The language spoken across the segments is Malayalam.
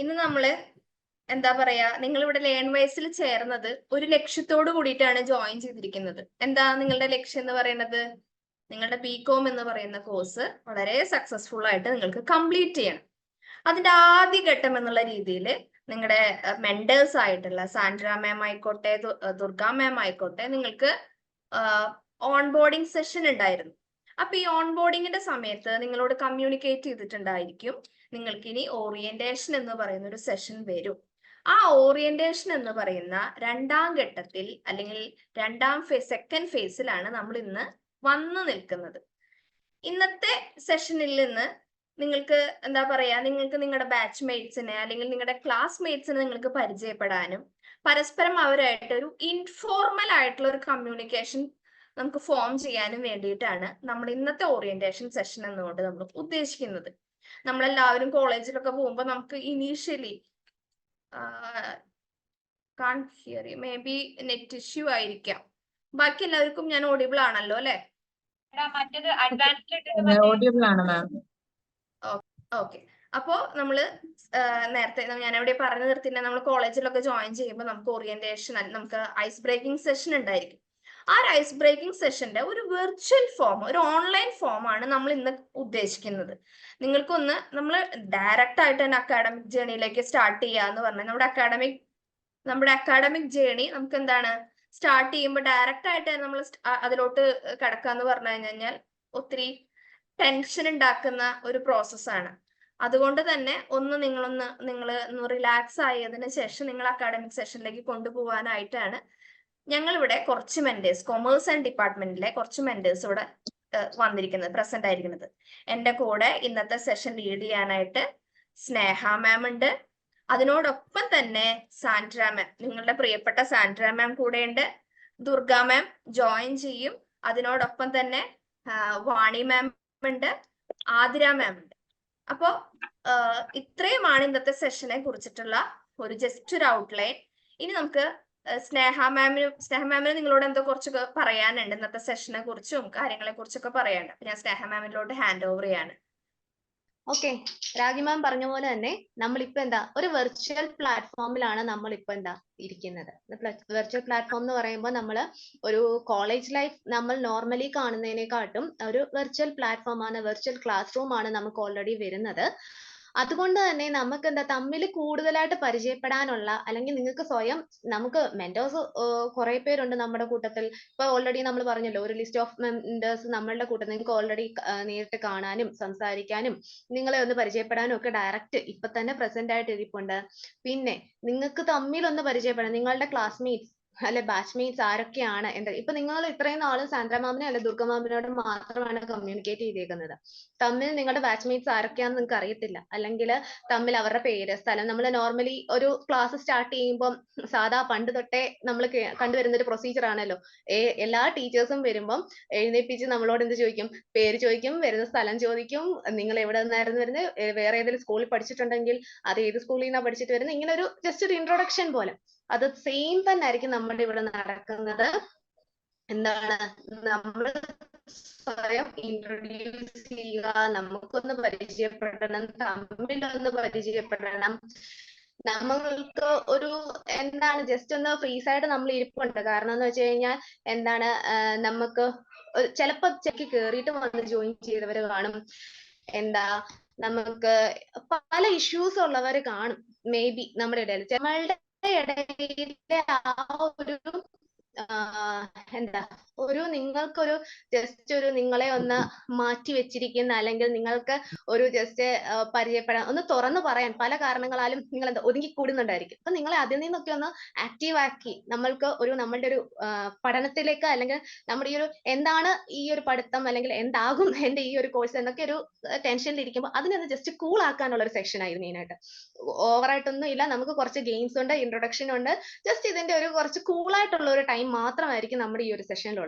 ഇന്ന് നമ്മള് എന്താ പറയാ, നിങ്ങൾ ഇവിടെ ലേൺ വൈസിൽ ചേർന്നത് ഒരു ലക്ഷ്യത്തോട് കൂടിയിട്ടാണ് ജോയിൻ ചെയ്തിരിക്കുന്നത്. എന്താ നിങ്ങളുടെ ലക്ഷ്യം എന്ന് പറയുന്നത്? നിങ്ങളുടെ ബികോം എന്ന് പറയുന്ന കോഴ്സ് വളരെ സക്സസ്ഫുൾ ആയിട്ട് നിങ്ങൾക്ക് കംപ്ലീറ്റ് ചെയ്യണം. അതിന്റെ ആദ്യ ഘട്ടം എന്നുള്ള രീതിയിൽ നിങ്ങളുടെ മെന്റേഴ്സ് ആയിട്ടുള്ള സാൻഡ്ര മാം ആയിക്കോട്ടെ, ദുർഗ മാം ആയിക്കോട്ടെ, നിങ്ങൾക്ക് ഓൺ ബോർഡിംഗ് സെഷൻ ഉണ്ടായിരുന്നു. അപ്പൊ ഈ ഓൺ ബോർഡിങ്ങിന്റെ സമയത്ത് നിങ്ങളോട് കമ്മ്യൂണിക്കേറ്റ് ചെയ്തിട്ടുണ്ടായിരിക്കും, നിങ്ങൾക്ക് ഇനി ഓറിയന്റേഷൻ എന്ന് പറയുന്ന ഒരു സെഷൻ വരും. ആ ഓറിയന്റേഷൻ എന്ന് പറയുന്ന രണ്ടാം ഘട്ടത്തിൽ അല്ലെങ്കിൽ സെക്കൻഡ് ഫേസിലാണ് നമ്മൾ ഇന്ന് വന്നു നിൽക്കുന്നത്. ഇന്നത്തെ സെഷനിൽ നിന്ന് നിങ്ങൾക്ക് എന്താ പറയാ, നിങ്ങൾക്ക് നിങ്ങളുടെ ബാച്ച്മേറ്റ്സിനെ അല്ലെങ്കിൽ നിങ്ങളുടെ ക്ലാസ്മേറ്റ്സിനെ നിങ്ങൾക്ക് പരിചയപ്പെടാനും പരസ്പരം അവരായിട്ട് ഒരു ഇൻഫോർമൽ ആയിട്ടുള്ള ഒരു കമ്മ്യൂണിക്കേഷൻ നമുക്ക് ഫോം ചെയ്യാനും വേണ്ടിയിട്ടാണ് നമ്മൾ ഇന്നത്തെ ഓറിയന്റേഷൻ സെഷൻ എന്നുകൊണ്ട് നമ്മൾ ഉദ്ദേശിക്കുന്നത്. നമ്മളെല്ലാവരും കോളേജിലൊക്കെ പോകുമ്പോൾ നമുക്ക് initially can't here, may be net issue ആയിരിക്കാം. ബാക്കി എല്ലാവർക്കും ഞാൻ ഓഡിബിൾ ആണല്ലോ അല്ലെ? ഓക്കെ. അപ്പോ നമ്മള് നേരത്തെ ഞാൻ എവിടെ പറഞ്ഞു നിർത്തില്ല, നമ്മൾ കോളേജിലൊക്കെ ജോയിൻ ചെയ്യുമ്പോൾ നമുക്ക് ഓറിയന്റേഷൻ, നമുക്ക് ഐസ് ബ്രേക്കിംഗ് സെഷൻ ഉണ്ടായിരിക്കും. ആ ഒരു ഐസ് ബ്രേക്കിംഗ് സെഷന്റെ ഒരു വെർച്വൽ ഫോം, ഒരു ഓൺലൈൻ ഫോം ആണ് നമ്മൾ ഇന്ന് ഉദ്ദേശിക്കുന്നത്. നിങ്ങൾക്കൊന്ന് നമ്മൾ ഡയറക്റ്റ് ആയിട്ട് തന്നെ അക്കാഡമിക് ജേണിയിലേക്ക് സ്റ്റാർട്ട് ചെയ്യുക എന്ന് പറഞ്ഞാൽ നമ്മുടെ അക്കാഡമിക് ജേണി നമുക്ക് എന്താണ് സ്റ്റാർട്ട് ചെയ്യുമ്പോൾ ഡയറക്റ്റ് ആയിട്ട് നമ്മൾ അതിലോട്ട് കടക്കാന്ന് പറഞ്ഞു കഴിഞ്ഞാൽ ഒത്തിരി ടെൻഷൻ ഉണ്ടാക്കുന്ന ഒരു പ്രോസസ്സാണ്. അതുകൊണ്ട് തന്നെ നിങ്ങൾ റിലാക്സ് ആയതിനു ശേഷം നിങ്ങൾ അക്കാഡമിക് സെഷനിലേക്ക് കൊണ്ടുപോകാനായിട്ടാണ് ഞങ്ങൾ ഇവിടെ കുറച്ച് മെന്റേഴ്സ്, കൊമേഴ്സ് ആൻഡ് ഡിപ്പാർട്ട്മെന്റിലെ കുറച്ച് മെന്റേഴ്സ് ഇവിടെ വന്നിരിക്കുന്നത്, പ്രസന്റ് ആയിരിക്കുന്നത്. എന്റെ കൂടെ ഇന്നത്തെ സെഷൻ ലീഡ് ചെയ്യാനായിട്ട് സ്നേഹ മാം ഉണ്ട്. അതിനോടൊപ്പം തന്നെ സാൻഡ്ര മാം, നിങ്ങളുടെ പ്രിയപ്പെട്ട സാൻഡ്ര മാം കൂടെയുണ്ട്. ദുർഗ മാം ജോയിൻ ചെയ്യും. അതിനോടൊപ്പം തന്നെ വാണി മാം ഉണ്ട്, ആതിര മാം ഉണ്ട്. അപ്പോ ഇത്രയുമാണ് ഇന്നത്തെ സെഷനെ കുറിച്ചിട്ടുള്ള ജസ്റ്റ് ഒരു ഔട്ട്ലൈൻ. ഇനി നമുക്ക് സ്നേഹ മാമിന് നിങ്ങളോട് എന്തോ കുറച്ചൊക്കെ പറയാനുണ്ട്, ഇന്നത്തെ സെഷനെ കുറിച്ചും കാര്യങ്ങളെ കുറിച്ചൊക്കെ പറയാനുണ്ട്. അപ്പൊ ഞാൻ സ്നേഹ മാമിലോട്ട് ഹാൻഡ് ഓവർ ചെയ്യാണ്. ഓക്കെ, രാഗി മാം പറഞ്ഞ പോലെ തന്നെ നമ്മളിപ്പോ ഒരു വെർച്വൽ പ്ലാറ്റ്ഫോമിലാണ് നമ്മളിപ്പോ ഇരിക്കുന്നത്. വെർച്വൽ പ്ലാറ്റ്ഫോം എന്ന് പറയുമ്പോൾ നമ്മൾ ഒരു കോളേജ് ലൈഫ് നമ്മൾ നോർമലി കാണുന്നതിനെക്കാട്ടും ഒരു വെർച്വൽ പ്ലാറ്റ്ഫോം ആണ്, വെർച്വൽ ക്ലാസ് റൂം ആണ് നമുക്ക് ഓൾറെഡി വരുന്നത്. അതുകൊണ്ട് തന്നെ നമുക്ക് തമ്മിൽ കൂടുതലായിട്ട് പരിചയപ്പെടാനുള്ള, അല്ലെങ്കിൽ നിങ്ങൾക്ക് സ്വയം, നമുക്ക് മെന്റേഴ്സ് കുറെ പേരുണ്ട് നമ്മുടെ കൂട്ടത്തിൽ. ഇപ്പൊ ഓൾറെഡി നമ്മൾ പറഞ്ഞല്ലോ, ഒരു ലിസ്റ്റ് ഓഫ് മെന്റേഴ്സ് നമ്മളുടെ കൂട്ടത്തിൽ. നിങ്ങൾക്ക് ഓൾറെഡി നേരിട്ട് കാണാനും സംസാരിക്കാനും നിങ്ങളെ ഒന്ന് പരിചയപ്പെടാനും ഒക്കെ ഡയറക്റ്റ് ഇപ്പൊ തന്നെ പ്രസന്റ് ആയിട്ട് ഇരിപ്പുണ്ട്. പിന്നെ നിങ്ങൾക്ക് തമ്മിലൊന്ന് പരിചയപ്പെടാൻ നിങ്ങളുടെ ക്ലാസ്മേറ്റ്സ് അല്ലെ ബാച്ച്മേറ്റ്സ് ആരൊക്കെയാണ് ഇപ്പൊ നിങ്ങൾ ഇത്രയും നാളും സാൻഡ്ര മാമിനെ അല്ലെ ദുർഗ മാമിനോട് മാത്രമാണ് കമ്മ്യൂണിക്കേറ്റ് ചെയ്തേക്കുന്നത്. തമ്മിൽ നിങ്ങളുടെ ബാച്ച്മേറ്റ്സ് ആരൊക്കെയാണെന്ന് നിങ്ങൾക്ക് അറിയത്തില്ല, അല്ലെങ്കിൽ തമ്മിൽ അവരുടെ പേര്, സ്ഥലം. നമ്മൾ നോർമലി ഒരു ക്ലാസ് സ്റ്റാർട്ട് ചെയ്യുമ്പോൾ സാധാ പണ്ട് തൊട്ടേ നമ്മൾ കണ്ടുവരുന്ന ഒരു പ്രൊസീജിയർ ആണല്ലോ, എല്ലാ ടീച്ചേഴ്സും വരുമ്പം എഴുന്നേപ്പിച്ച് നമ്മളോട് എന്ത് ചോദിക്കും? പേര് ചോദിക്കും, വരുന്ന സ്ഥലം ചോദിക്കും, നിങ്ങൾ എവിടെ നിന്നായിരുന്നു വരുന്നത്, വേറെ ഏതെങ്കിലും സ്കൂളിൽ പഠിച്ചിട്ടുണ്ടെങ്കിൽ അത് ഏത് സ്കൂളിൽ നിന്നാണ് പഠിച്ചിട്ട് വരുന്നത്, ഇങ്ങനെ ഒരു ജസ്റ്റ് ഒരു ഇൻട്രൊഡക്ഷൻ പോലെ. അത് സെയിം തന്നെ ആയിരിക്കും നമ്മുടെ ഇവിടെ നടക്കുന്നത്. നമ്മൾ സ്വയം ഇൻട്രൊഡ്യൂസ് ചെയ്യുക, നമുക്കൊന്ന് പരിചയപ്പെടണം, തമ്മിലൊന്ന് പരിചയപ്പെടണം. നമ്മൾക്ക് ഒരു ജസ്റ്റ് ഒന്ന് ഫ്രീ സൈഡ് നമ്മൾ ഇരിപ്പുണ്ട്. കാരണം എന്ന് വെച്ച് കഴിഞ്ഞാൽ നമുക്ക് ചിലപ്പോ ചെക്ക് കേറിയിട്ട് വന്ന് ജോയിൻ ചെയ്തവര് കാണും. നമുക്ക് പല ഇഷ്യൂസ് ഉള്ളവര് കാണും മേ ബി നമ്മുടെ ഇടയിൽ. നമ്മളുടെ ഇടയിലെ ആ ഒരു നിങ്ങൾക്കൊരു ജസ്റ്റ് ഒരു നിങ്ങളെ ഒന്ന് മാറ്റി വെച്ചിരിക്കുന്ന, അല്ലെങ്കിൽ നിങ്ങൾക്ക് ഒരു ജസ്റ്റ് പരിചയപ്പെടാൻ, ഒന്ന് തുറന്നു പറയാൻ പല കാരണങ്ങളാലും നിങ്ങൾ ഒതുങ്ങിക്കൂടുന്നുണ്ടായിരിക്കും. അപ്പൊ നിങ്ങളെ അതിൽ നിന്നൊക്കെ ഒന്ന് ആക്റ്റീവ് ആക്കി നമ്മൾക്ക് നമ്മളുടെ ഒരു പഠനത്തിലേക്ക്, അല്ലെങ്കിൽ നമ്മുടെ ഈ എന്താണ് ഈ ഒരു പഠിത്തം, അല്ലെങ്കിൽ എന്താകും എന്റെ ഈ ഒരു കോഴ്സ് എന്നൊക്കെ ഒരു ടെൻഷനിൽ ഇരിക്കുമ്പോൾ അതിനൊന്ന് ജസ്റ്റ് കൂൾ ആക്കാനുള്ള ഒരു സെക്ഷൻ ആയിരുന്നു മെയിനായിട്ട്. ഓവറായിട്ടൊന്നും ഇല്ല, നമുക്ക് കുറച്ച് ഗെയിംസ് ഉണ്ട്, ഇൻട്രൊഡക്ഷൻ ഉണ്ട്. ജസ്റ്റ് ഇതിന്റെ ഒരു കുറച്ച് കൂളായിട്ടുള്ള ഒരു ടൈം മാത്രമായിരിക്കും നമ്മുടെ ഈ ഒരു സെഷനിലുള്ളത്.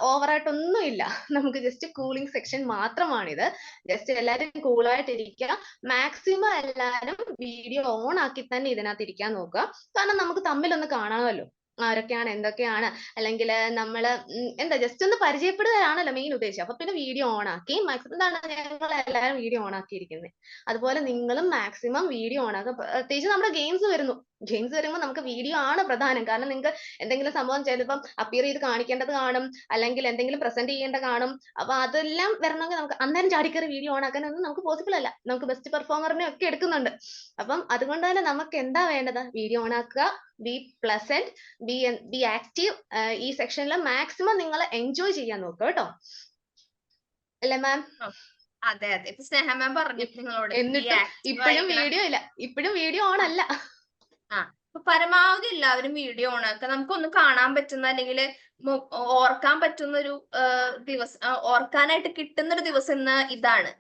ഓവറായിട്ടൊന്നും ഇല്ല, നമുക്ക് ജസ്റ്റ് കൂളിംഗ് സെക്ഷൻ മാത്രമാണിത്. ജസ്റ്റ് എല്ലാവരും കൂളായിട്ടിരിക്കുക. മാക്സിമം എല്ലാവരും വീഡിയോ ഓൺ ആക്കി തന്നെ ഇതിനകത്ത് ഇരിക്കാൻ നോക്കുക. കാരണം നമുക്ക് തമ്മിലൊന്ന് കാണാമല്ലോ. ആരൊക്കെയാണ് എന്തൊക്കെയാണ് അല്ലെങ്കിൽ നമ്മൾ എന്താ ജസ്റ്റ് ഒന്ന് പരിചയപ്പെടുകയാണല്ലോ മെയിൻ ഉദ്ദേശം. അപ്പൊ പിന്നെ വീഡിയോ ഓൺ ആക്കി എന്താണ് ഞങ്ങൾ എല്ലാവരും വീഡിയോ ഓൺ ആക്കിയിരിക്കുന്നത്. അതുപോലെ നിങ്ങളും മാക്സിമം വീഡിയോ ഓൺ ആക്കുക. പ്രത്യേകിച്ച് നമ്മുടെ ഗെയിംസ് വരുമ്പോൾ നമുക്ക് വീഡിയോ ആണ് പ്രധാനം. കാരണം നിങ്ങൾക്ക് എന്തെങ്കിലും സംഭവം ചിലപ്പം അപ്പിയർ ചെയ്ത് കാണിക്കേണ്ടത് കാണും, അല്ലെങ്കിൽ എന്തെങ്കിലും പ്രസന്റ് ചെയ്യേണ്ട കാണും. അപ്പൊ അതെല്ലാം വരണമെങ്കിൽ നമുക്ക് അന്നേരം ചാടിക്കറി വീഡിയോ ഓൺ ആക്കാനൊന്നും നമുക്ക് പോസിബിൾ അല്ല. നമുക്ക് ബെസ്റ്റ് പെർഫോമറിനെ ഒക്കെ എടുക്കുന്നുണ്ട്. അപ്പം അതുകൊണ്ട് തന്നെ നമുക്ക് എന്താ വേണ്ടത്? വീഡിയോ ഓൺ ആക്കുക, ബി പ്ലസന്റ്, ബി ആക്റ്റീവ്. ഈ സെക്ഷനിൽ മാക്സിമം നിങ്ങൾ എൻജോയ് ചെയ്യാൻ നോക്കുക കേട്ടോ. അല്ലേ മാം? അതെ അതെ, ഇപ്പൊ സ്നേഹ മാം പറഞ്ഞു നിങ്ങളോട് എന്നിട്ടും ഇപ്പോഴും വീഡിയോ ഓൺ അല്ല. അപ്പൊ പരമാവധി എല്ലാവരും വീഡിയോ ഓൺ ആക്കുക. നമുക്കൊന്ന് കാണാൻ പറ്റുന്ന അല്ലെങ്കിൽ ഓർക്കാൻ പറ്റുന്ന ഒരു ദിവസം, ഓർക്കാനായിട്ട് കിട്ടുന്ന ഒരു ദിവസം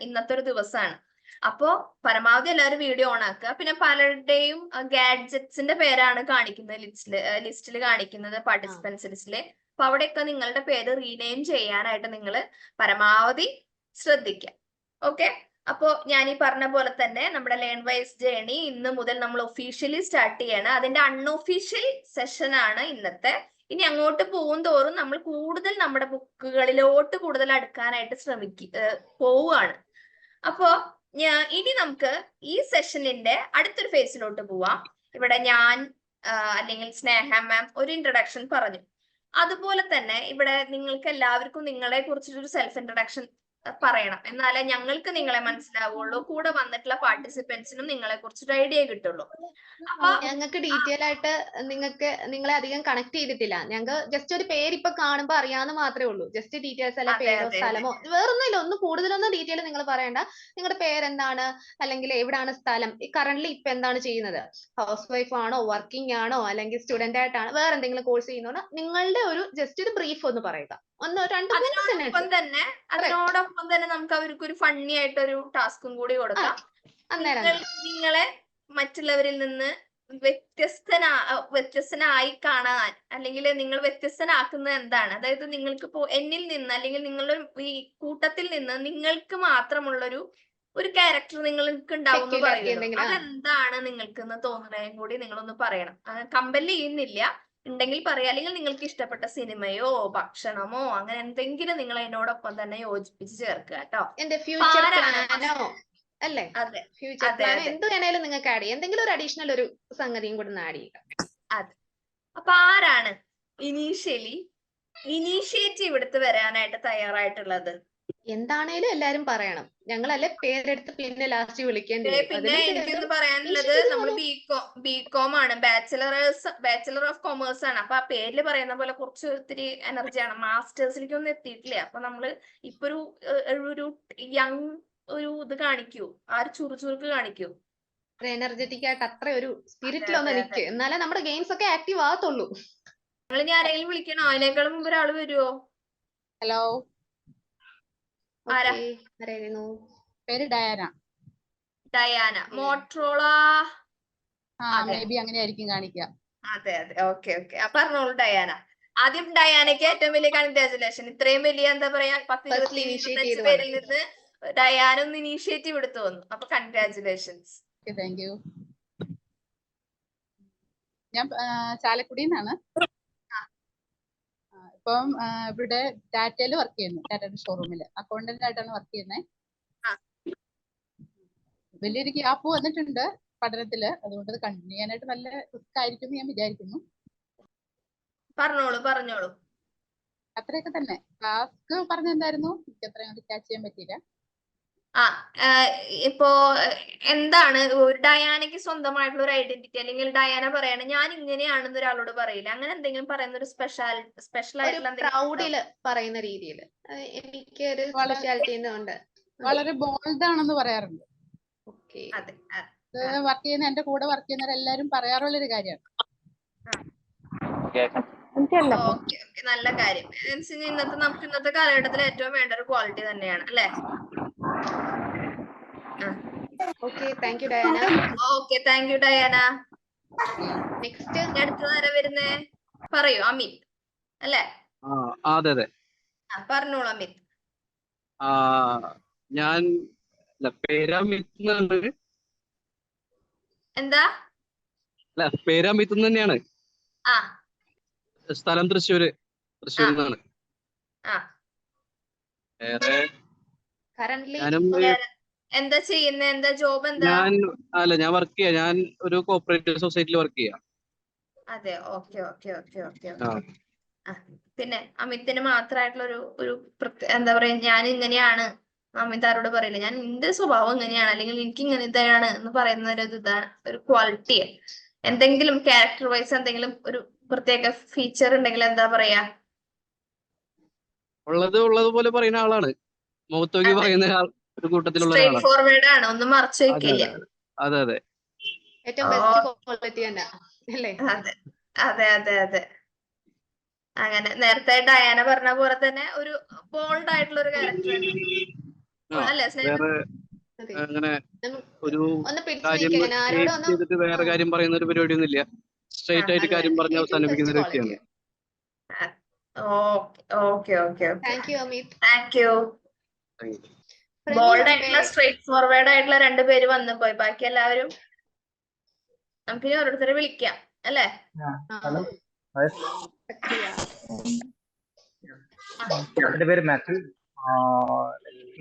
ഇന്നത്തെ ഒരു ദിവസമാണ്. അപ്പോ പരമാവധി എല്ലാവരും വീഡിയോ ഓൺ ആക്കുക. പിന്നെ പലരുടെയും ഗാഡ്ജറ്റ്സിന്റെ പേരാണ് കാണിക്കുന്നത് ലിസ്റ്റിൽ കാണിക്കുന്നത്, പാർട്ടിസിപ്പൻസ് ലിസ്റ്റില്. അപ്പൊ അവിടെയൊക്കെ നിങ്ങളുടെ പേര് റീനെയിം ചെയ്യാനായിട്ട് നിങ്ങൾ പരമാവധി ശ്രദ്ധിക്കുക. ഓക്കെ, അപ്പോ ഞാൻ ഈ പറഞ്ഞ പോലെ തന്നെ നമ്മുടെ ലേൺ വൈസ് ജേണി ഇന്ന് മുതൽ നമ്മൾ ഒഫീഷ്യലി സ്റ്റാർട്ട് ചെയ്യണം. അതിന്റെ അൺഒഫീഷ്യൽ സെഷൻ ആണ് ഇന്നത്തെ. ഇനി അങ്ങോട്ട് പോകും തോറും നമ്മൾ കൂടുതൽ നമ്മുടെ ബുക്കുകളിലോട്ട് കൂടുതൽ അടുക്കാനായിട്ട് പോവുകയാണ്. അപ്പോ ഇനി നമുക്ക് ഈ സെഷനിന്റെ അടുത്തൊരു ഫേസിലോട്ട് പോവാം. ഇവിടെ ഞാൻ അല്ലെങ്കിൽ സ്നേഹ മാം ഒരു ഇൻട്രൊഡക്ഷൻ പറഞ്ഞു. അതുപോലെ തന്നെ ഇവിടെ നിങ്ങൾക്ക് എല്ലാവർക്കും നിങ്ങളെ കുറിച്ചൊരു സെൽഫ് ഇൻട്രൊഡക്ഷൻ പറയണം. എന്നാലേ ഞങ്ങൾക്ക് നിങ്ങളെ മനസ്സിലാവുള്ളൂ, കൂടെ വന്നിട്ടുള്ള പാർട്ടിസിപ്പൻസിനും നിങ്ങളെ കുറിച്ചൊരു ഐഡിയ കിട്ടുള്ളൂ. അപ്പൊ ഞങ്ങൾക്ക് ഡീറ്റെയിൽ ആയിട്ട് നിങ്ങളെ അധികം കണക്ട് ചെയ്തിട്ടില്ല. ഞങ്ങൾക്ക് ജസ്റ്റ് ഒരു പേര് ഇപ്പൊ കാണുമ്പോ അറിയാന്ന് മാത്രമേ ഉള്ളൂ. ജസ്റ്റ് ഡീറ്റെയിൽസ് അല്ല, പേരോ സ്ഥലമോ വേറൊന്നുമില്ല. കൂടുതലൊന്നും ഡീറ്റെയിൽ നിങ്ങൾ പറയണ്ട. നിങ്ങളുടെ പേരെന്താണ്, അല്ലെങ്കിൽ എവിടാണ് സ്ഥലം, കറന്റ് ഇപ്പൊ എന്താണ് ചെയ്യുന്നത്, ഹൗസ് വൈഫ് ആണോ, വർക്കിംഗ് ആണോ, അല്ലെങ്കിൽ സ്റ്റുഡന്റ് ആയിട്ടാണ്, വേറെ എന്തെങ്കിലും കോഴ്സ് ചെയ്യുന്നോ, നിങ്ങളുടെ ഒരു ജസ്റ്റ് ഒരു ബ്രീഫ് ഒന്ന് പറയുക. അതിനോടൊപ്പം തന്നെ നമുക്ക് അവർക്ക് ഒരു ഫണ്ണി ആയിട്ടൊരു ടാസ്കും കൂടി കൊടുക്കാം. നിങ്ങളെ മറ്റുള്ളവരിൽ നിന്ന് വ്യത്യസ്തനായി കാണാൻ, അല്ലെങ്കിൽ നിങ്ങൾ വ്യത്യസ്തനാക്കുന്നത് എന്താണ്? അതായത് നിങ്ങൾക്ക് ഇപ്പോ എന്നിൽ നിന്ന് അല്ലെങ്കിൽ നിങ്ങളുടെ ഈ കൂട്ടത്തിൽ നിന്ന് നിങ്ങൾക്ക് മാത്രമുള്ളൊരു ക്യാരക്ടർ നിങ്ങൾക്ക് ഉണ്ടാവും എന്ന് പറയുന്നത്. അതെന്താണ് നിങ്ങൾക്ക് തോന്നുന്നതും കൂടി നിങ്ങളൊന്ന് പറയണം. കമ്പൽ ചെയ്യുന്നില്ല, ഉണ്ടെങ്കിൽ പറയാം. അല്ലെങ്കിൽ നിങ്ങൾക്ക് ഇഷ്ടപ്പെട്ട സിനിമയോ ഭക്ഷണമോ അങ്ങനെ എന്തെങ്കിലും നിങ്ങൾ എന്നോടൊപ്പം തന്നെ യോജിപ്പിച്ച് ചേർക്കുക കേട്ടോ. അല്ലേ? ഫ്യൂച്ചർ പ്ലാൻ എന്ത് വേണേലും നിങ്ങൾക്ക് ആഡ് ചെയ്യാം. എന്തെങ്കിലും ഒരു അഡീഷണൽ ഒരു സംഗതിയും കൂടെ ആഡ് ചെയ്യുക. അതെ. അപ്പൊ ആരാണ് ഇനീഷ്യേറ്റീവ് എടുത്ത് വരാനായിട്ട് തയ്യാറായിട്ടുള്ളത്? എന്താണേലും എല്ലാരും പറയണം. ഞങ്ങളല്ലേ പേരെടുത്ത് പിന്നെ ലാസ്റ്റ് വിളിക്കേണ്ടി വരും. പിന്നെ എനിക്കൊന്ന് പറയാനുള്ളത്, നമ്മൾ ബികോം ആണ്, ബാച്ചിലർ ഓഫ് കൊമേഴ്സ് ആണ്. അപ്പൊ ആ പേരിൽ പറയുന്ന പോലെ കുറച്ച് ഒത്തിരി എനർജിയാണ്. മാസ്റ്റേഴ്സിലേക്കൊന്നും എത്തിയിട്ടില്ല. അപ്പൊ നമ്മള് ഇപ്പൊ ഒരു യങ് ഇത് കാണിക്കൂ, ആ ഒരു ചുറുചുറുക്ക് കാണിക്കൂ. എനർജറ്റിക് ആയിട്ട് അത്ര ഒരു സ്പിരിറ്റിലൊന്നും എനിക്ക്, എന്നാലേ നമ്മുടെ ഗെയിംസ് ഒക്കെ ആക്റ്റീവ് ആകത്തുള്ളൂ. നിങ്ങൾ ഇനി ആരെങ്കിലും വിളിക്കണോ? അതിനേക്കാളും മുമ്പ് ഒരാള് വരുവോ? ഹലോ, പേര് ഡയാന. മോട്രോള അങ്ങനെ ആയിരിക്കും കാണിക്കുക. അതെ അതെ, ഓക്കെ ഓക്കെ. പറഞ്ഞോളൂ ഡയാന. ആദ്യം ഡയാനയ്ക്ക് ഏറ്റവും വലിയ കൺഗ്രാജുലേഷൻ. ഇത്രയും വലിയ എന്താ പറയാ 10-25 പേരിൽ നിന്ന് ഡയാന ഒന്ന് ഇനീഷ്യേറ്റീവ് എടുത്തു വന്നു. അപ്പൊ കൺഗ്രാജുലേഷൻസ്. Thank you. ഞാൻ ചാലക്കുടിന്നാണ്. ഇപ്പം ഇവിടെ ടാറ്റയിൽ വർക്ക് ചെയ്യുന്നു. ടാറ്റയുടെ ഷോറൂമിൽ അക്കൗണ്ടന്റ് ആയിട്ടാണ് വർക്ക് ചെയ്യുന്നത്. വലിയൊരു ഗ്യാപ്പ് വന്നിട്ടുണ്ട് പഠനത്തില്. അതുകൊണ്ട് അത് കണ്ടിന്യൂ ചെയ്യാനായിട്ട് നല്ല റിസ്ക് ആയിരിക്കും ഞാൻ വിചാരിക്കുന്നു. പറഞ്ഞോളൂ. അത്രയൊക്കെ തന്നെ. ടാസ്ക് പറഞ്ഞെന്തായിരുന്നു? എനിക്ക് അത്രയും ക്യാച്ച് ചെയ്യാൻ പറ്റിയില്ല. ഇപ്പോ എന്താണ് ഡയാനയ്ക്ക് സ്വന്തമായിട്ടുള്ള ഒരു ഐഡന്റിറ്റി, അല്ലെങ്കിൽ ഡയാന പറയാണ് ഞാൻ ഇങ്ങനെയാണെന്ന് ഒരാളോട് പറയില്ല, അങ്ങനെ എന്തെങ്കിലും പറയുന്ന ഒരു സ്പെഷ്യൽ ആയിട്ടുള്ള പ്രൗഡില് പറയുന്ന രീതിയിൽ എനിക്ക് ഒരു സ്പെഷ്യാലിറ്റി ഉണ്ട്. വളരെ ബോൾഡ് ആണെന്ന് പറയാറുണ്ട്. വർക്ക് ചെയ്യുന്ന എന്റെ കൂടെ വർക്ക് ചെയ്യുന്നവരെല്ലാരും പറയാറുള്ളൊരു കാര്യമാണ്. നല്ല കാര്യം. നമുക്ക് ഇന്നത്തെ കാലഘട്ടത്തിൽ ഏറ്റവും വേണ്ട ഒരു ക്വാളിറ്റി തന്നെയാണ് അല്ലെ? Thank you Diana. Thank you Diana. Next അടുത്തതാരാ വരുന്നേ? പറയൂ. അമിത് അല്ലേ? അതെ അതെ, പറഞ്ഞോളൂ അമിത്. ഞാൻ പേരമിത്. എന്താ? പേരമിത് തന്നെയാണ്. സ്ഥലം തൃശ്ശൂര്. ആ തൃശ്ശൂരിൽ നിന്നാണ്. ആ വേറെ കറന്റ്ലി ഞാനും വേറെ എന്താ ചെയ്യുന്നത്? എന്താ ജോബ് എന്താ? ഞാൻ വർക്ക് ചെയ്യാം. ഞാൻ ഒരു കോപ്പറേറ്റീവ് സൊസൈറ്റിയിൽ വർക്ക് ചെയ്യാം. അതെ, ഓക്കെ ഓക്കെ ഓക്കെ ഓക്കെ ആ ഓക്കെ. ആ പിന്നെ അമിത്തിന് മാത്രമായിട്ടുള്ള ഒരു എന്താ പറയാ, ഞാൻ ഇങ്ങനെയാണ് അമിത് ആരോട് പറയില്ല, ഞാൻ എന്റെ സ്വഭാവം ഇങ്ങനെയാണ് അല്ലെങ്കിൽ എനിക്ക് ഇങ്ങനെ ഇതാണ് എന്ന് പറയുന്ന ഒരു ഇതാണ് ഒരു ക്വാളിറ്റി. എന്തെങ്കിലും ക്യാരക്ടർ വൈസ് എന്തെങ്കിലും ഒരു പ്രത്യേക ഫീച്ചർ ഉണ്ടെങ്കിൽ എന്താ പറയാ? ഉള്ളതുപോലെ പറയുന്ന ആളാണ്. മുഖത്തോക്കി അതെ, പറയുന്ന ഒരു കൂട്ടത്തിലുള്ള സ്ട്രേറ്റ് ഒരാളാണ്. ഫോർവേഡ് ആണ്, ഒന്നും മറച്ചു അതെ വെക്കില്ല. അതെ അതെ. ഏറ്റവും ഓ ബെസ്റ്റ് ക്വാളിറ്റി തന്നെ അല്ലേ? അതെ അതെ അതെ അതെ. അങ്ങനെ നേരത്തെ ഡയാന പറഞ്ഞ പോലെ തന്നെ ഒരു ബോൾഡ് ആയിട്ടുള്ള ഒരു ക്യാരക്ടർ തന്നെ ആ അല്ലേ സ്നേഹ? വേറെ അതെ. അങ്ങനെ നമുക്ക് ഒരു ഒന്ന് പിടിച്ചു കാര്യം നിൽക്കാൻ ആരോടും ഹേറ്റ് ഒന്ന് ചെയ്തിട്ട് വേറെ കാര്യം പറയുന്ന ഒരു പരിപാടിയൊന്നും ഇല്ല. സ്ട്രൈറ്റ് ആയിട്ട് അത് കാര്യം തന്നെ പറഞ്ഞ് ഏറ്റവും അവസാനിപ്പിക്കുന്ന ബെസ്റ്റ് ഒരു വ്യക്തിയാണ്. Quality. Okay okay okay. Thank U Amit. Thank you. Thank you. Praveen bold ആയിട്ടുള്ള മുമ്പേ സ്ട്രേറ്റ് ഫോർവേഡ് ആയിട്ടുള്ള രണ്ടുപേര് വന്നു പോയി. ബാക്കി എല്ലാവരും നമുക്ക് ഇനി ഓരോരുത്തരെ വിളിക്കാം അല്ലേ? ആ, ഹലോ, ഹായ്. സക്രിയ. എന്റെ പേര് മാത്യു.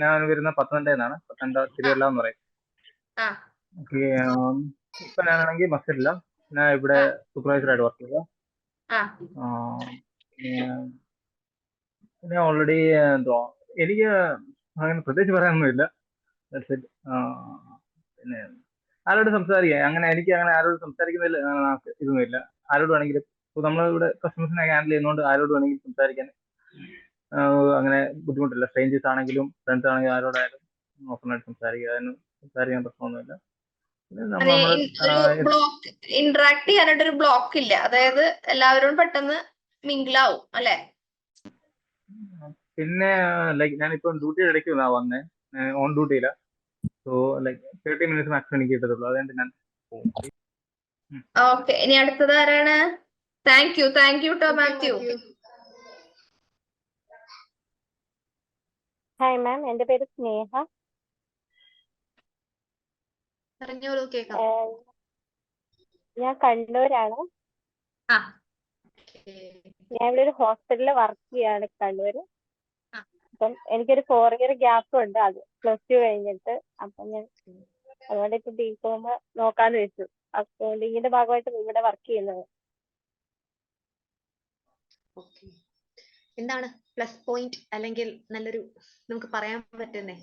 ഞാൻ വരുന്ന പത്തനംതിട്ടയിൽ നിന്നാണ്. പത്തനംതിട്ട ആ തിരുവല്ല എന്ന് പറയും. ആ ഓക്കെ. ഇപ്പൊ ഞാനാണെങ്കിൽ മസ്കറ്റില്ല. ഞാൻ ഇവിടെ ആ സൂപ്പർവൈസറായിട്ട് വർക്ക് ചെയ്യുക. ആ ഞാൻ ഓൾറെഡി എന്തോ എനിക്ക് അങ്ങനെ പ്രത്യേകിച്ച് പറയാനൊന്നുമില്ല. That's it. പിന്നെ ആരോട് സംസാരിക്കുക, അങ്ങനെ എനിക്ക് അങ്ങനെ ആരോട് സംസാരിക്കുന്നതിൽ ഇതൊന്നുമില്ല. ആരോട് വേണമെങ്കിലും ഇപ്പൊ നമ്മളിവിടെ കസ്റ്റമേഴ്സിനെ ഹാൻഡിൽ ചെയ്യുന്നതുകൊണ്ട് ആരോട് വേണമെങ്കിലും സംസാരിക്കാൻ അങ്ങനെ ബുദ്ധിമുട്ടില്ല. സ്ട്രേഞ്ചേഴ്സ് ആണെങ്കിലും ഫ്രണ്ട്സ് ആണെങ്കിലും ആരോടായാലും ഓപ്പണായിട്ട് സംസാരിക്കുക, അതിന് സംസാരിക്കാൻ പ്രശ്നമൊന്നുമില്ല. പിന്നെ അതെ, നമ്മള് ഒരു ബ്ലോക്ക് ഇന്ററാക്ട് ചെയ്യാനായിട്ട് ഒരു ബ്ലോക്ക് ഇല്ല. അതായത് എല്ലാവരോടും പെട്ടെന്ന് മിങ്കിളാവും അല്ലെ? പിന്നെ ലൈക്ക് ഞാനിപ്പോ ഡ്യൂട്ടിയുടെ ഇടയ്ക്ക് വന്നേ, ഓൺ ഡ്യൂട്ടിയില്ല. സോ ലൈക്ക് 30 മിനിറ്റ്സ് മാക്സിമം എനിക്ക് കിട്ടത്തുള്ളൂ. അതുകൊണ്ട് ഞാൻ പോകും. ഓക്കെ, ഇനി അടുത്തത് ആരാണ്? താങ്ക് യു ടോ മാത്യു. ഹായ് മാം, എൻ്റെ പേര് സ്നേഹ. പറഞ്ഞോളൂ, കേൾക്കാം. ഞാൻ കണ്ണൂരാണ്. ആ ഞാൻ ഇവിടെ ഒരു ഹോസ്പിറ്റലിൽ വർക്ക് ചെയ്യാണ് കണ്ണൂര്. ആ. അപ്പം എനിക്കൊരു 4 ഇയർ ഗ്യാപ്പ് ഉണ്ട്, അത് +2 കഴിഞ്ഞിട്ട്. അപ്പം ഞാൻ അതുകൊണ്ട് ഇപ്പൊ ബികോം നോക്കാന്ന് വെച്ചു. അക്കൗണ്ടിങ്ങിന്റെ ഭാഗമായിട്ട് ഇവിടെ വർക്ക് ചെയ്യുന്നത്. ഓക്കെ, എന്താണ് പ്ലസ് പോയിന്റ് അല്ലെങ്കിൽ നല്ലൊരു നമുക്ക് പറയാൻ പറ്റുന്നേ?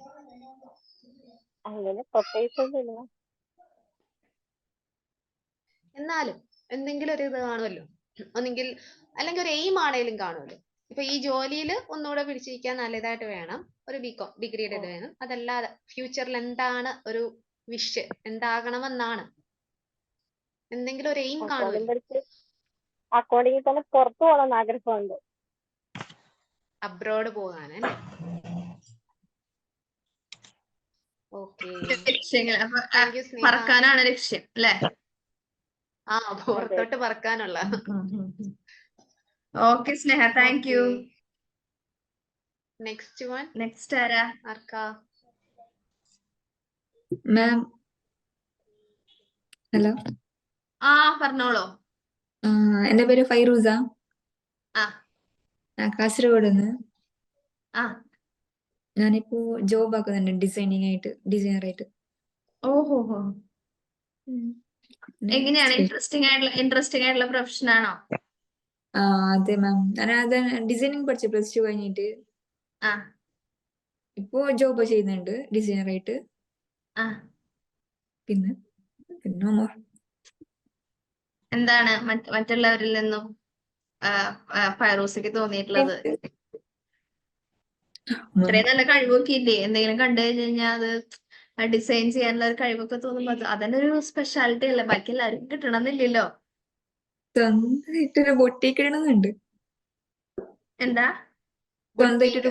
അങ്ങനെ പ്രത്യേകിച്ചൊന്നുമില്ല. എന്നാലും എന്തെങ്കിലും ഒരു ഇത് കാണുമല്ലോ, ഒന്നെങ്കിൽ അല്ലെങ്കിൽ ഒരു എയിം ആണേലും കാണുമല്ലോ. ഇപ്പൊ ഈ ജോലിയിൽ ഒന്നുകൂടെ പിടിച്ചിരിക്കാൻ നല്ലതായിട്ട് വേണം ഒരു ബികോം ഡിഗ്രിയുടെ ഇത് വേണം. അതല്ലാതെ ഫ്യൂച്ചറിൽ എന്താണ് ഒരു വിഷ്, എന്താകണമെന്നാണ് എന്തെങ്കിലും ഒരു എയിം കാണുമല്ലോ. അക്കൗണ്ടിങ്ങിൽ തന്നെ പുറത്തു പോകണമെന്ന് ആഗ്രഹമുണ്ട്. അബ്രോഡ് പോകാനല്ലേ? ഓക്കെ, ലക്ഷ്യങ്ങൾ അപ്പൊ താങ്ക് യു സ്നേഹ. പറക്കാനാണ് ലക്ഷ്യം അല്ലെ? ആ, പുറത്തോട്ട് പറക്കാനുള്ള. Okay Sneha, thank you. Next one, next ആരാ? ആർക്കാ? മാം ഹലോ, ആ പറഞ്ഞോളൂ. എൻ്റെ പേര് ഫൈറൂസ. ആ ഞാൻ കാസർഗോഡ് നിന്ന്. ആ ഞാനിപ്പോ ജോബ് ആക്കുന്നുണ്ട് ഡിസൈനറായിട്ട്. ഓഹോ ഹോ. പിന്നെ എങ്ങനെയാണ്? ഇൻട്രസ്റ്റിംഗ് ആയിട്ടുള്ള പ്രൊഫഷൻ ആണോ? അതെ മാം, ഞാൻ ഡിസൈനിങ് പഠിച്ചു +2 കഴിഞ്ഞിട്ട്. ആ ഇപ്പോ ജോബ് ചെയ്യുന്നുണ്ട് ഡിസൈനറായിട്ട്. ആ പിന്നെ എന്താണ് മറ്റുള്ളവരിൽ നിന്നും ഫൈറൂസയ്ക്ക് തോന്നിയിട്ടുള്ളത്? ഇത്രയും നല്ല കഴിവൊക്കെ ഇല്ലേ? എന്തെങ്കിലും കണ്ടു കഴിഞ്ഞാൽ അത് ഡിസൈൻ ചെയ്യാനുള്ള ഒരു കഴിവൊക്കെ തോന്നുമ്പോ അതന്നെ ഒരു സ്പെഷ്യാലിറ്റി അല്ലേ? ബാക്കി എല്ലാവർക്കും കിട്ടണമെന്നില്ലല്ലോ. സ്വന്തമായിട്ടൊരു ബൊട്ടീക്ക് ഇടണമെന്നുണ്ട്. എന്താ? സ്വന്തമായിട്ടൊരു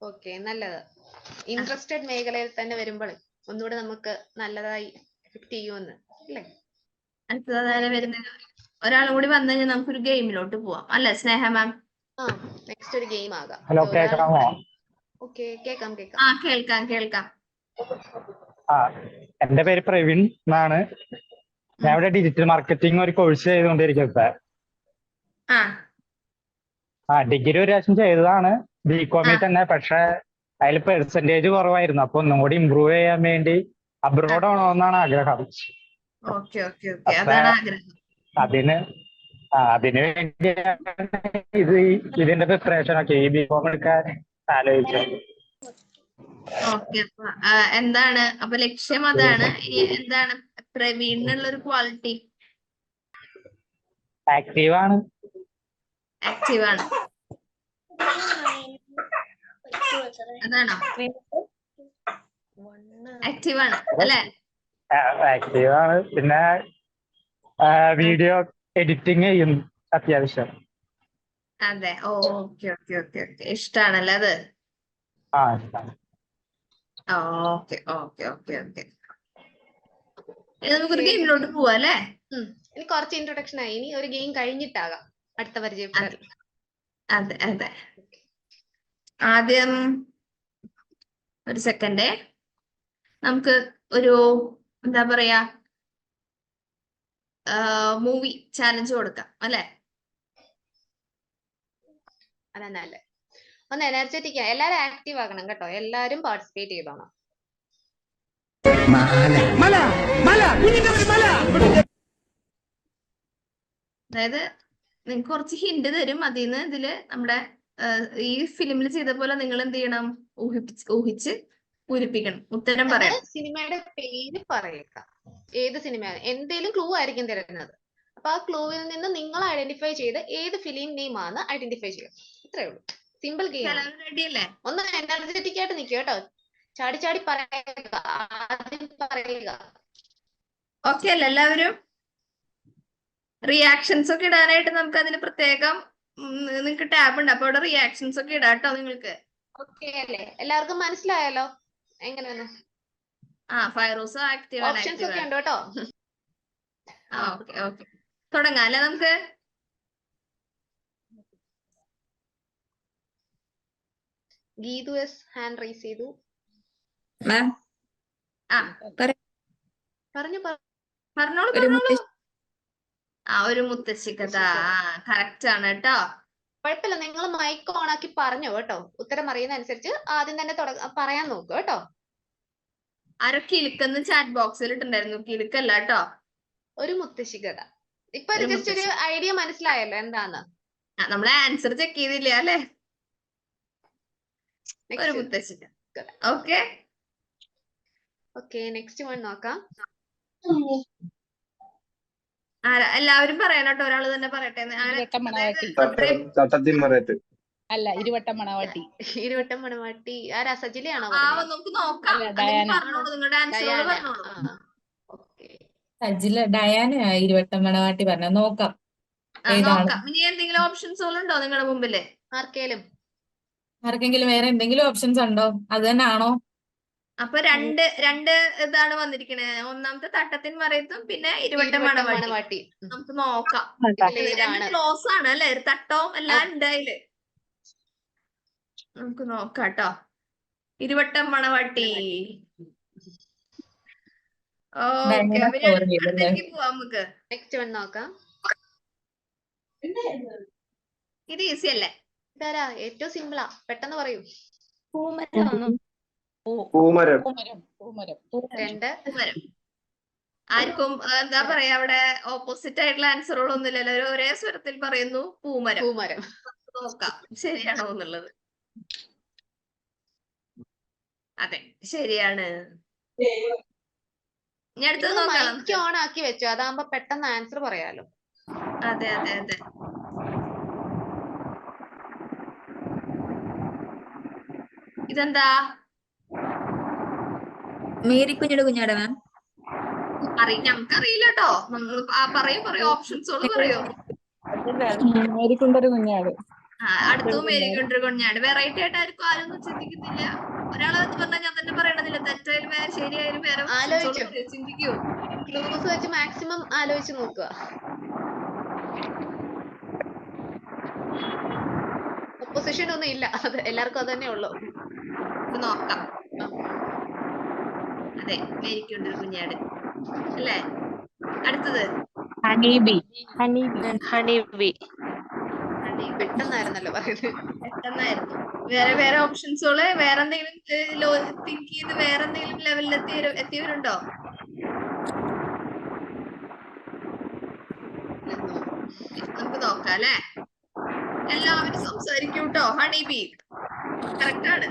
ഓക്കെ, നല്ലത്. ഇൻട്രസ്റ്റഡ് മേഖലയിൽ തന്നെ വരുമ്പോൾ ഒന്നുകൂടെ നമുക്ക് നല്ലതായി എഫക്ട് ചെയ്യുമെന്ന് അല്ലേ? അടുത്തതായി വരുന്നത് ഒരാളും കൂടി വന്നു കഴിഞ്ഞാൽ നമുക്കൊരു ഗെയിമിലോട്ട് പോവാം അല്ലെ സ്നേഹ മാം? ആ, നെക്സ്റ്റ് ഒരു ഗെയിം ആകാം. ഹലോ, കേൾക്കാമോ? ഓക്കെ, കേൾക്കാം. ആ കേൾക്കാം. എന്റെ പേര് പ്രവീൺ എന്നാണ്. ഞാൻ ഇവിടെ ഡിജിറ്റൽ മാർക്കറ്റിംഗ് ഒരു കോഴ്സ് ചെയ്തുകൊണ്ടിരിക്കുന്നത്. ആ ഡിഗ്രി ഒരു പ്രാവശ്യം ചെയ്തതാണ് ബികോമിൽ ആ തന്നെ. പക്ഷെ അതിൽ പെർസെന്റേജ് കുറവായിരുന്നു. അപ്പൊ ഒന്നും കൂടി ഇമ്പ്രൂവ് ചെയ്യാൻ വേണ്ടി ആ അബ്രോഡ് ആവണമെന്നാണ് ആഗ്രഹം. ഓക്കെ ഓക്കെ ഓക്കെ അപ്പൊ അതാണ് ആഗ്രഹം. അതിന് അതിനു വേണ്ടിയാണ് ഇതിന്റെ പ്രിപ്പറേഷൻ ഒക്കെ ഈ ബികോം എടുക്കാൻ ആലോചിച്ചത്. ഓക്കെ എന്താണ് അപ്പൊ ലക്ഷ്യം അതാണ്. ഇനി എന്താണ് പ്രവീണിനുള്ള ഒരു ക്വാളിറ്റി? ആക്റ്റീവ് ആണ്. ആക്റ്റീവ് ആണ്, അതാണോ? ആക്റ്റീവ് ആണ് അല്ലെ? ആക്റ്റീവ് ആണ്. പിന്നെ വീഡിയോ എഡിറ്റിംഗ് ചെയ്യും അത്യാവശ്യം. അതെ, ഓക്കെ ഓക്കെ ഓക്കെ ഓക്കെ ഇഷ്ടാണല്ലേ അത്? ഇഷ്ടമാണ്. ഓക്കെ ഓക്കെ ഓക്കെ ഓക്കെ നമുക്കൊരു ഗെയിമിലോട്ട് പോവാ അല്ലേ? ഇനി കുറച്ച് ഇൻട്രൊഡക്ഷൻ ആയി. ഇനി ഒരു ഗെയിം കഴിഞ്ഞിട്ടാകാം അടുത്ത പരിചയപ്പെടൽ. അതെ അതെ. ആദ്യം ഒരു സെക്കൻഡേ, നമുക്ക് ഒരു എന്താ പറയാ മൂവി ചാലഞ്ച് കൊടുക്കാം അല്ലെ? അതെന്നല്ലേ, ഒന്ന് എനർജറ്റിക് എല്ലാരും ആക്റ്റീവ് ആകണം കേട്ടോ. എല്ലാരും പാർട്ടിസിപ്പേറ്റ് ചെയ്തോണം. അതായത് നിങ്ങൾക്ക് കുറച്ച് ഹിന്റ് തരും. അതിന്ന് ഇതില് നമ്മുടെ ഈ ഫിലിമിൽ ചെയ്ത പോലെ നിങ്ങൾ എന്ത് ചെയ്യണം? ഊഹിച്ച് പൂരിപ്പിക്കണം, ഉത്തരം പറയണം. സിനിമയുടെ പേര് പറയുക, ഏത് സിനിമ, എന്തേലും ക്ലൂ ആയിരിക്കും തരുന്നത്. അപ്പൊ ആ ക്ലൂവിൽ നിന്ന് നിങ്ങൾ ഐഡന്റിഫൈ ചെയ്ത് ഏത് ഫിലിം നെയിം ആണ് ഐഡന്റിഫൈ ചെയ്യുക. ഇത്രേ ഉള്ളൂ, സിമ്പിൾ ഗെയിം. റെഡി അല്ലേ? ഒന്ന് എനർജറ്റിക് ആയിട്ട് നിൽക്കുക കേട്ടോ. ചാടി ചാടി പറയുക, ആദ്യം പറയുക. ഓക്കെ അല്ലേ എല്ലാവരും? റിയാക്ഷൻസ് ഒക്കെ ഇടാനായിട്ട് നമുക്ക് അതിന് പ്രത്യേകം നിങ്ങൾക്ക് ടാബ് ഉണ്ട്. അപ്പൊ അവിടെ റിയാക്ഷൻസ് ഒക്കെ ഇടാം കേട്ടോ നിങ്ങൾക്ക്. ഓക്കെ അല്ലേ? എല്ലാവർക്കും മനസ്സിലായല്ലോ എങ്ങനെയാണ്? ഫൈറൂസ് ആക്റ്റീവ് ആണ്. ഓപ്ഷൻസ് ഒക്കെ ഉണ്ട് കേട്ടോ. ഓക്കെ ഓക്കെ തുടങ്ങാം അല്ലേ നമുക്ക്? ഗീതു എസ് ഹാൻഡ് റൈസ് ചെയ്തു. മാം പറഞ്ഞു പറഞ്ഞോളൂ ഒരു പറഞ്ഞോളൂ. ഒരു മുത്തശ്ശി കഥ. കറക്റ്റ് ആണ് കേട്ടോ. കുഴപ്പമില്ല, നിങ്ങൾ മൈക്ക് ഓൺ ആക്കി പറഞ്ഞു കേട്ടോ. ഉത്തരം അറിയുന്ന അനുസരിച്ച് ആദ്യം തന്നെ പറയാൻ നോക്കുക കേട്ടോ. ആരോ കിലുക്കെന്ന് ചാറ്റ് ബോക്സിൽ ഇട്ടുണ്ടായിരുന്നു. കിലുക്കല്ല കേട്ടോ, ഒരു മുത്തശ്ശി കഥ. ഇപ്പൊ ജസ്റ്റ് ഒരു ഐഡിയ മനസ്സിലായല്ലോ എന്താന്ന്? നമ്മളെ ആൻസർ ചെക്ക് ചെയ്തില്ല അല്ലെ? ഒരു മുത്തശ്ശി കഥ. ഓക്കെ ഓക്കെ, നെക്സ്റ്റ് വൺ നോക്കാം. എല്ലാവരും പറയണട്ടോ, ഒരാള് തന്നെ പറയട്ടെ. അല്ല, ഇരുവട്ടം മണവാട്ടി. ഇരുവട്ടം മണവാട്ടി ആരാ? സജിലയാണോ? നമുക്ക് നോക്കാം. പറഞ്ഞോളൂ, നിങ്ങളുടെ ആൻസറുകൾ പറഞ്ഞോളൂ. സജില ഡയാന ഇരുവട്ടം മണവാട്ടി പറഞ്ഞ നോക്കാം. നോക്കാം. ഇനി എന്തെങ്കിലും ഓപ്ഷൻസുകൾ ഉണ്ടോ നിങ്ങളുടെ മുമ്പില്? ആർക്കെങ്കിലും വേറെ എന്തെങ്കിലും ഓപ്ഷൻസ് ഉണ്ടോ? അത് തന്നെ ആണോ? അപ്പൊ രണ്ട് ഇതാണ് വന്നിരിക്കണേ. ഒന്നാമത്തെ തട്ടത്തിൻ മറയത്തും പിന്നെ ഇരുവട്ടം മണവാട്ടി. നമുക്ക് നോക്കാം. ക്ലോസ് ആണ് അല്ലെ? തട്ടവും എല്ലാം ഉണ്ട് അതില്. നമുക്ക് നോക്കാം കേട്ടോ. ഇരുവട്ടം മണവാട്ടി. ഓക്കെ, അടുത്തേക്ക് പോവാം നമുക്ക്. നെക്സ്റ്റ് വൺ നോക്കാം. ഇത് ഈസി അല്ലേ? ഇതാരാ? ഏറ്റവും സിമ്പിളാ, പെട്ടെന്ന് പറയൂ. പൂമരം. ആർക്കും എന്താ പറയാ അവിടെ ഓപ്പോസിറ്റ് ആയിട്ടുള്ള ആൻസറുകളൊന്നും ഇല്ലല്ലോ. ഒരേ സ്വരത്തിൽ പറയുന്നു പൂമരം. നോക്കാം ശരിയാണോ എന്നുള്ളത്. അതെ ശരിയാണ്. ഞാൻ അടുത്തത് നോക്കാം. ഓൺ ആക്കി വെച്ചു, അതാകുമ്പോ പെട്ടെന്ന് ആൻസർ പറയാലോ. അതെ അതെ അതെ. ഇതെന്താ? മേരിക്കുഞ്ഞിയുടെ കുഞ്ഞാടാ മാം? നമുക്കറിയില്ല കേട്ടോ. പറയൂ ഓപ്ഷൻസോള് പറയൂ. മേരിക്കുണ്ടൊരു കുഞ്ഞാട്. അടുത്തും മേരിക്കുണ്ടൊരു കുഞ്ഞാട്. വെറൈറ്റി ആയിട്ട് ആർക്കും ആരൊന്നും ചിന്തിക്കുന്നില്ല. ഒരാളെന്ന് പറഞ്ഞാൽ ഞാൻ തന്നെ പറയണതില്ല. തെറ്റായാലും ശരിയായാലും വേറെ ചിന്തിക്കൂ. ക്ലൂസ് വെച്ച് മാക്സിമം ആലോചിച്ച് നോക്കുക. ഒപ്പോസിഷൻ ഒന്നും ഇല്ല, അത് എല്ലാവർക്കും അത് തന്നെ ഉള്ളു. നോക്കാം. അതെ, മേരിക്കുണ്ടൊരു കുഞ്ഞാട് അല്ലേ? അടുത്തത് ഹണി ബി. പെട്ടെന്നായിരുന്നല്ലോ പറയുന്നത്. പെട്ടെന്നായിരുന്നു. വേറെ ഓപ്ഷൻസുകള് വേറെ എന്തെങ്കിലും തിങ്ക് ചെയ്ത് വേറെ എന്തെങ്കിലും ലെവലിൽ എത്തിയവരുണ്ടോ? നമുക്ക് നോക്കാം അല്ലെ. എല്ലാവരും സംസാരിക്കൂട്ടോ. ഹണി ബീ കറക്റ്റ് ആണ്.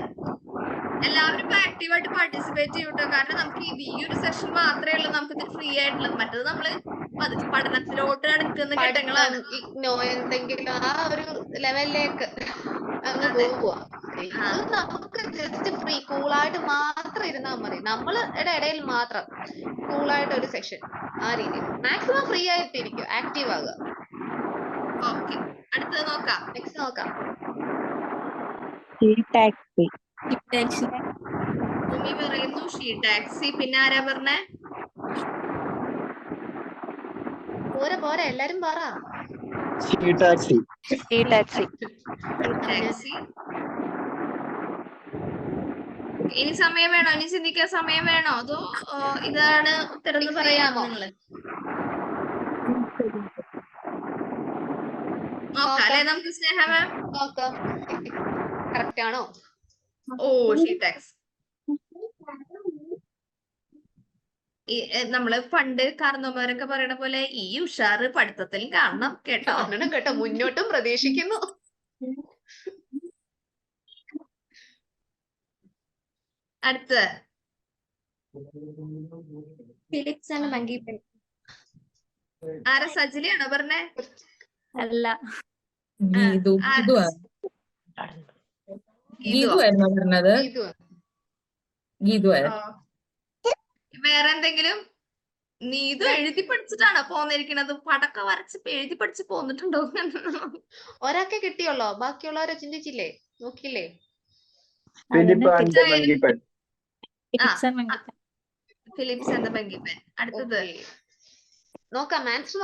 എല്ലാവരും ആക്റ്റീവായിട്ട് പാർട്ടിസിപ്പേറ്റ് ചെയ്യൂട്ടോ. കാരണം നമുക്ക് ഈ ഒരു സെഷൻ മാത്രമേ ഉള്ളൂ നമുക്ക് ഇത് ഫ്രീ ആയിട്ടുള്ളത്. മറ്റത് നമ്മള് പഠനത്തിലോട്ട് അടുക്കുന്ന ഘട്ടങ്ങളാണ്. എന്തെങ്കിലും ആ ഒരു ലെവലിലേക്ക് അങ്ങ് പോവുക. നമുക്ക് ജസ്റ്റ് ഫ്രീ കൂളായിട്ട് മാത്രം ഇരുന്നാൽ മതി. നമ്മളുടെ ഇടയിൽ മാത്രം കൂളായിട്ട് ഒരു സെഷൻ ആ രീതിയിൽ മാക്സിമം ഫ്രീ ആയിട്ടിരിക്കും, ആക്റ്റീവ് ആകുക. ഓക്കെ, അടുത്തത് നോക്കാം. നെക്സ്റ്റ് നോക്കാം. ഭൂമി പറയുന്നു ഷീ ടാക്സി. പിന്നെ ആരാ പറഞ്ഞേ? പോരെ എല്ലാരും പറ. ടാക്സി. ഇനി സമയം വേണോ? ഇനി ചിന്തിക്കാൻ സമയം വേണോ? അതോ ഇതാണ് ഉത്തരം എന്ന് പറയാമോ നിങ്ങള്? നോക്കാം അല്ലെ നമുക്ക് സ്നേഹ മാം. കറക്റ്റ് ആണോ? ഓ ഷീ ടാക്സി. നമ്മള് പണ്ട് കാരണവന്മാരൊക്കെ പറയണ പോലെ ഈ ഉഷാറ് പഠിത്തത്തിൽ കാണണം കേട്ടോ. കേട്ടോ, മുന്നോട്ടും പ്രതീക്ഷിക്കുന്നു. അടുത്ത ഫിലിപ്സ് ആൻഡ് മങ്കീപ്പൻ. ആരാ? സജിലിയാണോ പറഞ്ഞേ? അല്ല, ഗീതുവായിരുന്നോ പറഞ്ഞത്? വേറെ എന്തെങ്കിലും? നീതു എഴുതി പഠിച്ചിട്ടാണോ പോന്നിരിക്കണത്? പടക്ക വരച്ച് എഴുതി പഠിച്ച് പോന്നിട്ടുണ്ടോ? ഒരാൾക്ക് കിട്ടിയുള്ളോ? ബാക്കിയുള്ളവരെ ചിന്തിച്ചില്ലേ, നോക്കിയില്ലേ? Philips and മങ്കീപ്പൻ. അടുത്തത് നോക്കാം, ആൻസർ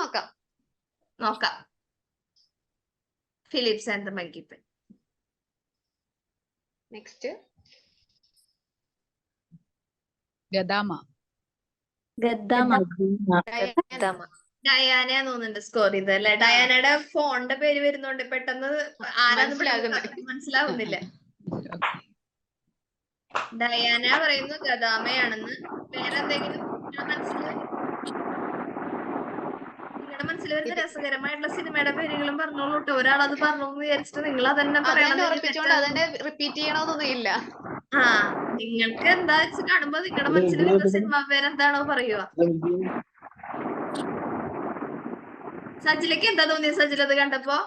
നോക്കാം. ഫിലിപ്സ് ആൻഡ് മങ്കീപ്പൻ. നെക്സ്റ്റ് ഗദാമ. ഡയാന തോന്നുന്നുണ്ട് സ്കോർ ചെയ്തത് അല്ലെ. ഡയാനയുടെ ഫോണിന്റെ പേര് വരുന്നുണ്ട് പെട്ടെന്ന് ആരാന്ന് മനസ്സിലാവുന്നില്ല. ഡയാന പറയുന്നു ഗദാമയാണെന്ന്. വേറെ എന്തെങ്കിലും നിങ്ങളുടെ മനസ്സിൽ വരുന്ന രസകരമായിട്ടുള്ള സിനിമയുടെ പേരുകളും പറഞ്ഞോളൂ കേട്ടോ. ഒരാളത് പറഞ്ഞു വിചാരിച്ചിട്ട് നിങ്ങൾ അതന്നെ പറയണം. റിപ്പീറ്റ് ചെയ്യണമെന്നൊന്നും ഇല്ല. ആ, നിങ്ങൾക്ക് എന്താ വെച്ച് കാണുമ്പോ നിങ്ങളുടെ മനസ്സിൽ വരുന്ന സിനിമ പേരെന്താണോ പറയുക. സജിലക്ക് എന്താ തോന്നിയത്? സജിലത് കണ്ടപ്പോ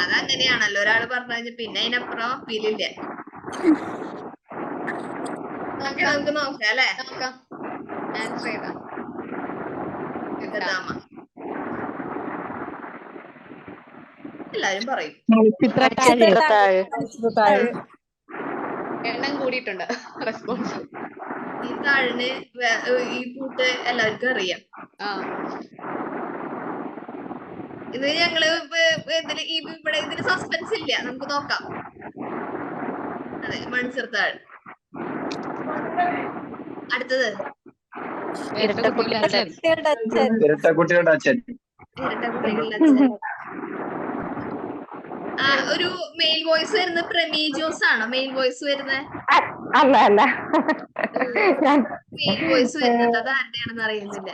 അതങ്ങനെയാണല്ലോ, ഒരാള് പറഞ്ഞു പിന്നെ അതിനപ്പുറം ഫീലില്ല. നമുക്ക് നോക്കാം അല്ലെ. ആൻസർ ചെയ്താ എല്ലാരും പറയും. എണ്ണം കൂടിയിട്ടുണ്ട് റെസ്പോൺസ്. ഈ താഴിന് ഈ കൂട്ട് എല്ലാവർക്കും അറിയാം. ഇത് ഞങ്ങള് ഇവിടെ ഇതിന് സസ്പെൻസ് ഇല്ല, നമുക്ക് നോക്കാം. അതെ, മൺസൂർ താഴ്. അടുത്തത് ഇരട്ടക്കുട്ടികളുടെ അച്ഛൻ. ഒരു മെയിൽ വോയിസ് വരുന്നത് പ്രമീ ജോസ് ആണോ? മെയിൽ വോയിസ് വരുന്നത്? അല്ല, മെയിൽ വോയിസ് വരുന്നത് അത് ആരുടെയാണെന്ന് അറിയുന്നില്ല.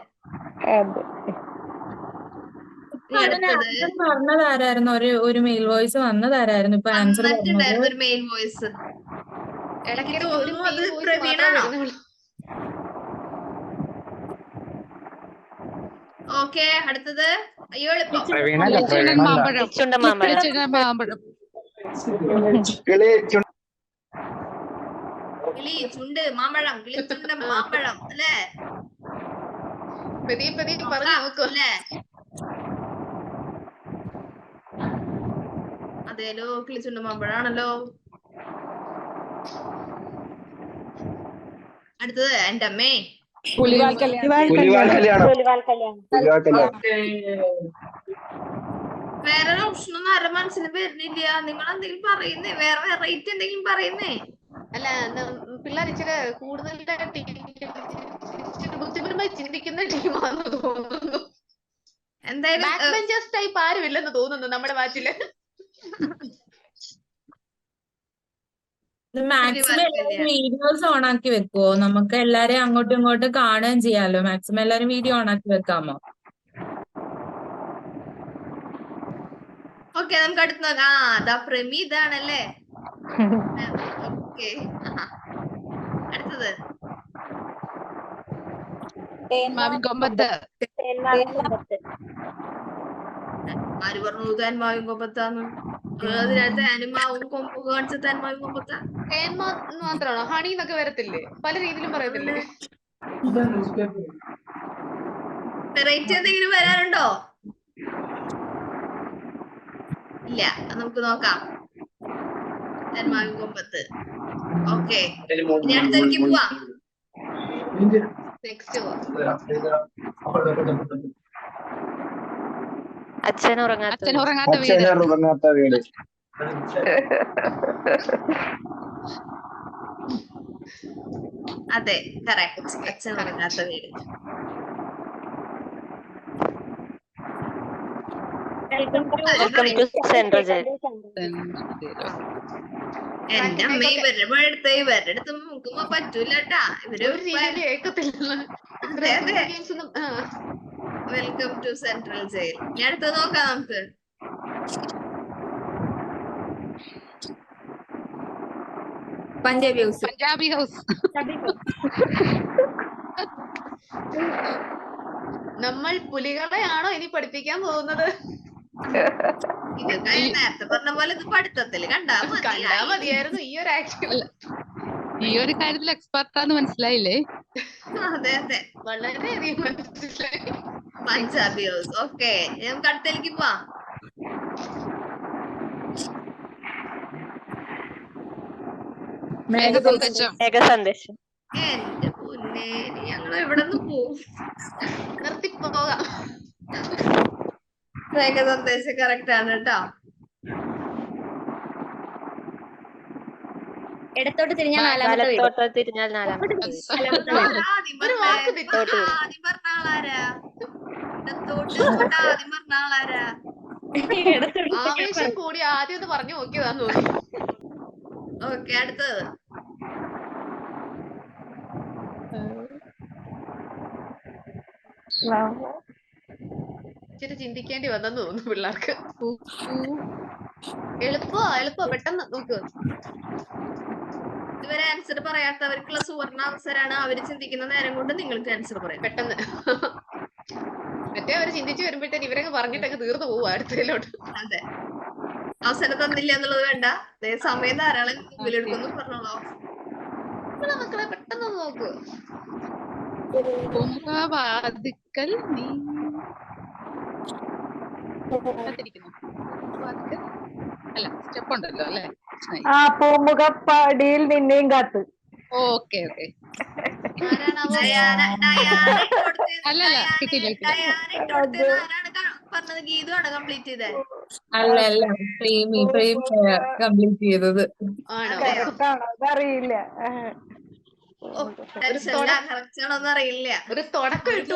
പറഞ്ഞതാരായിരുന്നു? ഒരു മെയിൽ വോയിസ് വന്നതാരായിരുന്നു? ഇപ്പൊ ആൻസർ വന്നിട്ടുണ്ടായിരുന്നു ഒരു മെയിൽ വോയിസ്. എനിക്ക് തോന്നുന്നു അത് പ്രവീണാണോ? ഓക്കെ, അടുത്തത്. അയ്യോ എളുപ്പം. കിളി ചുണ്ട് മാമ്പഴം, കിളിച്ചുണ്ട മാമ്പഴം അല്ലേ? അല്ലേ? അതേലോ, കിളിച്ചുണ്ട മാമ്പഴാണല്ലോ. അടുത്തത് എന്റെ അമ്മേ. വേറെ ഓപ്ഷനൊന്നും ആരുടെ മനസ്സിന് വരുന്നില്ല. നിങ്ങൾ എന്തെങ്കിലും പറയുന്നേ, വേറെ വെറൈറ്റി എന്തെങ്കിലും പറയുന്നേ. അല്ല, പിള്ളേർ ഇച്ചിരി കൂടുതലായിട്ട് ബുദ്ധിപരമായി ചിന്തിക്കുന്ന ടീമാണെന്ന് തോന്നുന്നു. എന്തായാലും ബാക്ക് ബെഞ്ചേഴ്സ് ടൈപ്പ് ആരും ഇല്ലെന്ന് തോന്നുന്നു നമ്മുടെ ബാച്ചില്. മാക്സിമം എല്ലാവരും വീഡിയോസ് ഓൺ ആക്കി വെക്കുവോ? നമുക്ക് എല്ലാരെയും അങ്ങോട്ടും ഇങ്ങോട്ടും കാണുകയും ചെയ്യാലോ. മാക്സിമം എല്ലാരും വീഡിയോ ഓൺ ആക്കി വെക്കാമോ? ഓക്കെ, നമുക്ക് അടുത്ത് നോക്കാം. അതാ പ്രമി ഇതാണല്ലേ. ഓക്കെ, അടുത്തത് മാവിൻകൊമ്പത്ത്. ആര് പറഞ്ഞു തേന്മാവിൻ കൊമ്പത്താന്ന്? അതിനകത്ത് തേന്മാവും കൊമ്പ് കാണിച്ച തേന്മാവിൻ കൊമ്പത്താ. മാത്രമാണോ? ഹണി എന്നൊക്കെ വരത്തില്ലേ? പല രീതിയിലും പറയത്തില്ലേ? വെറൈറ്റി എന്തെങ്കിലും വരാനുണ്ടോ? ഇല്ല, നമുക്ക് നോക്കാം. തേന്മാവിൻ കൊമ്പത്ത്. ഓക്കെ, ഇനി അടുത്തേക്ക് പോവാം. നെക്സ്റ്റ് അച്ഛൻ ഉറങ്ങാത്ത ഉറങ്ങാത്ത വീട്. അതെ, കറക്റ്റ്. അച്ഛൻ ഉറങ്ങാത്ത വീട്. Central jail. എന്റെ അമ്മ ഇവരുടെ അടുത്ത് നോക്കുമ്പോ പറ്റൂലട്ടാ. ഇവര് വെൽക്കം ടു സെൻട്രൽ ജയിൽ. ഇനി അടുത്തത് നോക്കാം നമുക്ക്. പഞ്ചാബി ഹൗസ്. പഞ്ചാബി ഹൗസ്. നമ്മൾ പുലികളെയാണോ ഇനി പഠിപ്പിക്കാൻ പോകുന്നത്? ഇത് നേരത്തെ പറഞ്ഞ പോലെ ഇത് പഠിത്തത്തില് കണ്ടാ മതിയായിരുന്നു ഈ ഒരു ആക്ഷൻ. ഈ ഒരു കാര്യത്തിൽ എക്സ്പെർട്ടാന്ന് മനസ്സിലായില്ലേ? അതെ അതെ, വളരെയധികം മനസ്സിലായി. പഞ്ചാബി ഹൗസ്. ഓക്കെ, നമുക്ക് അടുത്തേക്ക് പോവാം. സന്ദേശം. എന്റെ പൊന്നേ, ഞങ്ങൾ എവിടെ നിന്ന് പോവും? നിർത്തിപ്പോകാം. സന്ദേശം കറക്റ്റ് ആണ് കേട്ടോ. ഇടത്തോട്ട് തിരിഞ്ഞാൽ നാലാമത്തെ വീട്. ആദ്യം പറഞ്ഞ ആളാരാ? ആദ്യം പറഞ്ഞ ആളാരാ? ആവേശം കൂടി ആദ്യം ഒന്ന് പറഞ്ഞു നോക്കിയതാന്ന് തോന്നുന്നു. ഓക്കെ, അടുത്തത്. ഇച്ചിരി ചിന്തിക്കേണ്ടി വന്നെന്ന് തോന്നുന്നു പിള്ളേർക്ക്. എളുപ്പോ പെട്ടെന്ന് നോക്കുക. ഇതുവരെ ആൻസർ പറയാത്തവർക്കുള്ള സുവർണ അവസരമാണ്. അവര് ചിന്തിക്കുന്ന നേരം കൊണ്ട് നിങ്ങൾക്ക് ആൻസർ പറയാം പെട്ടെന്ന്. മറ്റേ അവര് ചിന്തിച്ചു വരുമ്പോഴത്തേക്ക് ഇവരങ്ങ് പറഞ്ഞിട്ടങ്ങ് തീർന്നു പോവുക അടുത്തതിലോട്ട്. അതെ, അവസരം തന്നില്ല എന്നുള്ളത് വേണ്ട. സമയം ധാരാളം മുമ്പിലെടുക്കുന്നു പറഞ്ഞോളൂ. മക്കളെ പെട്ടെന്ന് നോക്കൂ. പൂമുഖവാതിക്കൽ നീ അല്ല, സ്റ്റെപ്പ് ഉണ്ടല്ലോ അല്ലേ? പൂമുഖപ്പാടിയിൽ നിന്നെയും കാത്ത്. Okay okay. അല്ല കിട്ടില്ല. പറഞ്ഞത് ഗീതുവാണ് കംപ്ലീറ്റ് ചെയ്തത്. അല്ല കംപ്ലീറ്റ് ചെയ്തത്. അതറിയില്ല. കറക്റ്റാണോന്ന് അറിയില്ല. ഒരു തുടക്കം ഇട്ടു.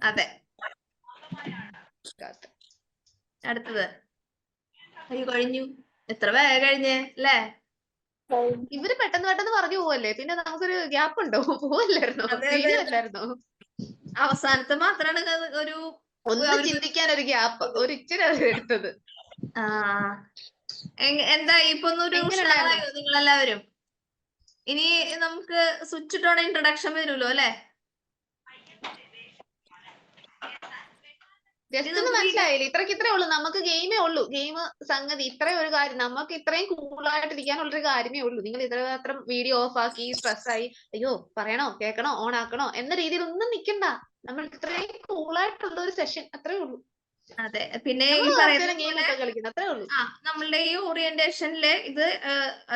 അതെ അതെ. അടുത്തത്. അയ്യോ, കഴിഞ്ഞു. എത്ര വേഗം കഴിഞ്ഞേ അല്ലേ? ഇവര് പെട്ടെന്ന് പറഞ്ഞു പോവല്ലേ, പിന്നെ നമുക്കൊരു ഗ്യാപ്പ് ഉണ്ടോ? പോവല്ലായിരുന്നോ? അവസാനത്തെ മാത്രാണ് ഒരു ഒന്ന് ചിന്തിക്കാൻ ഒരു ഗ്യാപ്പ്, ഒരു ഇച്ചിരി എടുത്തത്. എന്താ ഇപ്പൊ ഒരു ഉഷാറായോ നിങ്ങളെല്ലാവരും? ഇനി നമുക്ക് സ്വിച്ച് ഇട്ടോടെ ഇൻട്രൊഡക്ഷൻ വരുമല്ലോ അല്ലെ? ജസ്റ്റ് ഒന്ന് മനസ്സിലായില്ലേ? ഇത്രേ ഉള്ളൂ. നമുക്ക് ഗെയിമേ ഉള്ളൂ. ഗെയിം സംഗതി ഇത്രയും ഒരു കാര്യം. നമുക്ക് ഇത്രയും കൂളായിട്ടിരിക്കാനുള്ളൊരു കാര്യമേ ഉള്ളൂ. നിങ്ങൾ ഇത്രമാത്രം വീഡിയോ ഓഫ് ആക്കി സ്ട്രെസ്സായി അയ്യോ പറയണോ കേൾക്കണോ ഓൺ ആക്കണോ എന്ന രീതിയിൽ ഒന്നും നിൽക്കണ്ട. നമ്മൾ ഇത്രയും കൂളായിട്ടുള്ള ഒരു സെഷൻ അത്രേ ഉള്ളൂ. അതെ, പിന്നെ ഈ നമ്മളുടെ ഈ ഓറിയന്റേഷനില് ഇത്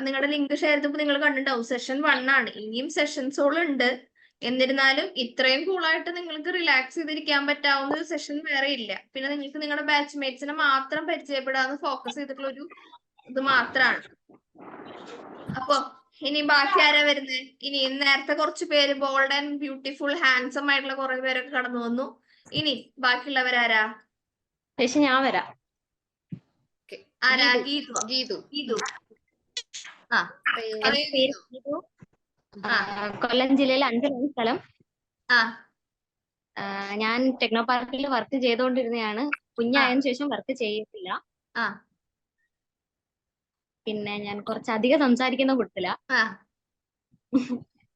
നിങ്ങളുടെ ലിങ്ക് ഷെയർ ചെയ്തപ്പോ നിങ്ങൾ കണ്ടിട്ടുണ്ടാവും. സെഷൻ 1 ആണ്. ഇനിയും സെഷൻസോളം ഉണ്ട്. എന്നിരുന്നാലും ഇത്രയും കൂളായിട്ട് നിങ്ങൾക്ക് റിലാക്സ് ചെയ്തിരിക്കാൻ പറ്റാവുന്ന ഒരു സെഷൻ വേറെ ഇല്ല. പിന്നെ നിങ്ങൾക്ക് നിങ്ങളുടെ ബാച്ച്മേറ്റ്സിനെ മാത്രം പരിചയപ്പെടാന്ന് ഫോക്കസ് ചെയ്തിട്ടുള്ള ഒരു ഇത് മാത്രമാണ്. അപ്പൊ ഇനി ബാക്കി ആരാ വരുന്നത്? ഇനി നേരത്തെ കുറച്ച് പേര് ബോൾഡ് ആൻഡ് ബ്യൂട്ടിഫുൾ ഹാൻസം ആയിട്ടുള്ള കുറെ പേരൊക്കെ കടന്നു വന്നു. ഇനി ബാക്കിയുള്ളവരാരാ? പക്ഷെ ഞാൻ വരാം. ആരാ? ഗീതു. ഗീതു. ഗീതു. ആ പിന്നെ പറയൂ പേര് ഗീതു. ഗീതു. ആ കൊല്ലം ജില്ലയിൽ അഞ്ചലാണ് സ്ഥലം. ആ ഞാൻ ടെക്നോ പാർക്കിൽ വർക്ക് ചെയ്തുകൊണ്ടിരുന്നതാണ്. കുഞ്ഞായതിനു ശേഷം വർക്ക് ചെയ്യത്തില്ല. ആ പിന്നെ ഞാൻ കുറച്ചധികം സംസാരിക്കുന്ന കൂട്ടത്തില. ആ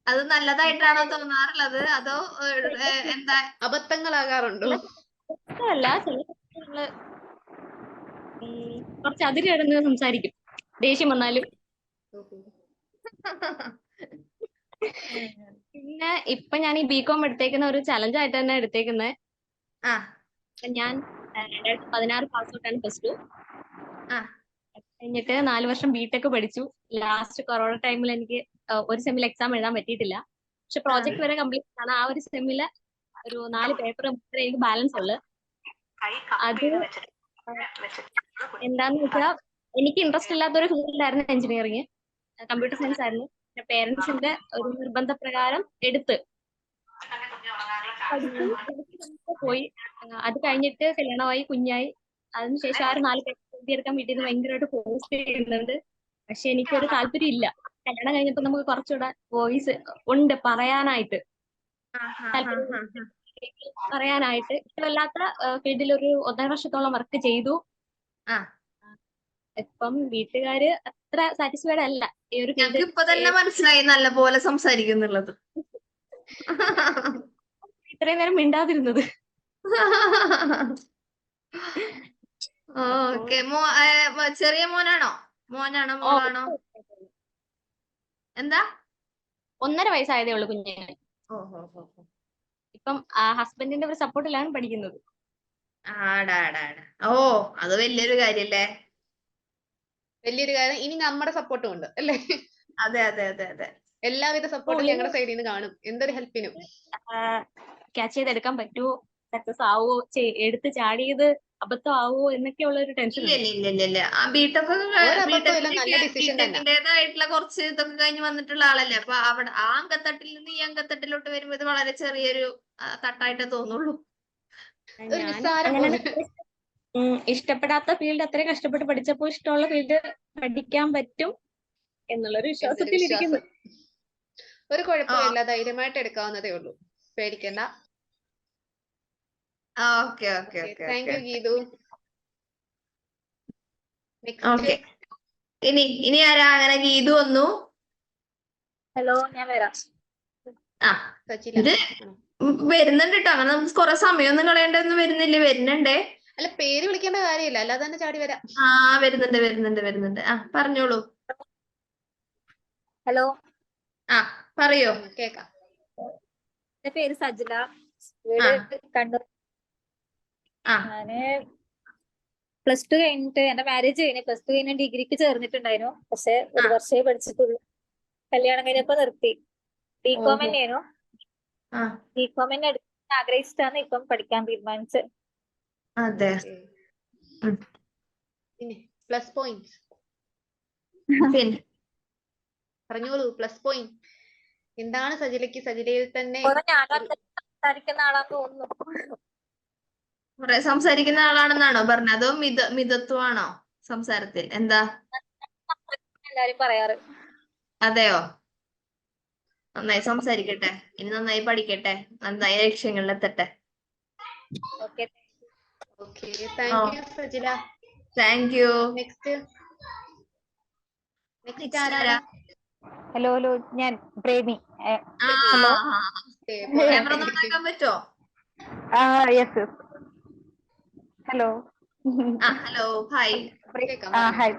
അത് നല്ലതായിട്ടാണോ തോന്നാറുള്ളത് അതോ എന്താ? അബദ്ധങ്ങളാകാറുണ്ടോ? അല്ല, ചില സമയത്ത് നമ്മള് കുറച്ച് അതിര് കിടന്ന് സംസാരിക്കും, ദേഷ്യം വന്നാലും. പിന്നെ ഇപ്പൊ ഞാൻ ഈ ബികോം എടുത്തേക്കുന്ന ഒരു ചലഞ്ച് ആയിട്ട് തന്നെ എടുത്തേക്കുന്നത്. ആ ഞാൻ 2016 പാസ് ഔട്ടാണ് +2. ആ കഴിഞ്ഞിട്ട് 4 വർഷം ബിടെക് പഠിച്ചു. ലാസ്റ്റ് കൊറോണ ടൈമിൽ എനിക്ക് ഒരു സെമ്മിൽ എക്സാം എഴുതാൻ പറ്റിയിട്ടില്ല. പക്ഷെ പ്രോജക്ട് വരെ കംപ്ലീറ്റ് ആണ്. ആ ഒരു സെമ്മില് ഒരു 4 പേപ്പർ മാത്രമേ എനിക്ക് ബാലൻസ് ഉള്ളു. അത് എന്താന്ന് വെച്ചാൽ എനിക്ക് ഇൻട്രസ്റ്റ് ഇല്ലാത്തൊരു ഫീൽഡായിരുന്നു എഞ്ചിനീയറിംഗ്. കമ്പ്യൂട്ടർ സയൻസ് ആയിരുന്നു. പിന്നെ പേരൻസിന്റെ ഒരു നിർബന്ധപ്രകാരം എടുത്ത് പഠിച്ചു പോയി. അത് കഴിഞ്ഞിട്ട് കല്യാണമായി, കുഞ്ഞായി. അതിനുശേഷം ആ ഒരു 4 പേപ്പർ എഴുതിയെടുക്കാൻ വീട്ടിൽ നിന്ന് ഭയങ്കരമായിട്ട് ഫോഴ്സ് ചെയ്യുന്നുണ്ട്. പക്ഷെ എനിക്കൊരു താല്പര്യം ഇല്ല. കല്യാണം കഴിഞ്ഞപ്പോ നമുക്ക് കുറച്ചുകൂടെ വോയിസ് ഉണ്ട് പറയാനായിട്ട്, താല്പര്യം പറയാനായിട്ട്. ഇഷ്ടമല്ലാത്ത ഫീൽഡിൽ ഒരു 1.5 വർഷത്തോളം വർക്ക് ചെയ്തു. ആ ഇപ്പം വീട്ടുകാര് അത്ര സാറ്റിസ്ഫൈഡ് അല്ല ഈ ഒരു ഞങ്ങൾക്ക് ഫീൽഡ്. ഇപ്പൊ തന്നെ മനസ്സിലായി നല്ല പോലെ സംസാരിക്കുന്നുള്ളത്. ഇത്രയും നേരം മിണ്ടാതിരുന്നത്. ഓക്കെ. ചെറിയ മോനാണോ മോളാണോ? എന്താ? 1.5 വയസ്സായതേ ഉള്ളൂ കുഞ്ഞിന്. ഓഹോ. ഇപ്പം ഹസ്ബൻഡിന്റെ ഒരു സപ്പോർട്ടിലാണ് പഠിക്കുന്നത്. ആടാ. ഓ അത് വലിയൊരു കാര്യല്ലേ. വലിയൊരു കാര്യം. ഇനി നമ്മുടെ സപ്പോർട്ടും ഉണ്ട് അല്ലേ? അതെ. എല്ലാവിധ സപ്പോർട്ടും ഞങ്ങളുടെ സൈഡിൽ നിന്ന് കാണും. എന്തൊരു ഹെൽപ്പിനും ക്യാച്ച് ചെയ്തെടുക്കാൻ പറ്റുമോ, സക്സസ് ആവോ, എടുത്ത് ചാടിയത് അബദ്ധമാവോ എന്നൊക്കെയുള്ള ഒരു ടെൻഷൻ. ഇല്ല. ആ നല്ല ഡിസിഷൻ തന്നെ. ബിടെക്കിന്റേതായിട്ടുള്ള കുറച്ച് ഇതൊക്കെ കഴിഞ്ഞ് വന്നിട്ടുള്ള ആളല്ലേ. അപ്പൊ അവിടെ ആ അങ്കത്തട്ടിൽ നിന്ന് ഈ അങ്കത്തട്ടിലോട്ട് വരുമ്പോ ഇത് വളരെ ചെറിയൊരു തട്ടായിട്ടേ തോന്നുള്ളൂ. ഒരു നിസ്സാരം പോലെ. ഇഷ്ടപ്പെടാത്ത ഫീൽഡ് അത്രയും കഷ്ടപ്പെട്ട് പഠിച്ചപ്പോൾ ഇഷ്ടമുള്ള ഫീൽഡ് പഠിക്കാൻ പറ്റും എന്നുള്ളൊരു വിശ്വാസത്തിൽ ഇരിക്കുന്നു. ഒരു കുഴപ്പമില്ല, ധൈര്യമായിട്ട് എടുക്കാവുന്നതേ ഉള്ളൂ, പേടിക്കണ്ട. Okay. Thank U Geethu. Okay. ഇനി ആരാ? അങ്ങനെ ഗീതു വന്നു. ഹലോ, ഞാൻ വരാം. ആ ഇത് വരുന്നുണ്ട് കേട്ടോ. അങ്ങനെ നമുക്ക് കുറെ സമയമൊന്നും കളയേണ്ടൊന്നും വരുന്നുണ്ടേ. അല്ല, പേര് വിളിക്കേണ്ട കാര്യമില്ല, അല്ലാതെ തന്നെ ചാടി വരാം. ആ വരുന്നുണ്ട്. ആ പറഞ്ഞോളൂ. ഹലോ. ആ പറയോ. കേക്കാം. എന്റെ പേര് സജില, വീട് കണ്ണൂർ. ഞാന് +2 കഴിഞ്ഞിട്ട്, എന്റെ മാരേജ് കഴിഞ്ഞ് +2 കഴിഞ്ഞ് ഡിഗ്രിക്ക് ചേർന്നിട്ടുണ്ടായിരുന്നു. പക്ഷെ 1 വർഷമേ പഠിച്ചിട്ടുള്ളൂ. കല്യാണം കഴിഞ്ഞപ്പോ നിർത്തി. ബികോം തന്നെയായിരുന്നു. ബികോം തന്നെ എടുക്കാൻ ആഗ്രഹിച്ചിട്ടാണ് ഇപ്പം പഠിക്കാൻ തീരുമാനിച്ചത്. അതെ. പിന്നെ പ്ലസ് പോയിന്റ് പിന്നെ പറഞ്ഞോളൂ. പ്ലസ് പോയിന്റ് എന്താണ് സജിലയ്ക്ക്? സജിലയിൽ തന്നെ സംസാരിക്കുന്ന ആളാന്ന് തോന്നുന്നു. കുറെ സംസാരിക്കുന്ന ആളാണെന്നാണോ പറഞ്ഞത്? അതോ മിതത്വമാണോ സംസാരത്തിൽ? എന്താ എല്ലാരും പറയാറ്. അതെയോ? നന്നായി സംസാരിക്കട്ടെ, ഇനി നന്നായി പഠിക്കട്ടെ, നന്നായി ലക്ഷ്യങ്ങളിലെത്തട്ടെ. Okay, thank you Sajila. Thank you. Next ആരാ? ഹലോ, ഞാൻ പ്രേമി. ക്യാമറ നന്നാക്കാൻ പറ്റുമോ? Yes. Hello. Hello, hi. Hi.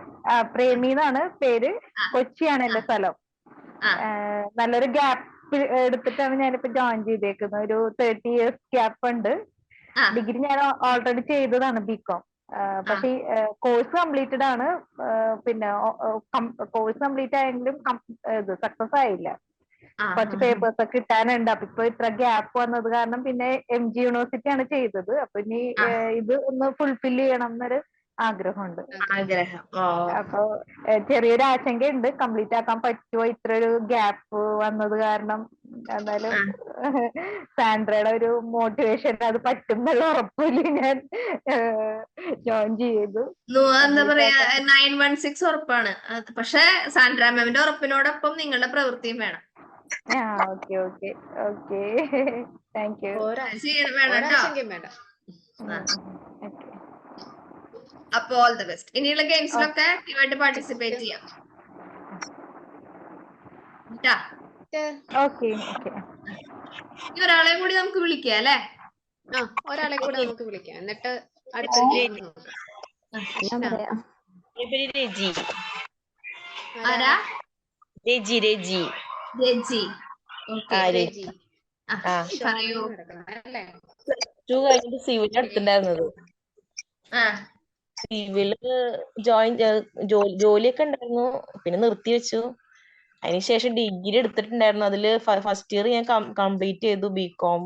Premi എന്നാണ് പേര്. കൊച്ചിയാണ് എന്റെ സ്ഥലം. നല്ലൊരു ഗ്യാപ്പ് എടുത്തിട്ടാണ് ഞാനിപ്പോ ജോയിൻ ചെയ്തേക്കുന്നത്. ഒരു 30 years ഗ്യാപ്പ് ഉണ്ട്. ഡിഗ്രി ഞാൻ ഓൾറെഡി ചെയ്തതാണ് ബികോം. പക്ഷെ കോഴ്സ് കംപ്ലീറ്റഡ് ആണ്. പിന്നെ കോഴ്സ് കംപ്ലീറ്റ് ആയെങ്കിലും ഇത് സക്സസ് ആയില്ല. കുറച്ച് പേപ്പേഴ്സ് ഒക്കെ കിട്ടാനുണ്ട്. അപ്പൊ ഇപ്പൊ ഇത്ര ഗ്യാപ്പ് വന്നത് കാരണം പിന്നെ MG യൂണിവേഴ്സിറ്റി ആണ് ചെയ്തത്. അപ്പൊ ഇനി ഇത് ഒന്ന് ഫുൾഫിൽ ചെയ്യണം എന്നൊരു ആഗ്രഹമുണ്ട്. ആഗ്രഹം. ഓ അപ്പൊ ചെറിയൊരു ആശങ്കയുണ്ട്, കംപ്ലീറ്റ് ആക്കാൻ പറ്റുമോ ഇത്ര ഒരു ഗ്യാപ്പ് വന്നത് കാരണം. എന്നാലും സാൻഡ്രയുടെ ഒരു മോട്ടിവേഷൻ അത് പറ്റും എന്നുള്ള ഉറപ്പില് ഞാൻ ജോയിൻ ചെയ്തു. എന്താ Complete പറയാ ആക്കാൻ. 916 ഉറപ്പാണ്. പക്ഷെ സാൻഡ്ര മാമിന്റെ ഉറപ്പിനോടൊപ്പം നിങ്ങളുടെ പ്രവൃത്തിയും വേണം. Okay okay okay thank U. വേണം കേട്ടോ. ഒരാശങ്കയും വേണ്ട. അപ്പൊ ഓൾ ദ ബെസ്റ്റ്. ഇനിയുള്ള ഗെയിംസിലൊക്കെ ആക്റ്റീവായിട്ട് പാർട്ടിസിപ്പേറ്റ് ചെയ്യാം. ട്ടാ. Okay okay. ഇനി ഒരാളെ കൂടി നമുക്ക് വിളിക്കാം അല്ലെ? ഒരാളെ കൂടെ നമുക്ക് വിളിക്കാം, എന്നിട്ട് അടുത്ത ഗെയിം നോക്കാം. രജി. ആരാ? രജി രജി രജി. ഓക്കെ രജി. പറയൂ. കഴിഞ്ഞിട്ട് സിവിൽ എടുത്തിണ്ടായിരുന്നത്. സിവില് ജോലിയൊക്കെ ഉണ്ടായിരുന്നു, പിന്നെ നിർത്തി വെച്ചു. അതിനുശേഷം ഡിഗ്രി എടുത്തിട്ടുണ്ടായിരുന്നു. അതില് ഫസ്റ്റ് ഇയർ ഞാൻ കംപ്ലീറ്റ് ചെയ്തു ബികോം.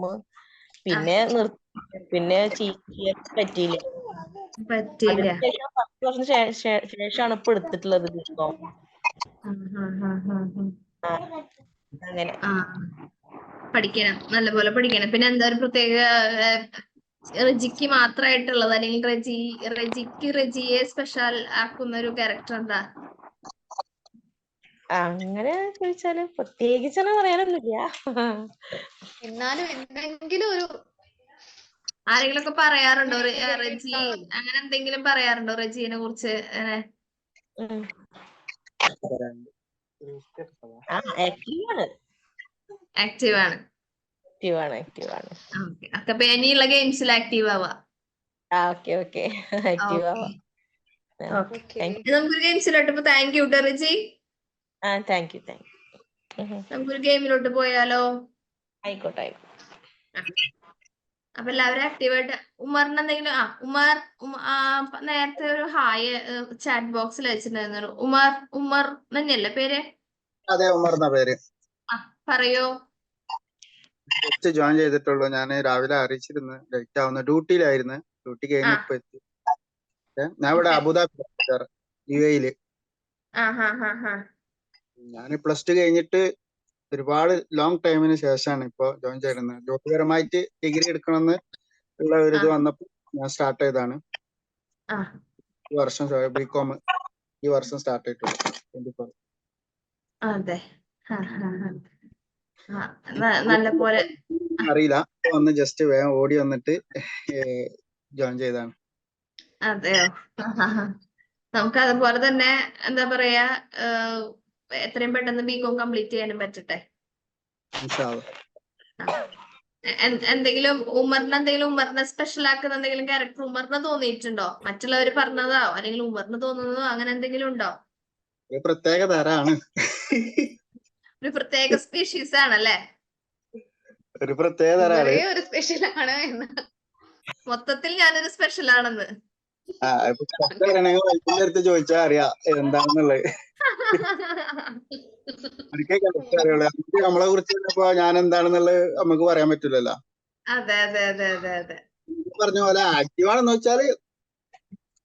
പിന്നെ പിന്നെ പറ്റിയില്ല. 10 വർഷത്തിന് ശേഷമാണ് ഇപ്പൊ എടുത്തിട്ടുള്ളത് ബികോം. അങ്ങനെ പഠിക്കണം, നല്ലപോലെ പഠിക്കണം. പിന്നെ എന്താ ഒരു പ്രത്യേക റെജിക്ക് മാത്രമായിട്ടുള്ളത്, അല്ലെങ്കിൽ റെജിയെ സ്പെഷ്യൽ ആക്കുന്ന ഒരു ക്യാരക്ടർ എന്താ? അങ്ങനെ ചോദിച്ചാല് പ്രത്യേകിച്ചൊന്നും പറയാനൊന്നുമില്ല. എന്നാലും എന്തെങ്കിലും ഒരു ആരെങ്കിലും ഒക്കെ പറയാറുണ്ടോ റെജി, അങ്ങനെ എന്തെങ്കിലും പറയാറുണ്ടോ റെജിനെ കുറിച്ച്? ആക്റ്റീവ് ആണ്. അപ്പൊ ഇനിയുള്ള ഗെയിംസിൽ ആക്റ്റീവ് ആവാ. നമുക്കൊരു ഗെയിംസിലോട്ട് ഇപ്പൊ thank you Reji. Thank you. നമുക്കൊരു ഗെയിമിലോട്ട് പോയാലോ? ആയിക്കോട്ടെ. അപ്പൊ എല്ലാവരും ആക്റ്റീവായിട്ട്. ഉമറിന് എന്തെങ്കിലും ഉമർ നേരത്തെ ഒരു ഹായ് ചാറ്റ് ബോക്സിൽ വെച്ചിട്ടുണ്ടായിരുന്നു. ഉമർ തന്നെയല്ലേ പേര്? അതെ, ഉമർ എന്നാ പേര്. പറയോ. ജസ്റ്റ് ജോയിൻ ചെയ്തിട്ടുള്ളൂ. ഞാൻ രാവിലെ അറിയിച്ചിരുന്നു ലേറ്റ് ആവുന്ന, ഡ്യൂട്ടിയിലായിരുന്നു. ഡ്യൂട്ടി കഴിഞ്ഞ് ഇപ്പൊ എത്തി. ഞാൻ ഇവിടെ അബുദാബി UAE. ഞാൻ +2 കഴിഞ്ഞിട്ട് ഒരുപാട് ലോങ് ടൈമിന് ശേഷമാണ് ഇപ്പൊ ജോയിൻ ചെയ്യുന്നത്. ജോലിപരമായിട്ട് ഡിഗ്രി എടുക്കണമെന്ന് ഉള്ള ഒരു ഇത് വന്നപ്പോ ഞാൻ സ്റ്റാർട്ട് ചെയ്തതാണ്. ഈ വർഷം ബികോം ഈ വർഷം സ്റ്റാർട്ട് ചെയ്തിട്ടുള്ളൂ. 24. അതെ, നല്ല പോലെ അറിയില്ല, വന്ന് ജസ്റ്റ് വേഗം ഓടി വന്നിട്ട് ജോയിൻ ചെയ്താണ്. അതെയോ? നമുക്ക് അതുപോലെ തന്നെ എന്താ പറയാ, എത്രയും പെട്ടെന്ന് ബികോം കംപ്ലീറ്റ് ചെയ്യാനും പറ്റട്ടെ. എന്തെങ്കിലും ഉമറിനെ സ്പെഷ്യൽ ആക്കുന്ന എന്തെങ്കിലും ക്യാരക്ടർ ഉമറിന് തോന്നിയിട്ടുണ്ടോ? മറ്റുള്ളവർ പറഞ്ഞതോ അല്ലെങ്കിൽ ഉമറിന് തോന്നുന്നതോ അങ്ങനെ എന്തെങ്കിലും ഉണ്ടോ? ഒരു പ്രത്യേക തരാണ്. ഒരു പ്രത്യേക സ്പീഷീസ് ആണല്ലേ? ഒരു പ്രത്യേക തരാണ്. ഒരു സ്പെഷ്യൽ ആണ് എന്ന് മൊത്തത്തിൽ ഞാനൊരു സ്പെഷ്യൽ ആണെന്ന് അടുത്ത് ചോദിച്ചാ അറിയാം എന്താണെന്നുള്ളത്. നമ്മളെ കുറിച്ച് ഇപ്പൊ ഞാൻ എന്താണെന്നുള്ളത് നമുക്ക് പറയാൻ പറ്റില്ലല്ലോ. പറഞ്ഞ പോലെ ആക്റ്റീവ് ആണെന്ന് വെച്ചാല്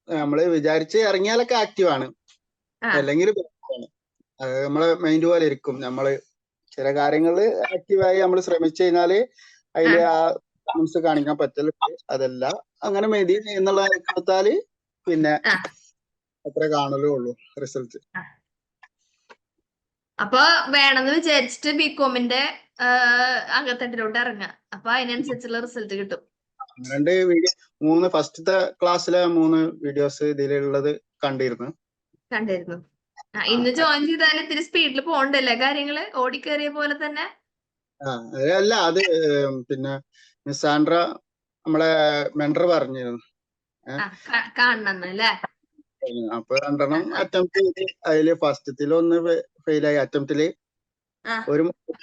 നമ്മള് വിചാരിച്ച് ഇറങ്ങിയാലൊക്കെ ആക്റ്റീവ് ആണ്, അല്ലെങ്കിൽ അത് നമ്മളെ മൈൻഡ് പോലെ ഇരിക്കും. നമ്മള് ചില കാര്യങ്ങളില് ആക്റ്റീവായി നമ്മൾ ശ്രമിച്ചു കഴിഞ്ഞാല് അതില് ആ മനസ്സ് കാണിക്കാൻ പറ്റലുണ്ട്. അതല്ല അങ്ങനെ മെതി എന്നുള്ള കൊടുത്താല് പിന്നെ അത്ര കാണലേ ഉള്ളൂ റിസൾട്ട്. അപ്പൊ വേണമെന്ന് വിചാരിച്ചിട്ട് ബികോമിന്റെ അകത്തട്ടിലോട്ട് ഇറങ്ങുക. അപ്പൊ അതിനനുസരിച്ചുള്ള റിസൾട്ട് കിട്ടും. 2 വീഡിയോ ഫസ്റ്റത്തെ ക്ലാസ്സിലെ 3 വീഡിയോസ് ഇതിലുള്ളത് കണ്ടിരുന്നു. ഇന്ന് ജോയിൻ ചെയ്താൽ ഇത്തിരി സ്പീഡിൽ പോകണ്ടല്ലേ കാര്യങ്ങള്, ഓടിക്കേറിയ പോലെ തന്നെ. അല്ല, അത് പിന്നെ മിസ് സാൻഡ്ര നമ്മളെ മെന്റർ പറഞ്ഞിരുന്നു കാണണമെന്നല്ലേ. അപ്പൊ 2 അറ്റംപ്റ്റ് ചെയ്ത് അതില് ഫസ്റ്റത്തിലൊന്ന് ഫെയിലായി. അറ്റംപ്റ്റില്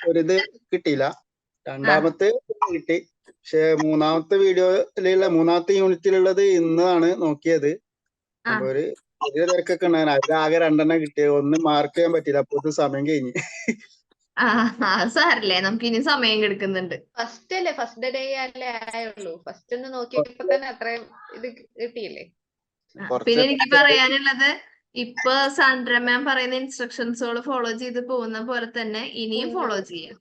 ഒരിത് കിട്ടിയില്ല. 2ാമത്തെ കിട്ടി. പക്ഷെ 3ാമത്തെ വീഡിയോയിലുള്ള 3ാമത്തെ യൂണിറ്റിലുള്ളത് ഇന്നാണ് നോക്കിയത്. അപ്പൊ ഒരു ചെറിയ തിരക്കൊക്കെ ഉണ്ടായിരുന്നു. അതിൽ ആകെ 2 കിട്ടിയത്. 1 മാർക്ക് ചെയ്യാൻ പറ്റില്ല. അപ്പൊ സമയം കഴിഞ്ഞ്. സാരല്ലേ, നമുക്ക് ഇനി സമയം കിടക്കുന്നുണ്ട്. ഫസ്റ്റ് ഡേ അല്ലേ ആയുള്ളൂ. ഫസ്റ്റ് ഒന്ന് നോക്കിയപ്പോ തന്നെ അത്രയും ഇത് കിട്ടിയില്ലേ? പിന്നെ എനിക്ക് പറയാനുള്ളത് ഇപ്പൊ സാന്ദ്ര മാം പറയുന്ന ഇൻസ്ട്രക്ഷൻസുകൾ ഫോളോ ചെയ്ത് പോകുന്ന പോലെ തന്നെ ഇനിയും ഫോളോ ചെയ്യാം.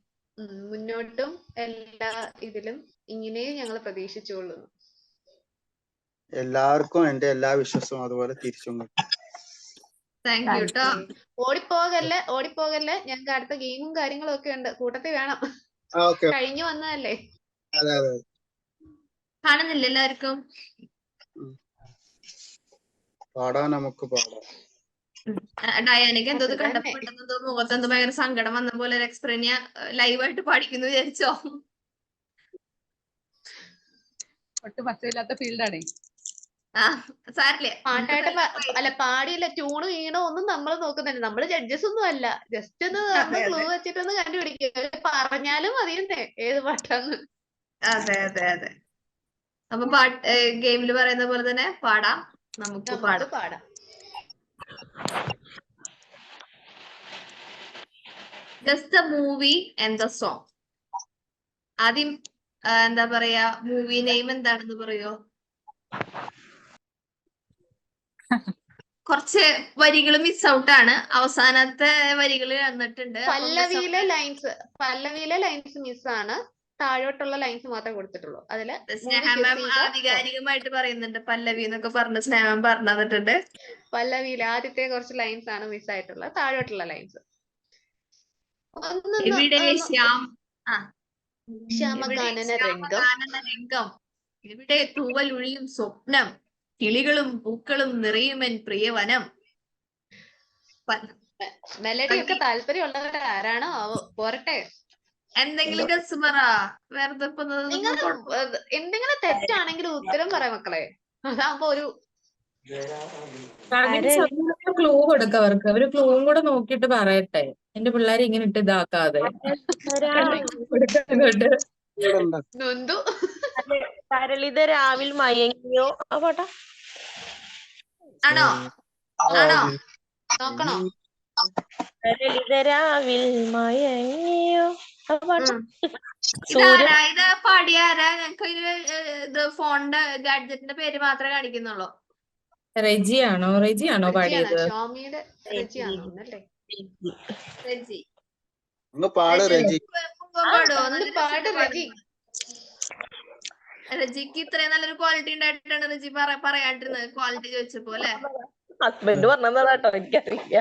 മുന്നോട്ടും എല്ലാ ഇതിലും ഇങ്ങനെ ഞങ്ങൾ പ്രതീക്ഷിച്ചുകൊള്ളുന്നു. എല്ലാവർക്കും എന്റെ എല്ലാ വിശ്വാസവും അതുപോലെ തിരിച്ചും കിട്ടും. താങ്ക് യു ട്ടോ. ഓടിപ്പോകല്ലേ ഞങ്ങൾക്ക് അടുത്ത ഗെയിമും കാര്യങ്ങളും ഒക്കെ ഉണ്ട്, കൂട്ടത്തിൽ വേണം. കഴിഞ്ഞു വന്നതല്ലേ. അതെ അതെ കാണുന്നില്ല എല്ലാവർക്കും? പാടാൻ നമുക്ക് പാടാം. ഡയാനക്ക് എന്തോ കണ്ടപ്പോണ്ടെന്തോ മുഖത്ത് എന്തോ ഭയങ്കര സങ്കടം വന്ന പോലെ ഒരു എക്സ്പ്രനിയ ലൈവായിട്ട് പാടിക്കുന്നു വിചാരിച്ചോ? ഒട്ടും പച്ചയില്ലാത്ത ഫീൽഡാണേ. സാരില്ലേ, പാട്ടായിട്ട് പാടിയില്ല, ട്യൂണ് വീണോ ഒന്നും നമ്മൾ നോക്കുന്നില്ല. നമ്മള് ജഡ്ജസ് ഒന്നും അല്ല, ജസ്റ്റ് ഒന്ന് ക്ലൂ വെച്ചിട്ടൊന്ന് കണ്ടുപിടിക്കുക. പറഞ്ഞാലും അറിയുന്നേ ഏത് പാട്ടാന്ന്. അതെ അതെ അതെ. അപ്പൊ ഗെയിമില് പറയുന്ന പോലെ തന്നെ പാടാം, നമുക്ക് പാടാം. Just A movie and the song. ആദ്യം എന്താ പറയാ, മൂവി നെയിം എന്താണെന്ന് പറയോ? കുറച്ച് വരികൾ മിസ് ഔട്ട് ആണ്, അവസാനത്തെ വരികൾ വന്നിട്ടുണ്ട്. പല്ലവിയിലെ ലൈൻസ് മിസ്സാണ്, താഴോട്ടുള്ള ലൈൻസ് മാത്രമേ കൊടുത്തിട്ടുള്ളൂ. അതില് സ്നേഹ മാം ആധികാരികമായിട്ട് പറയുന്നുണ്ട് പല്ലവി എന്നൊക്കെ പറഞ്ഞ് സ്നേഹ മാം പറഞ്ഞു തന്നിട്ടുണ്ട്. പല്ലവിയിലെ ആദ്യത്തെ കുറച്ച് ലൈൻസ് ആണ് മിസ് ആയിട്ടുള്ളത്, താഴോട്ടുള്ള ലൈൻസ്. ശ്യാമകാനന രംഗം, ഇവിടെ തൂവലൊഴിയും സ്വപ്നം, കിളികളും പൂക്കളും നിറയുമൻ പ്രിയവനം. മെലഡി ഒക്കെ താല്പര്യമുള്ളവർ ആരാണോ പോരട്ടെ. എന്തെങ്കിലും ഗസ് പറ, വെറുതെ എന്തെങ്കിലും തെറ്റാണെങ്കിൽ ഉത്തരം പറയാം മക്കളെ, അതാകുമ്പോ ഒരു ക്ലൂ കൊടുക്ക. അവര് ക്ലൂവും കൂടെ നോക്കിട്ട് പറയട്ടെ. എന്റെ പിള്ളേരെ ഇങ്ങനെ ഇട്ട് ഇതാക്കാതെ. തരളിത രാവിൽ മയങ്ങിയോ ആ പാട്ടാ? ആണോ? നോക്കണോ? തരളിത രാവിൽ മയങ്ങിയോ ആ പാട്ടാ? ഇത് പാടിയാരാ? ഞങ്ങക്ക് ഇത് ഫോണിന്റെ ഗാഡ്ജറ്റിന്റെ പേര് മാത്രമേ കാണിക്കുന്നുള്ളൂ. റെജിയാണോ പാടിയത്? ഷോമിയുടെ റെജിയാണോ? റെജി പാട് റെജി. റെജിക്ക് ഇത്രയും നല്ലൊരു ക്വാളിറ്റി ഉണ്ടായിട്ടാണ് റെജി പറയാണ്ടിരുന്നത്, ക്വാളിറ്റി ചോദിച്ചപ്പോ അല്ലെ? ഹസ്ബൻഡ് പറഞ്ഞതാട്ടോ, എനിക്കറിയില്ല.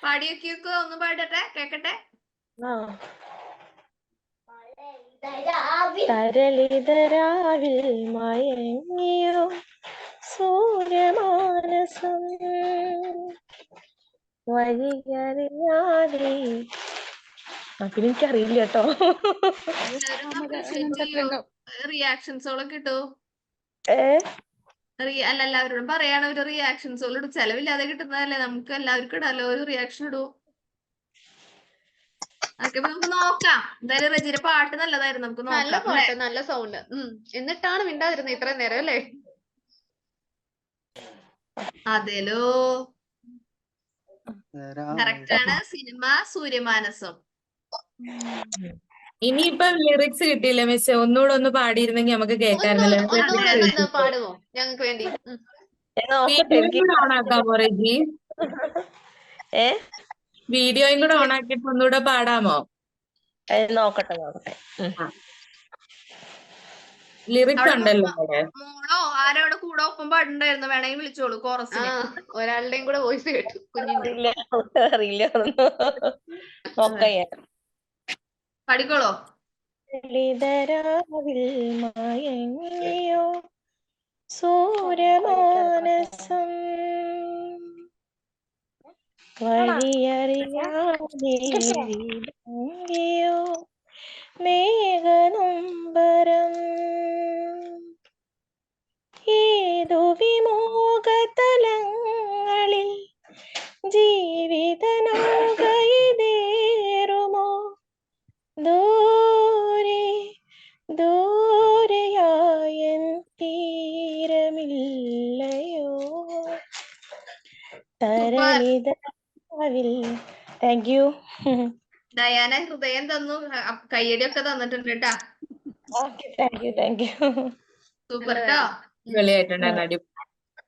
പാടിയൊക്കെ ഒന്ന് പാടട്ടെ, കേക്കട്ടെ. തരളിത രാവിൽ മയങ്ങിയോ സൂര്യമാനസം വഴിയറിയാതെ. പിന്നെ എനിക്കറിയില്ല കേട്ടോ. റിയാക്ഷൻസുകളൊക്കെ ഇട്ടു. അല്ല, അവരോടും പറയാണ് ഒരു റിയാക്ഷൻസുകൾ ഇടും. ചെലവില്ലാതെ കിട്ടുന്നതല്ലേ, നമുക്ക് എല്ലാവർക്കും ഇടാലോ ഒരു റിയാക്ഷൻ ഇടൂ. നമുക്ക് നോക്കാം. എന്തായാലും റെജിയുടെ പാട്ട് നല്ലതായിരുന്നു, നമുക്ക് നോക്കാം. നല്ല പാട്ട്, നല്ല സൗണ്ട്. എന്നിട്ടാണ് മിണ്ടാതിരുന്നത് ഇത്രയും നേരം അല്ലേ? അതേലോ, കറക്റ്റ് ആണ്. സിനിമ സൂര്യമാനസം. ഇനിയിപ്പൊ ലിറിക്സ് കിട്ടിയില്ല മിസ്, ഒന്നുകൂടെ ഒന്ന് പാടിയിരുന്നെങ്കിൽ നമുക്ക് കേൾക്കാമായിരുന്നല്ലോ. പാടുമോ ഞങ്ങൾക്ക് വേണ്ടി? ഓണാക്കാമോ റെജി? വീഡിയോയും കൂടെ ഓണാക്കിട്ട് ഒന്നുകൂടെ പാടാമോ? നോക്കട്ടെ. ലിറിക്സ് ഉണ്ടല്ലോ. മോളോ ആരോടെ കൂടെ ഒപ്പം പാടുണ്ടായിരുന്നു, വേണമെങ്കിൽ വിളിച്ചോളൂ കോറസിന്. ഒരാളുടെയും കൂടെ വോയിസ് കേട്ടു. അറിയില്ല, പഠിക്കോളോ? മയങ്ങിയോ സൂര്യമാനസം വഴിയറിയാതെയോ മേഘനൊമ്പരം ഏതു വിമോഹതലങ്ങളിൽ ജീവിതനൗകയിതേറുമോ ദൂരെ ദൂരെയായൻ തീരമില്ലയോ തരളിതരാവിൽ. Thank you. ഡയാന ഹൃദയം തന്നു, കയ്യടിയൊക്കെ തന്നിട്ടുണ്ട് കേട്ടാ. Thank you. സൂപ്പർ ട്ടോ. അടിപൊളിയായിട്ടുണ്ടായിരുന്നു.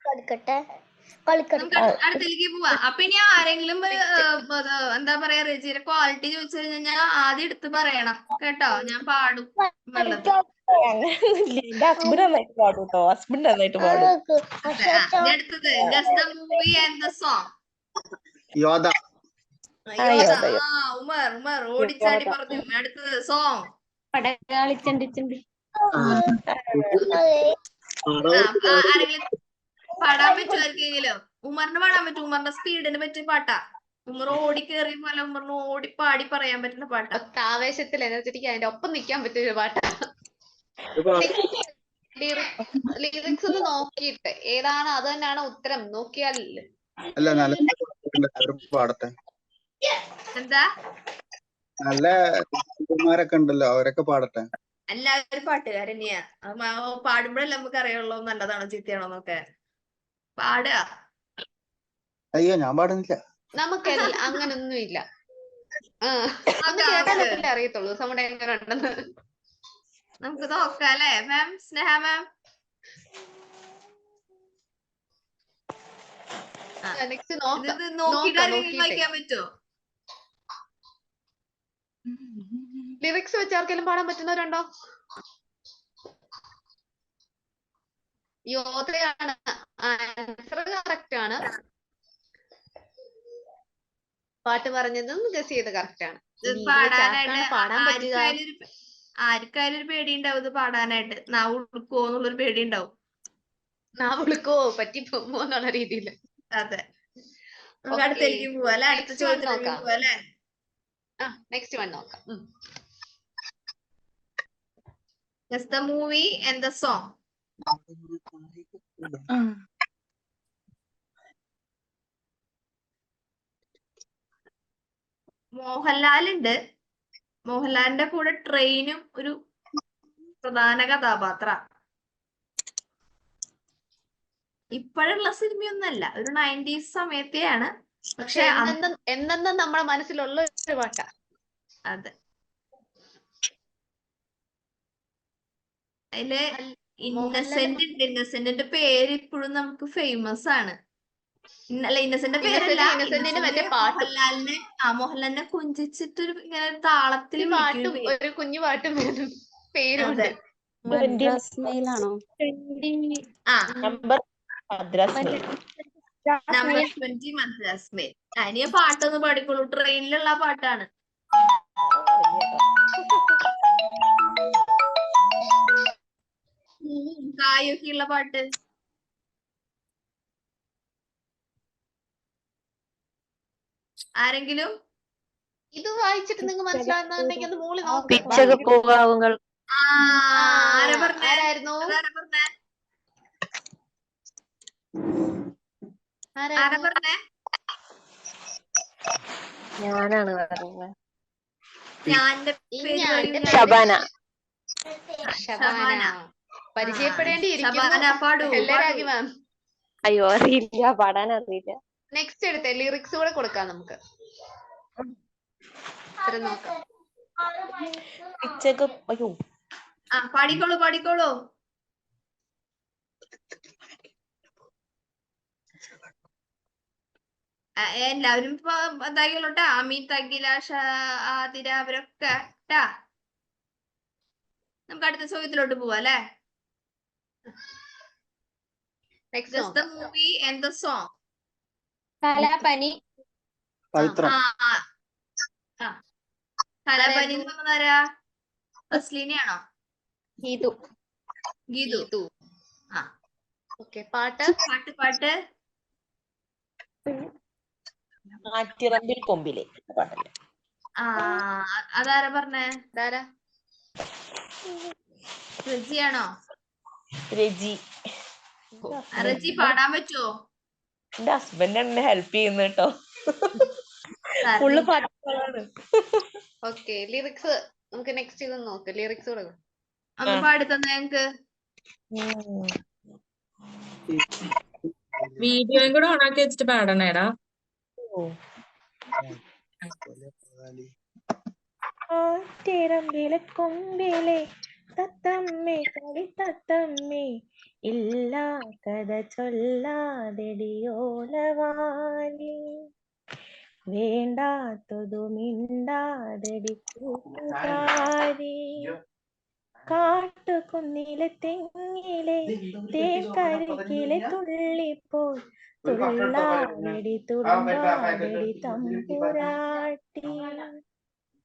നമുക്ക് അടുത്തേക്ക് പോവാ. അപ്പൊ ഇനി ആരെങ്കിലും എന്താ പറയാ റെജിയുടെ ക്വാളിറ്റി ചോദിച്ചു കഴിഞ്ഞാൽ ആദ്യം എടുത്ത് പറയണം കേട്ടോ. ഞാൻ പാടും നല്ലത്. എന്റെ ഹസ്ബൻഡ് നന്നായിട്ട് പാടും കേട്ടോ. ഹസ്ബൻഡ് നന്നായിട്ട് പാടും. ഇനി അടുത്തത് guess the movie and the song. Yodha. Umar ഓടിച്ചാടി പറഞ്ഞു. അടുത്തത് സോങ്. ആരെങ്കിലും പാടാൻ പറ്റുമായിരിക്കെങ്കിലും. ഉമറിന് പാടാൻ പറ്റും. ഉമറിന്റെ സ്പീഡിന് പറ്റിയ പാട്ടാ. ഉമർ ഓടി കയറിയ പോലെ ഉമറിന് ഓടി പാടി പറയാൻ പറ്റുന്ന പാട്ടാ. ആവേശത്തിൽ എനർജറ്റിക് അതിന്റെ ഒപ്പം നിൽക്കാൻ പറ്റിയ പാട്ടാ. ലിറിക്സ് ഒന്ന് നോക്കിയിട്ട് ഏതാണ് അത് തന്നെയാണ് ഉത്തരം നോക്കിയാൽ. അല്ല നല്ല പാടത്തെ. എന്താ നല്ല കുമാരൊക്കെ ഉണ്ടല്ലോ, അവരൊക്കെ പാടട്ടെ. എല്ലാവരും പാട്ടുകാരനെയാ. പാടുമ്പോഴല്ലേ നമുക്ക് അറിയുള്ളൂ നല്ലതാണോ ചീത്തയാണോ എന്നൊക്കെ. പാടുക. അയ്യോ ഞാൻ പാടുന്നില്ല. നമുക്ക് അങ്ങനൊന്നും ഇല്ല. ഒന്ന് കേട്ടാലേ അറിയത്തുള്ളൂ നമ്മുടെ എങ്ങനെ ഉണ്ടെന്ന്. നമുക്ക് നോക്കാം അല്ലേ മാം? സ്നേഹ മാം നോക്കിയിട്ട് വായിക്കാൻ പറ്റുമോ? ലിറിക്സ് വെച്ച് ആർക്കെങ്കിലും പാടാൻ പറ്റുന്നവരുണ്ടോ? യോധയാണ് ആൻസർ. കറക്റ്റ് ആണ്. പാട്ട് പറഞ്ഞതും ഗസ് ചെയ്ത് കറക്റ്റ് ആണ്. പാടാൻ പറ്റുക. ആർക്കായാലും ഒരു പേടി ഉണ്ടാവും ഇത് പാടാനായിട്ട്. നാവ് ഉളുക്കോ എന്നുള്ളൊരു പേടി ഉണ്ടാവും. നാവ് ഉളുക്കോ പറ്റിപ്പോകുമോ എന്നുള്ള രീതിയിൽ. അതെ. നമുക്ക് അടുത്തേക്ക് പോവാ അല്ലെ? അടുത്ത ചോദ്യത്തിലേക്ക് പോവാ അല്ലെ? നെക്സ്റ്റ് വൺ നോക്കാം. Guess the movie and the song. Mohanlal ഉണ്ട്. മോഹൻലാലിന്റെ കൂടെ ട്രെയിനും ഒരു പ്രധാന കഥാപാത്ര. ഇപ്പോഴുള്ള സിനിമയൊന്നല്ല, ഒരു 90s സമയത്തെയാണ്. പക്ഷെ എന്നെന്നും നമ്മുടെ മനസ്സിലുള്ള ഒരു പാട്ടാ. അതെ. അതില് ഇന്നസെന്റിന്റെ പേര് ഇപ്പോഴും നമുക്ക് ഫേമസ് ആണ്. അല്ല ഇന്നസെന്റിന്റെ പേരല്ല, മോഹൻലാലിനെ കൊഞ്ചിച്ചിട്ടൊരു ഇങ്ങനെ താളത്തിൽ പാട്ടും ഒരു കുഞ്ഞു പാട്ടും പേരുണ്ട്. Number 20 Madras mail. അതിന് പാട്ടൊന്ന് പാടിക്കോളൂ. ട്രെയിനിലുള്ള പാട്ടാണ്. കായൊക്കെ ഉള്ള പാട്ട്. ആരെങ്കിലും ഇത് വായിച്ചിട്ട് നിങ്ങൾ മനസ്സിലാകുന്നുണ്ടെങ്കിൽ ഒന്ന് മൂളി നോക്ക്. ആരായിരുന്നു? ഞാനാണ് പറയുന്നത്. ഷബാന. പരിചയപ്പെടേണ്ടിയിരിക്കുന്നു. അയ്യോ അറിയില്ല, പാടാൻ അറിയില്ല. നെക്സ്റ്റ് എടുത്തേ ലിറിക്സ് കൂടെ കൊടുക്കാം നമുക്ക്. പാടിക്കോളൂ. എല്ലാവരും ഇതായിക്കോട്ടെ. അമിത്, അഖിലാഷ്, ആതിര അവരൊക്കെ ട്ടാ. നമുക്ക് അടുത്ത ചോദ്യത്തിലോട്ട് പോവാ അല്ലെ? Guess the movie and the song. കലാപനി. കലാപനി എന്ന് പറഞ്ഞാരാ? അസ്ലീനയാണോ? ഗീതു. പാട്ട് ആറ്റിറമ്പിൽ കൊമ്പിലെ പാട്ടല്ലേ? അതാരാ പറഞ്ഞേ? റെജിയാണോ? റെജി പാടാൻ പറ്റുമോ? എന്റെ ഹസ്ബൻഡ് എന്നെ ഹെൽപ്പ് ചെയ്യുന്നു കേട്ടോ. ഫുള്ള് പാട്ടുകളാണ്. ഓക്കെ ലിറിക്സ് നമുക്ക് നെക്സ്റ്റ് ഇത് നോക്ക്. ലിറിക്സ് ഒന്ന് പാടി തന്നെ ഞങ്ങക്ക്. വീഡിയോയും കൂടെ ഓണാക്കി വെച്ചിട്ട് പാടണേടാ. ആറ്റിറമ്പിലെ കൊമ്പിലെ തത്തമ്മേ കളി തത്തമ്മേ ഇല്ലാ കഥ ചൊല്ലാതെടിയോലവാലി വേണ്ടാത്തതു മിണ്ടാതെടി കൂട്ടുകാരി കാട്ടുകുന്നിലെ തെങ്ങിലെ തേക്കരികിലെ തുള്ളിപ്പോൾ തുള്ളാതെടി തുളുമ്പാതെടി തമ്പുരാട്ടി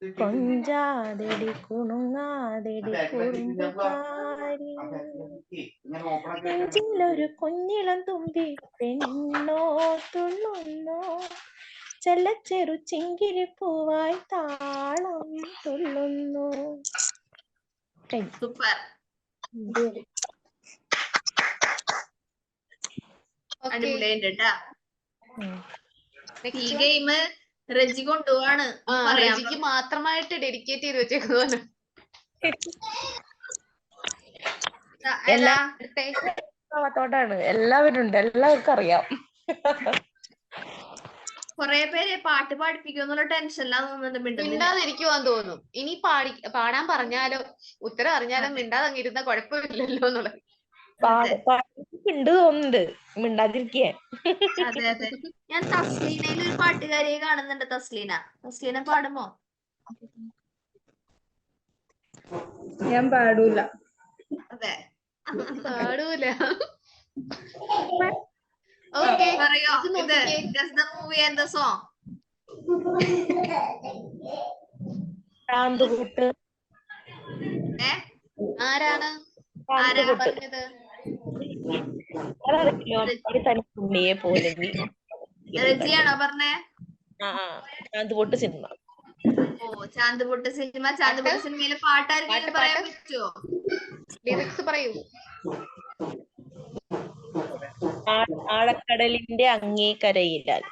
കൊഞ്ചാതെടി കുണുങ്ങാതെടി കുറുമ്പുകാരി നെഞ്ചിലൊരു കുഞ്ഞിളം തുമ്പി പെണ്ണോ തുള്ളുന്നോ ചെല്ലച്ചെറു ചിങ്കിരിപ്പൂവായി താളം തുള്ളുന്നു. സൂപ്പർ. അടിപൊളിയുണ്ട് കേട്ടാ. ഈ ഗെയിം റജി കൊണ്ടുപോവാണ്. റജിക്ക് മാത്രമായിട്ട് ഡെഡിക്കേറ്റ് ചെയ്ത് വെച്ചേക്കുന്നു. തോട്ടാണ് എല്ലാവരും ഉണ്ട്, എല്ലാവർക്കും അറിയാം. കൊറേ പേര് പാട്ട് പഠിപ്പിക്കുന്നുള്ള ടെൻഷനിലാന്ന് തോന്നുന്നുണ്ട്. മിണ്ടാതിരിക്കുവാന്ന് തോന്നും. ഇനി പാടാൻ പറഞ്ഞാലോ ഉത്തരം അറിഞ്ഞാലോ മിണ്ടാതെ അങ്ങിരുന്ന കുഴപ്പമില്ലല്ലോ എന്നുള്ളത് ഉണ്ട് തോന്നുന്നുണ്ട് മിണ്ടാതിരിക്കാൻ. അതെ അതെ. ഞാൻ തസ്ലീനയിൽ ഒരു പാട്ടുകാരിയെ കാണുന്നുണ്ട്. തസ്ലീന പാടുമോ? ഞാൻ പാടൂല. അതെ, പാടൂല. പറയോ ഇത് guess the movie and the song. ആരാണ് പറഞ്ഞത്? റജിയാണോ പറഞ്ഞേ? ചാന്തുപൊട്ട് സിനിമ. ഓ, ചാന്തുപൊട്ട് സിനിമ. ചാന്തുപൊട്ട് സിനിമയിലെ പാട്ടാരെങ്കിലും പറയാൻ പറ്റുമോ? ലിറിക്സ് പറയൂ. ആഴക്കടലിന്റെ അങ്ങേക്കരയിലാൽ.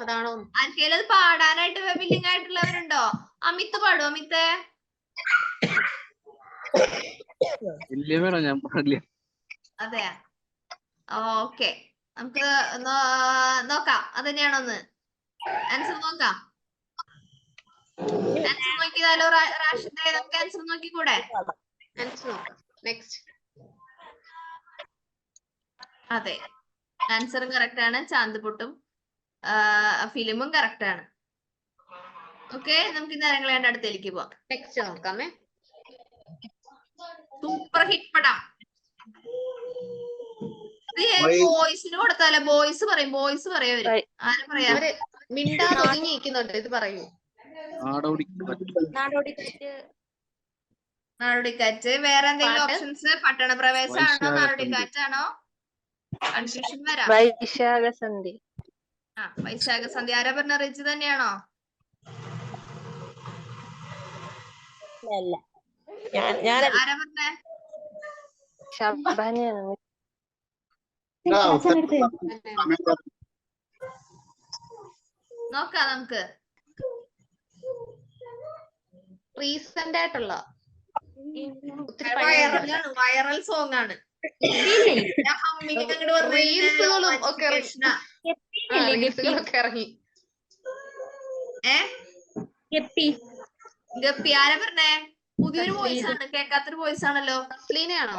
അതാണോ? ആർക്കെങ്കിലും അത് പാടാനായിട്ട് വില്ലിംഗ് ആയിട്ടുള്ളവരുണ്ടോ? അമിത് പാടും. അമിത്തെ ഇല്ല മേഡം, ഞാൻ പാടില്ല. അതെ, ഓക്കെ. നമുക്ക് നോക്കാം അതെന്നെയാണോന്ന്. ആൻസർ നോക്കാം. ആൻസർ നോക്കിയതാലോ റാഷിദേ? നമുക്ക് ആൻസർ നോക്കിക്കൂടെ? അതെ, ആൻസറും കറക്റ്റ് ആണ്. ചാന്തുപൊട്ടും ഫിലിമും കറക്റ്റ് ആണ്. ഓക്കെ, നമുക്ക് ഇന്ന് ഇറങ്ങളേണ്ട അടുത്തേക്ക് പോവാം. നെക്സ്റ്റ് നോക്കാമേ. സൂപ്പർ ഹിറ്റ് പടം. ബോയ്സിന് കൊടുത്താലേ? ബോയ്സ് പറയും. അവര് ആരും പറയാ? മിണ്ടാതെ ഒതുങ്ങിയിരിക്കുന്നുണ്ട്. ഇത് പറയൂ. നാടോടിക്കാറ്റ്. വേറെ എന്തെങ്കിലും ഓപ്ഷൻസ്? പട്ടണപ്രവേശാണോ നാടോടിക്കാറ്റാണോ? കൺഫ്യൂഷൻ വരാം. വൈശാഖസന്ധി. വൈശാഖസന്ധി. ആരാ പറഞ്ഞ? റിജി തന്നെയാണോ? ആരാ പറഞ്ഞേ? ശബാനയാണ്. നോക്കാം നമുക്ക്. റീസെന്റ് ആയിട്ടുള്ള വൈറൽ സോങ് ആണ്. റീൽസുകളും ഒക്കെ ഇറങ്ങി. ഗപ്പി. ആരാ പറഞ്ഞേ? പുതിയൊരു വോയിസ് ആണ്, കേൾക്കാത്തൊരു വോയിസ് ആണല്ലോ. തസ്ലീനയാണോ?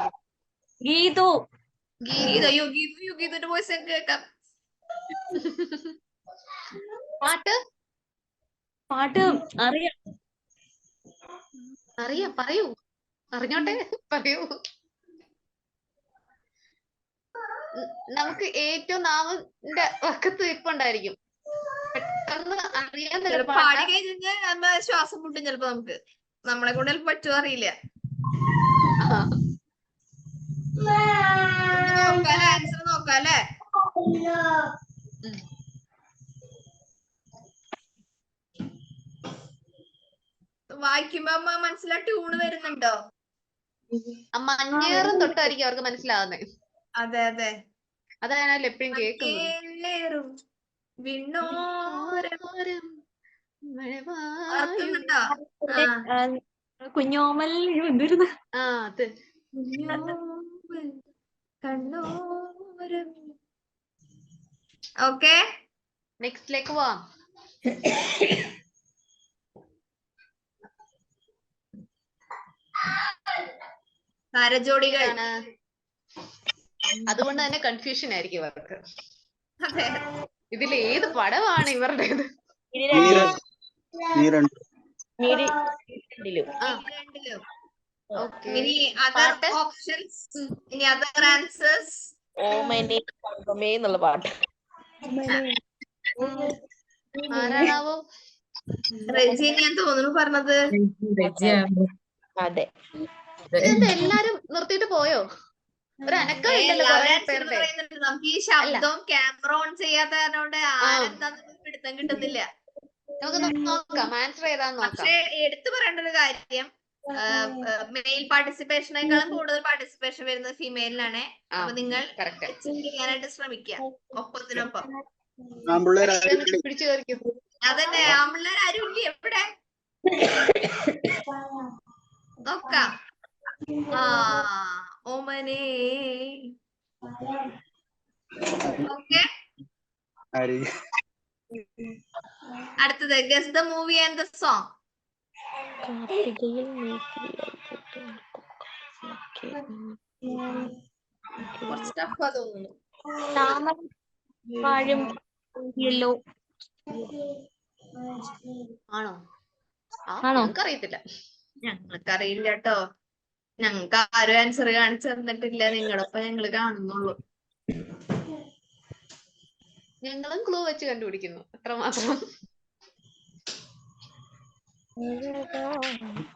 ഗീതുന്റെ വോയിസ് കേൾക്കാം. പാട്ട് അറിയാം. പറയൂ. അറിഞ്ഞോട്ടെ, പറയൂ. നമുക്ക് ഏറ്റവും നാവിന്റെ വക്കത്ത് ഇപ്പുണ്ടായിരിക്കും. പെട്ടെന്ന് അറിയാൻ പാടി കഴിഞ്ഞാൽ ശ്വാസം മുട്ടും ചിലപ്പോ. നമുക്ക് നമ്മളെ കൊണ്ട് ചിലപ്പോ പറ്റുമോ അറിയില്ല. ആൻസർ നോക്കാം അല്ലേ? വായിക്കുമ്പോ മനസ്സിലാ ട്യൂണ് വരുന്നുണ്ടോ? മഞ്ഞേറും തൊട്ടായിരിക്കും അവർക്ക് മനസ്സിലാവുന്നത്. അതെ അതെ, അതാണല്ലോ എപ്പോഴും കേൾക്കുന്നത്. കുഞ്ഞോമൽ എന്തിരുന്നു? അത് ഓക്കെ, നെക്സ്റ്റിലേക്ക് പോവാം. താരജോഡികൾ. അതുകൊണ്ട് തന്നെ കൺഫ്യൂഷൻ ആയിരിക്കും ഇവർക്ക്. അതെ. ഇതിൽ ഏത് പടമാണ് ഇവരുടേത്? ഇനി അതർ ഓപ്ഷൻസ്, ഇനി അതർ ആൻസേഴ്സ്. ഓമനെ തങ്കമേ എന്നുള്ള പാട്ട്. ആരാണാവോ? റെജീന ഞാൻ തോന്നുന്നു പറഞ്ഞത്. അതെ. ഇതെന്താ എല്ലാരും നിർത്തിയിട്ട് പോയോ? ഒരു അനക്കം ഇല്ലല്ലോ കുറെ പേരുടെ. നമുക്ക് ഈ ശബ്ദവും ക്യാമറ ഓൺ ചെയ്യാത്ത കാരണം ആരെന്താന്ന് പിടുത്തം കിട്ടുന്നില്ല. നമുക്ക് നോക്കാം ആൻസർ ഏതാന്ന് നോക്കാം. പക്ഷെ എടുത്തു പറയേണ്ട ഒരു കാര്യം, മെയിൽ പാർട്ടിസിപ്പേഷനേക്കാളും കൂടുതൽ പാർട്ടിസിപ്പേഷൻ വരുന്നത് ഫീമെയിലിനാണ്. അപ്പൊ നിങ്ങൾ ചെയ്യാനായിട്ട് ശ്രമിക്കുക ഒപ്പത്തിനൊപ്പം. പിടിച്ചു കയറിക്കും. അതന്നെ, ആമ്പിള്ളേർ ആരും ഇല്ലേ എവിടെ? നോക്കാം. ഓമനേ. ഓക്കെ, അടുത്തത് guess the movie and the song. കുറച്ച് ടഫാ തോന്നുന്നു. ആണോ? ഞങ്ങൾക്കറിയത്തില്ല. ഞങ്ങൾക്കറിയില്ല കേട്ടോ. ഞങ്ങൾക്ക് ആരും ആൻസർ കാണിച്ചു തന്നിട്ടില്ല. നിങ്ങളൊപ്പം ഞങ്ങള് കാണുന്നുള്ളൂ. ഞങ്ങളും ക്ലൂ വെച്ച് കണ്ടുപിടിക്കുന്നു, അത്രമാത്രം.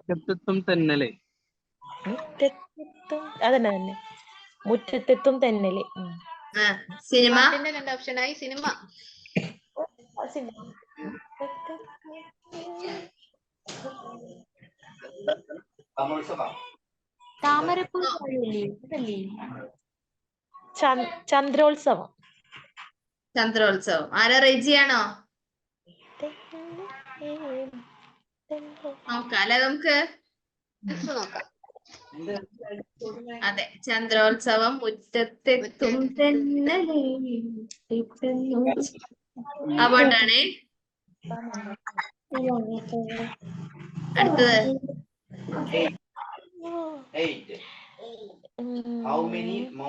മുറ്റത്തെത്തും തെന്നലെ. അതന്നെ തന്നെ, മുറ്റത്തെത്തും തെന്നലെ. സിനിമ. രണ്ട് ഓപ്ഷനായി സിനിമ. ചന്ദ്രോത്സവം. ചന്ദ്രോത്സവം. ആരാ? റെജിയാണോ? നോക്കാം അല്ലെ നമുക്ക്. നോക്കാം. അതെ, ചന്ദ്രോത്സവം. മുറ്റത്തെത്തും തെന്നലെ. ആ പാട്ടാണേ. അടുത്തത്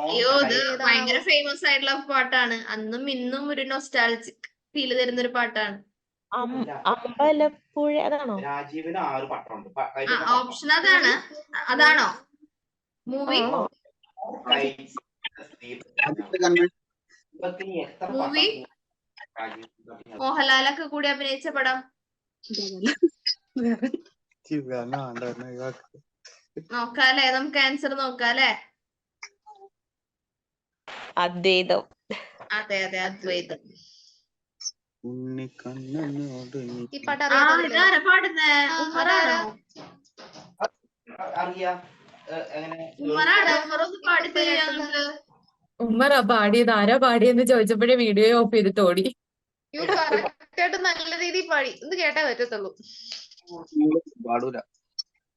അയ്യോ, ഇത് ഭയങ്കര ഫേമസ് ആയിട്ടുള്ള പാട്ടാണ്. അന്നും ഇന്നും ഒരു നൊസ്റ്റാൾജിക് ഫീൽ തരുന്ന ഒരു പാട്ടാണ്. അമ്പലപ്പുഴ. അതാണോ? ഓപ്ഷൻ അതാണ്. അതാണോ മൂവി? മൂവി മോഹൻലാലൊക്കെ കൂടി അഭിനയിച്ച പടം. നോക്കാല്ലേ, നമുക്ക് ആൻസർ നോക്കാല്ലേ. അദ്വൈതം. അതെ അതെ, അദ്വൈതം. ഈ പാട്ട് ഇതാരാ പാടുന്നേ? ഉമറാണോ? ഉമറാണോ? ഉമറൊന്ന് പാടിത്തരൂ ഞങ്ങൾക്ക്. ഉമ്മറാ പാടിയത്. ആരാ പാടിയെന്ന് ചോദിച്ചപ്പോഴേ വീഡിയോ ഓഫ് ചെയ്തിട്ട് ഓടി. കറക്റ്റായിട്ട് നല്ല രീതിയിൽ പാടി. ഒന്ന് കേട്ടാ പറ്റത്തുള്ളൂ.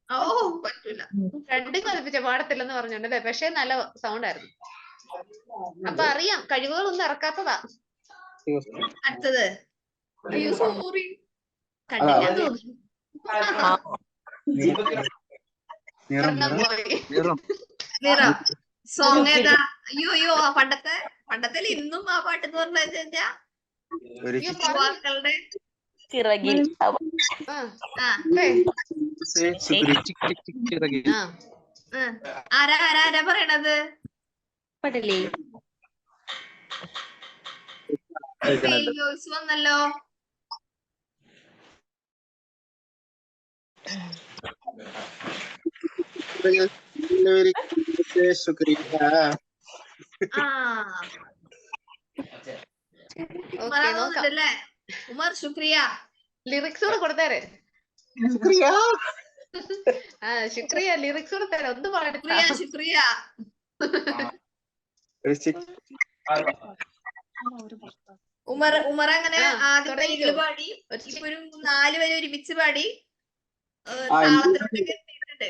ഓ പറ്റൂല. രണ്ടും കൽപ്പിച്ച പാടത്തില്ലെന്ന് പറഞ്ഞോണ്ടല്ലേ. പക്ഷെ നല്ല സൗണ്ട് ആയിരുന്നു. അപ്പൊ അറിയാം, കഴിവുകളൊന്നും ഇറക്കാത്തതാ. അടുത്തത്. അയ്യോ സോറി, കണ്ടില്ല തോന്നുന്നു. നിറം. സോങ് ഏതാ? അയ്യോ പണ്ടത്തെ ഇന്നും ആ പാട്ട് എന്ന് പറഞ്ഞു കഴിഞ്ഞാ യുവാക്കളുടെ ചിറകിൽ. ആരാ പറയണത്? വോയിസ് വന്നല്ലോ. ഉമർ ശുക്രിയ. ലിറിക്സ് കൂടെ കൊടുത്തേരെ. ശുക്രിയ, ലിറിക്സ് കൂടെ തരാം. ഒന്ന് പാടില്ല. ശുക്രിയ. ഉമർ അങ്ങനെ ആദ്യത്തെ ഇതില് പാടി. ഇപ്പൊ ഒരു 4 വരെ ഒരുമിച്ച് പാടി. താളത്തിലൊക്കെ എത്തിയിട്ടുണ്ട്.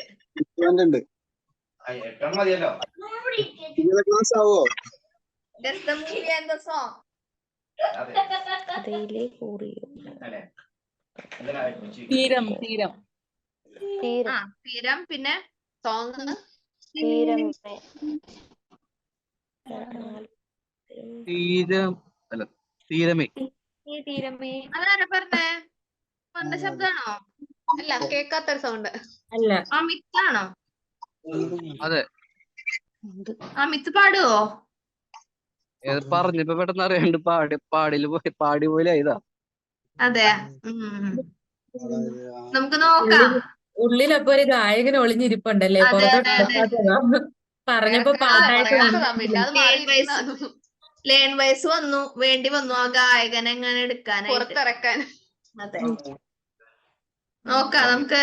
Guess the movie and the song. തീരം. തീരം. പിന്നെ സോങ് തീരമേ തീരം അല്ല തീരമേ. തീരമേ. അതാരാ പറഞ്ഞേ? പറഞ്ഞ ശബ്ദാണോ? അല്ല, കേൾക്കാത്തൊരു സൗണ്ട്. അല്ല. ആ മിത്താണോ? അതെ. ആ മിത്ത് പാടുവോ? പറഞ്ഞപ്പോ പെട്ടെന്ന് അറിയാണ്ട് പാടി പോലെ ആയതാ. അതെ. നമുക്ക് നോക്കാം. ഉള്ളിലപ്പോ ഒരു ഗായകൻ ഒളിഞ്ഞിരിപ്പുണ്ടല്ലേ, അതെ പുറത്തോട്ട് അതെ അതെ. എടുക്കാത്തതാ. പറഞ്ഞപ്പോ പാട്ടായിട്ട് ലേൺ വൈസ് വന്നു, വേണ്ടി വന്നു ആ ഗായകനെ എങ്ങനെ എടുക്കാനായിട്ട്, പുറത്തിറക്കാൻ. അതെ. നോക്കാം നമുക്ക്.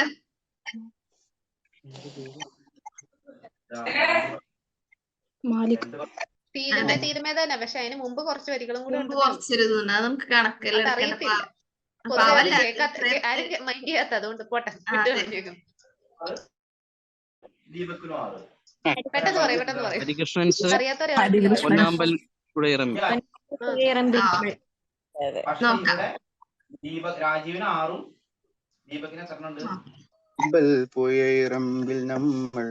തീരമേ തന്നെ, പക്ഷെ അതിന് മുമ്പ് കുറച്ച് വരികളും കൂടെ ഉണ്ട്. കുറച്ചിരുന്നു അത് നമുക്ക് കണക്കിൽ അറിയത്തില്ല. ആരും മൈൻഡ് ചെയ്യാത്ത, അതുകൊണ്ട് പോട്ടെ. പെട്ടെന്ന് പറയും. ഹരികൃഷ്ണൻസ് അറിയാത്തവരെ പൊന്നാമ്പൽ കുടയിറമ്പി. രാജീവിന് 6ഉം ദീപകിന് എത്രണ്ട്? പോയറമ്പിൽ നമ്മൾ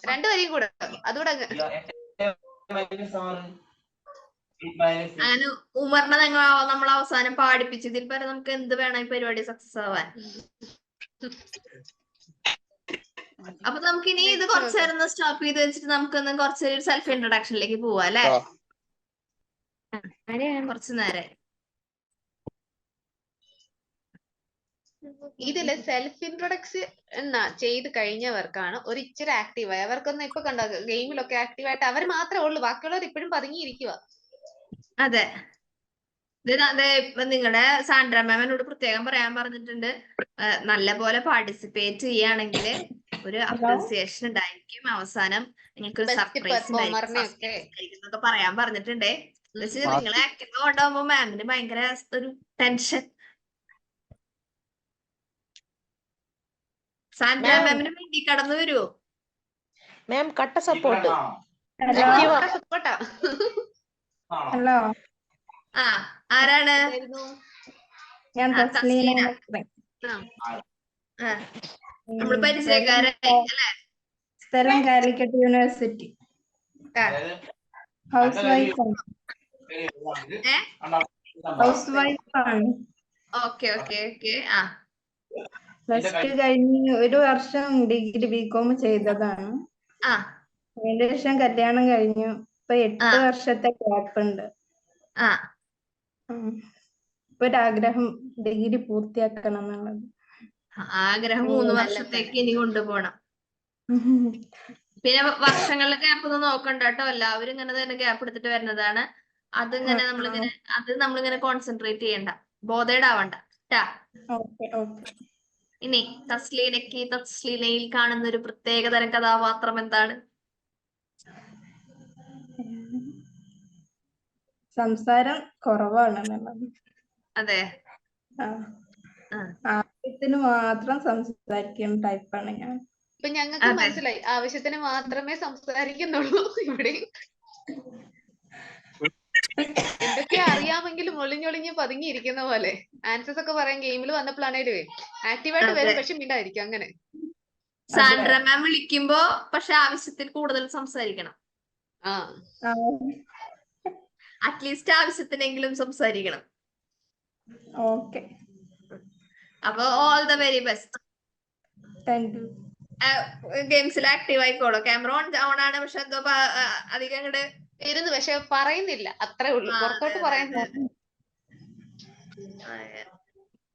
രണ്ടുപേരെയും കൂടെ അതുകൂടെ അങ്ങനെ ഉമറിനെ നമ്മൾ അവസാനം പാടിപ്പിച്ചു. ഇതിൽ പരം നമുക്ക് എന്ത് വേണം ഈ പരിപാടി സക്സസ് ആവാൻ. അപ്പൊ നമുക്ക് ഇനി ഇത് കുറച്ചേരം സ്റ്റോപ്പ് ചെയ്ത് വെച്ചിട്ട് നമുക്കൊന്ന് കുറച്ചൊരു സെൽഫ് ഇൻട്രൊഡക്ഷനിലേക്ക് പോവാ അല്ലെ? കുറച്ചു നേരം ഇതില് സെൽഫ് ഇൻട്രൊഡക്ഷൻ ചെയ്ത് കഴിഞ്ഞവർക്കാണ് ഒരു ഇച്ചിരി ആക്റ്റീവായി. അവർക്കൊന്നും ഇപ്പൊ കണ്ടോ ഗെയിമിലൊക്കെ ആക്റ്റീവായിട്ട് അവർ മാത്രമേ ഉള്ളൂ, ബാക്കിയുള്ളവർ ഇപ്പോഴും പതുങ്ങിയിരിക്കുക. അതെ. ഇപ്പൊ നിങ്ങളുടെ സാൻഡ്ര മാം എന്നോട് പ്രത്യേകം പറയാൻ പറഞ്ഞിട്ടുണ്ട്, നല്ല പോലെ പാർട്ടിസിപ്പേറ്റ് ചെയ്യുകയാണെങ്കിൽ ഒരു അപ്രീസിയേഷൻ ഉണ്ടായിരിക്കും, അവസാനം നിങ്ങൾക്ക് സർപ്രൈസ് എന്നൊക്കെ പറയാൻ പറഞ്ഞിട്ടുണ്ടേ. നിങ്ങളെ ആക്റ്റീവ് കൊണ്ടുപോകുമ്പോ മാമിന് ഭയങ്കര ഒരു ടെൻഷൻ. സാൻഡ്ര മാമിന് വേണ്ടി കടന്നു വരുമോ മാം? കട്ട സപ്പോർട്ട്. ഹലോ, ആ ആരാണ്? ഞാൻ തസ്ലീന. നമ്മള് പരിചയക്കാരായി അല്ലേ? സ്ഥലം കാലിക്കറ്റ് യൂണിവേഴ്സിറ്റി. ഹൗസ് വൈഫാണ്. ഹൗസ് വൈഫാണ്. Okay okay okay. ആ പ്ലസ് ടു കഴിഞ്ഞ് 1 വർഷം ഡിഗ്രി ബികോം ചെയ്തതാണ്. അതിന് ശേഷം കല്യാണം കഴിഞ്ഞു. ഇപ്പൊ 8 വർഷത്തെ ഗ്യാപ്പ് ഉണ്ട്. ഇപ്പൊ ഒരാഗ്രഹം ഡിഗ്രി പൂർത്തിയാക്കണം എന്നുള്ളത്. ആഗ്രഹം 3 വർഷത്തേക്ക് ഇനി കൊണ്ടുപോകണം. പിന്നെ വർഷങ്ങളിലെ ഗ്യാപ്പ് ഒന്നും നോക്കണ്ട കേട്ടോ, എല്ലാവരും ഇങ്ങനെ തന്നെ ഗ്യാപ്പ് എടുത്തിട്ട് വരുന്നതാണ്. അതിങ്ങനെ നമ്മളിങ്ങനെ കോൺസെൻട്രേറ്റ് ചെയ്യണ്ട, ബോധേഡാവണ്ട ട്ടാ. ഇനി തസ്ലീനയിൽ കാണുന്ന ഒരു പ്രത്യേകതരം കഥാപാത്രം എന്താണ്? സംസാരം കുറവാണ് എന്നുള്ളത്. അതെ. ആവശ്യത്തിന് മാത്രം സംസാരിക്കുന്ന ടൈപ്പാണ് ഞാൻ. ഇപ്പൊ ഞങ്ങൾക്ക് മനസ്സിലായി, ആവശ്യത്തിന് മാത്രമേ സംസാരിക്കുന്നുള്ളൂ. ഇവിടെ എന്തൊക്കെ അറിയാമെങ്കിലും ഒളിഞ്ഞൊളിഞ്ഞ് പതുങ്ങിയിരിക്കുന്ന പോലെ. ആൻസേഴ്സ് ഒക്കെ പറയാൻ ഗെയിമിൽ വന്നപ്പോഴാണേലേ ആക്റ്റീവായിട്ട് വരും, പക്ഷെ മിണ്ടായിരിക്കും. അങ്ങനെ സാൻഡ്ര മാം വിളിക്കുമ്പോ പക്ഷെ ആവശ്യത്തിൽ കൂടുതൽ സംസാരിക്കണം. അറ്റ്ലീസ്റ്റ് ആവശ്യത്തിനെങ്കിലും സംസാരിക്കണം. ഓക്കെ, അപ്പൊ all the very best. Thank U. ഗെയിംസിൽ ആക്റ്റീവ് ആയിക്കോളൂ. ക്യാമറ ഓൺ ആണ്, പക്ഷെ എന്തോ അധികം അങ്ങോട്ട് ഇരുന്ന് പക്ഷെ പറയുന്നില്ല, അത്രേ ഉള്ളൂ. പുറത്തോട്ട് പറയുന്നില്ല.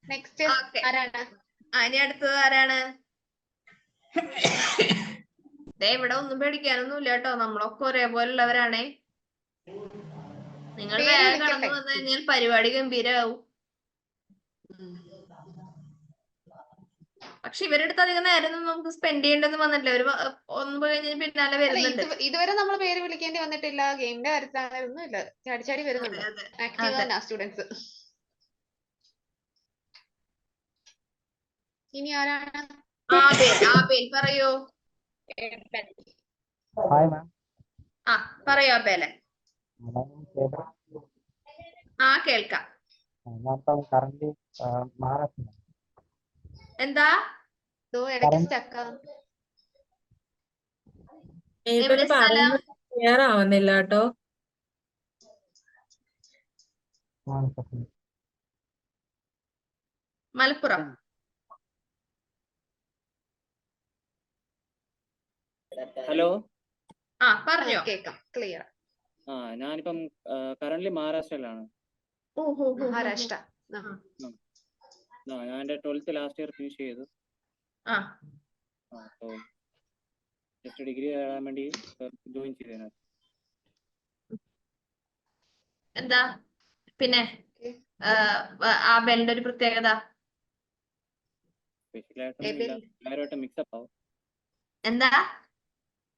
നെക്സ്റ്റ് ആരാണ്? ഇനി അടുത്തത് ആരാണ്? ഇവിടെ ഒന്നും പേടിക്കാനൊന്നും ഇല്ല കേട്ടോ, നമ്മളൊക്കെ ഒരേപോലുള്ളവരാണേ. നിങ്ങൾ വേഗം കടന്നു വന്നു കഴിഞ്ഞാൽ പരിപാടി ഗംഭീരാവും. പക്ഷെ ഇവരെടുത്ത് അധികം നേരം നമുക്ക് സ്പെൻഡ് ചെയ്യേണ്ടെന്ന് വന്നിട്ടില്ല. ഒരു 9 കഴിഞ്ഞ് പിന്നാലെ വരുന്നുണ്ട്. ഇതുവരെ നമ്മൾ പേര് വിളിക്കേണ്ടി വന്നിട്ടില്ല. ഗെയിമിന്റെ കാര്യത്തിലാണ് ഒന്നുമില്ല, ചാടി വരുന്നുണ്ട്. ആക്റ്റീവ് തന്നെ സ്റ്റുഡൻസ്. ഇനി ആരാണ്? ആബേൽ പറയൂ. പറയൂ ആബേലെ. കേൾക്കാം. ഞാനിപ്പം കറന്റ് മഹാരാഷ്ട്ര. എന്താ ഇടയ്ക്ക് സ്റ്റക്ക് ഇവര് എവിടെ സ്ഥലം? പറയുന്നത് ക്ലിയർ ആവുന്നില്ല കേട്ടോ. മലപ്പുറം. ഹലോ. പറഞ്ഞോ. കേക്കാം ക്ലിയർ. ഞാനിപ്പം കറന്റ് മഹാരാഷ്ട്രയിലാണ്. മഹാരാഷ്ട്ര. ഞാൻ എൻ്റെ 12th ലാസ്റ്റ് ഇയർ ഫിനിഷ് ചെയ്തു. അപ്പോൾ ജസ്റ്റ് ഡിഗ്രി എഴുതാൻ വേണ്ടി ജോയിൻ ചെയ്തേനെ. എന്താ പിന്നെ ആ ബെല്ലിന്റെ ഒരു പ്രത്യേകത? സ്പെഷ്യലായിട്ടൊന്നും ഇല്ല, എല്ലാവരുമായിട്ട് മിക്സപ്പ് ആവും. എന്താ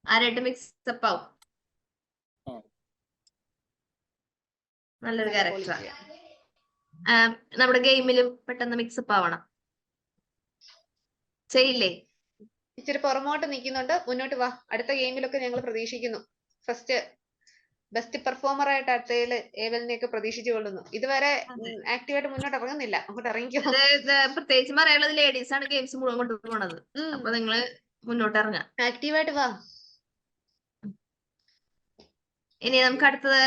ആരായിട്ട് മിക്സപ്പ് ആവും? നല്ലൊരു ക്യാരക്ടറാ. നമ്മുടെ ഗെയിമിലും പെട്ടെന്ന് മിക്സപ്പ് ആവണം. ചെയ്യില്ലേ? ഇച്ചിരി പുറമോട്ട് നിൽക്കുന്നുണ്ട്, മുന്നോട്ട് വാ. അടുത്ത ഗെയിമിലൊക്കെ ഞങ്ങൾ പ്രതീക്ഷിക്കുന്നു. ഫസ്റ്റ് ബെസ്റ്റ് പെർഫോമർ ആയിട്ട് അടുത്തതില് ഏവലിനെയൊക്കെ പ്രതീക്ഷിച്ചു കൊള്ളുന്നു. ഇതുവരെ ആക്റ്റീവായിട്ട് മുന്നോട്ട് ഇറങ്ങുന്നില്ല. അങ്ങോട്ട് ഇറങ്ങിക്കോ. പ്രത്യേകിച്ച് പറയാനുള്ളത് ലേഡീസ് ആണ് ഗെയിംസ് മുഴുവൻ കൊണ്ടുപോകണത്. അപ്പൊ നിങ്ങള് മുന്നോട്ട് ഇറങ്ങാം, ആക്റ്റീവായിട്ട് വാ. ഇനി നമുക്ക് അടുത്തത്.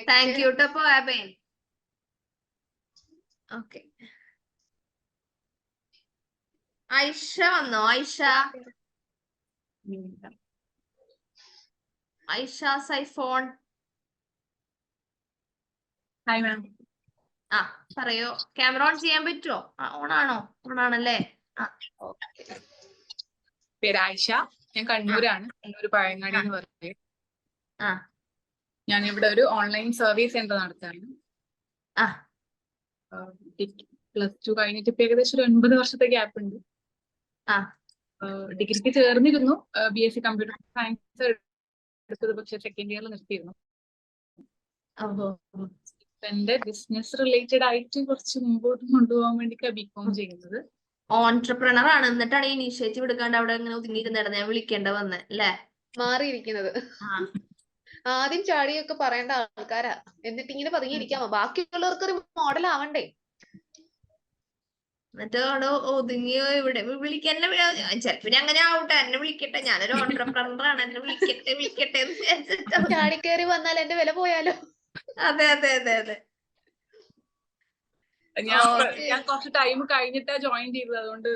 താങ്ക് യു ട്ടോ അബേൻ. ഓക്കെ, ഐഷ വന്നോ? ഐഷ സൈഫോൺ. Hi ma'am. പറയോ. ക്യാമറ ഓൺ ചെയ്യാൻ പറ്റുമോ? ഓൺ ആണോ? ഓൺ ആണല്ലേ. പേര് ആയിഷ. ഞാൻ കണ്ണൂരാണ്. കണ്ണൂർ പഴയങ്ങാടി എന്ന് പറയും. ഞാൻ ഇവിടെ ഒരു ഓൺലൈൻ സർവീസ് സെന്റർ നടത്താണ്. +2 കഴിഞ്ഞിട്ട് ഇപ്പൊ ഏകദേശം ഒരു 9 വർഷത്തെ ഗ്യാപ്പ് ഉണ്ട്. ഡിഗ്രിക്ക് ചേർന്നിരുന്നു, BSc കമ്പ്യൂട്ടർ സയൻസ് എടുത്തത്, പക്ഷെ സെക്കൻഡ് ഇയറിൽ നിർത്തിയിരുന്നു. എന്റെ ബിസിനസ് റിലേറ്റഡ് ആയിട്ട് കുറച്ച് മുമ്പോട്ട് കൊണ്ടുപോകാൻ വേണ്ടിട്ടാണ് ബികോം ചെയ്യുന്നത്. ഓൺട്രപ്രണർ ആണ്, എന്നിട്ടാണ് ഈ ഇനീഷ്യേറ്റീവ് എടുക്കാണ്ട് അവിടെ ഇങ്ങനെ ഒതുങ്ങിയിരുന്നിടന്ന് ഞാൻ വിളിക്കേണ്ട വന്ന് അല്ലേ? മാറിയിരിക്കുന്നത്. ആദ്യം ചാടിയൊക്കെ പറയേണ്ട ആൾക്കാരാ, എന്നിട്ട് ഇങ്ങനെ പതുങ്ങിയിരിക്കാമോ? ബാക്കിയുള്ളവർക്കൊരു മോഡൽ ആവണ്ടേ? എന്നിട്ട് അവിടെ ഒതുങ്ങിയോ? ഇവിടെ വിളിക്കാൻ ചിലപ്പോ അങ്ങനെ ആവട്ടെ, എന്നെ വിളിക്കട്ടെ, ഞാനൊരു ഓൺട്രപ്രണർ ആണ്, എന്നെ വിളിക്കട്ടെ ചാടി കയറി വന്നാൽ എന്റെ വില പോയാലോ? അതെ അതെ അതെ അതെ. ഞാൻ കുറച്ച് ടൈം കഴിഞ്ഞിട്ടാ ജോയിൻ ചെയ്തത്, അതുകൊണ്ട്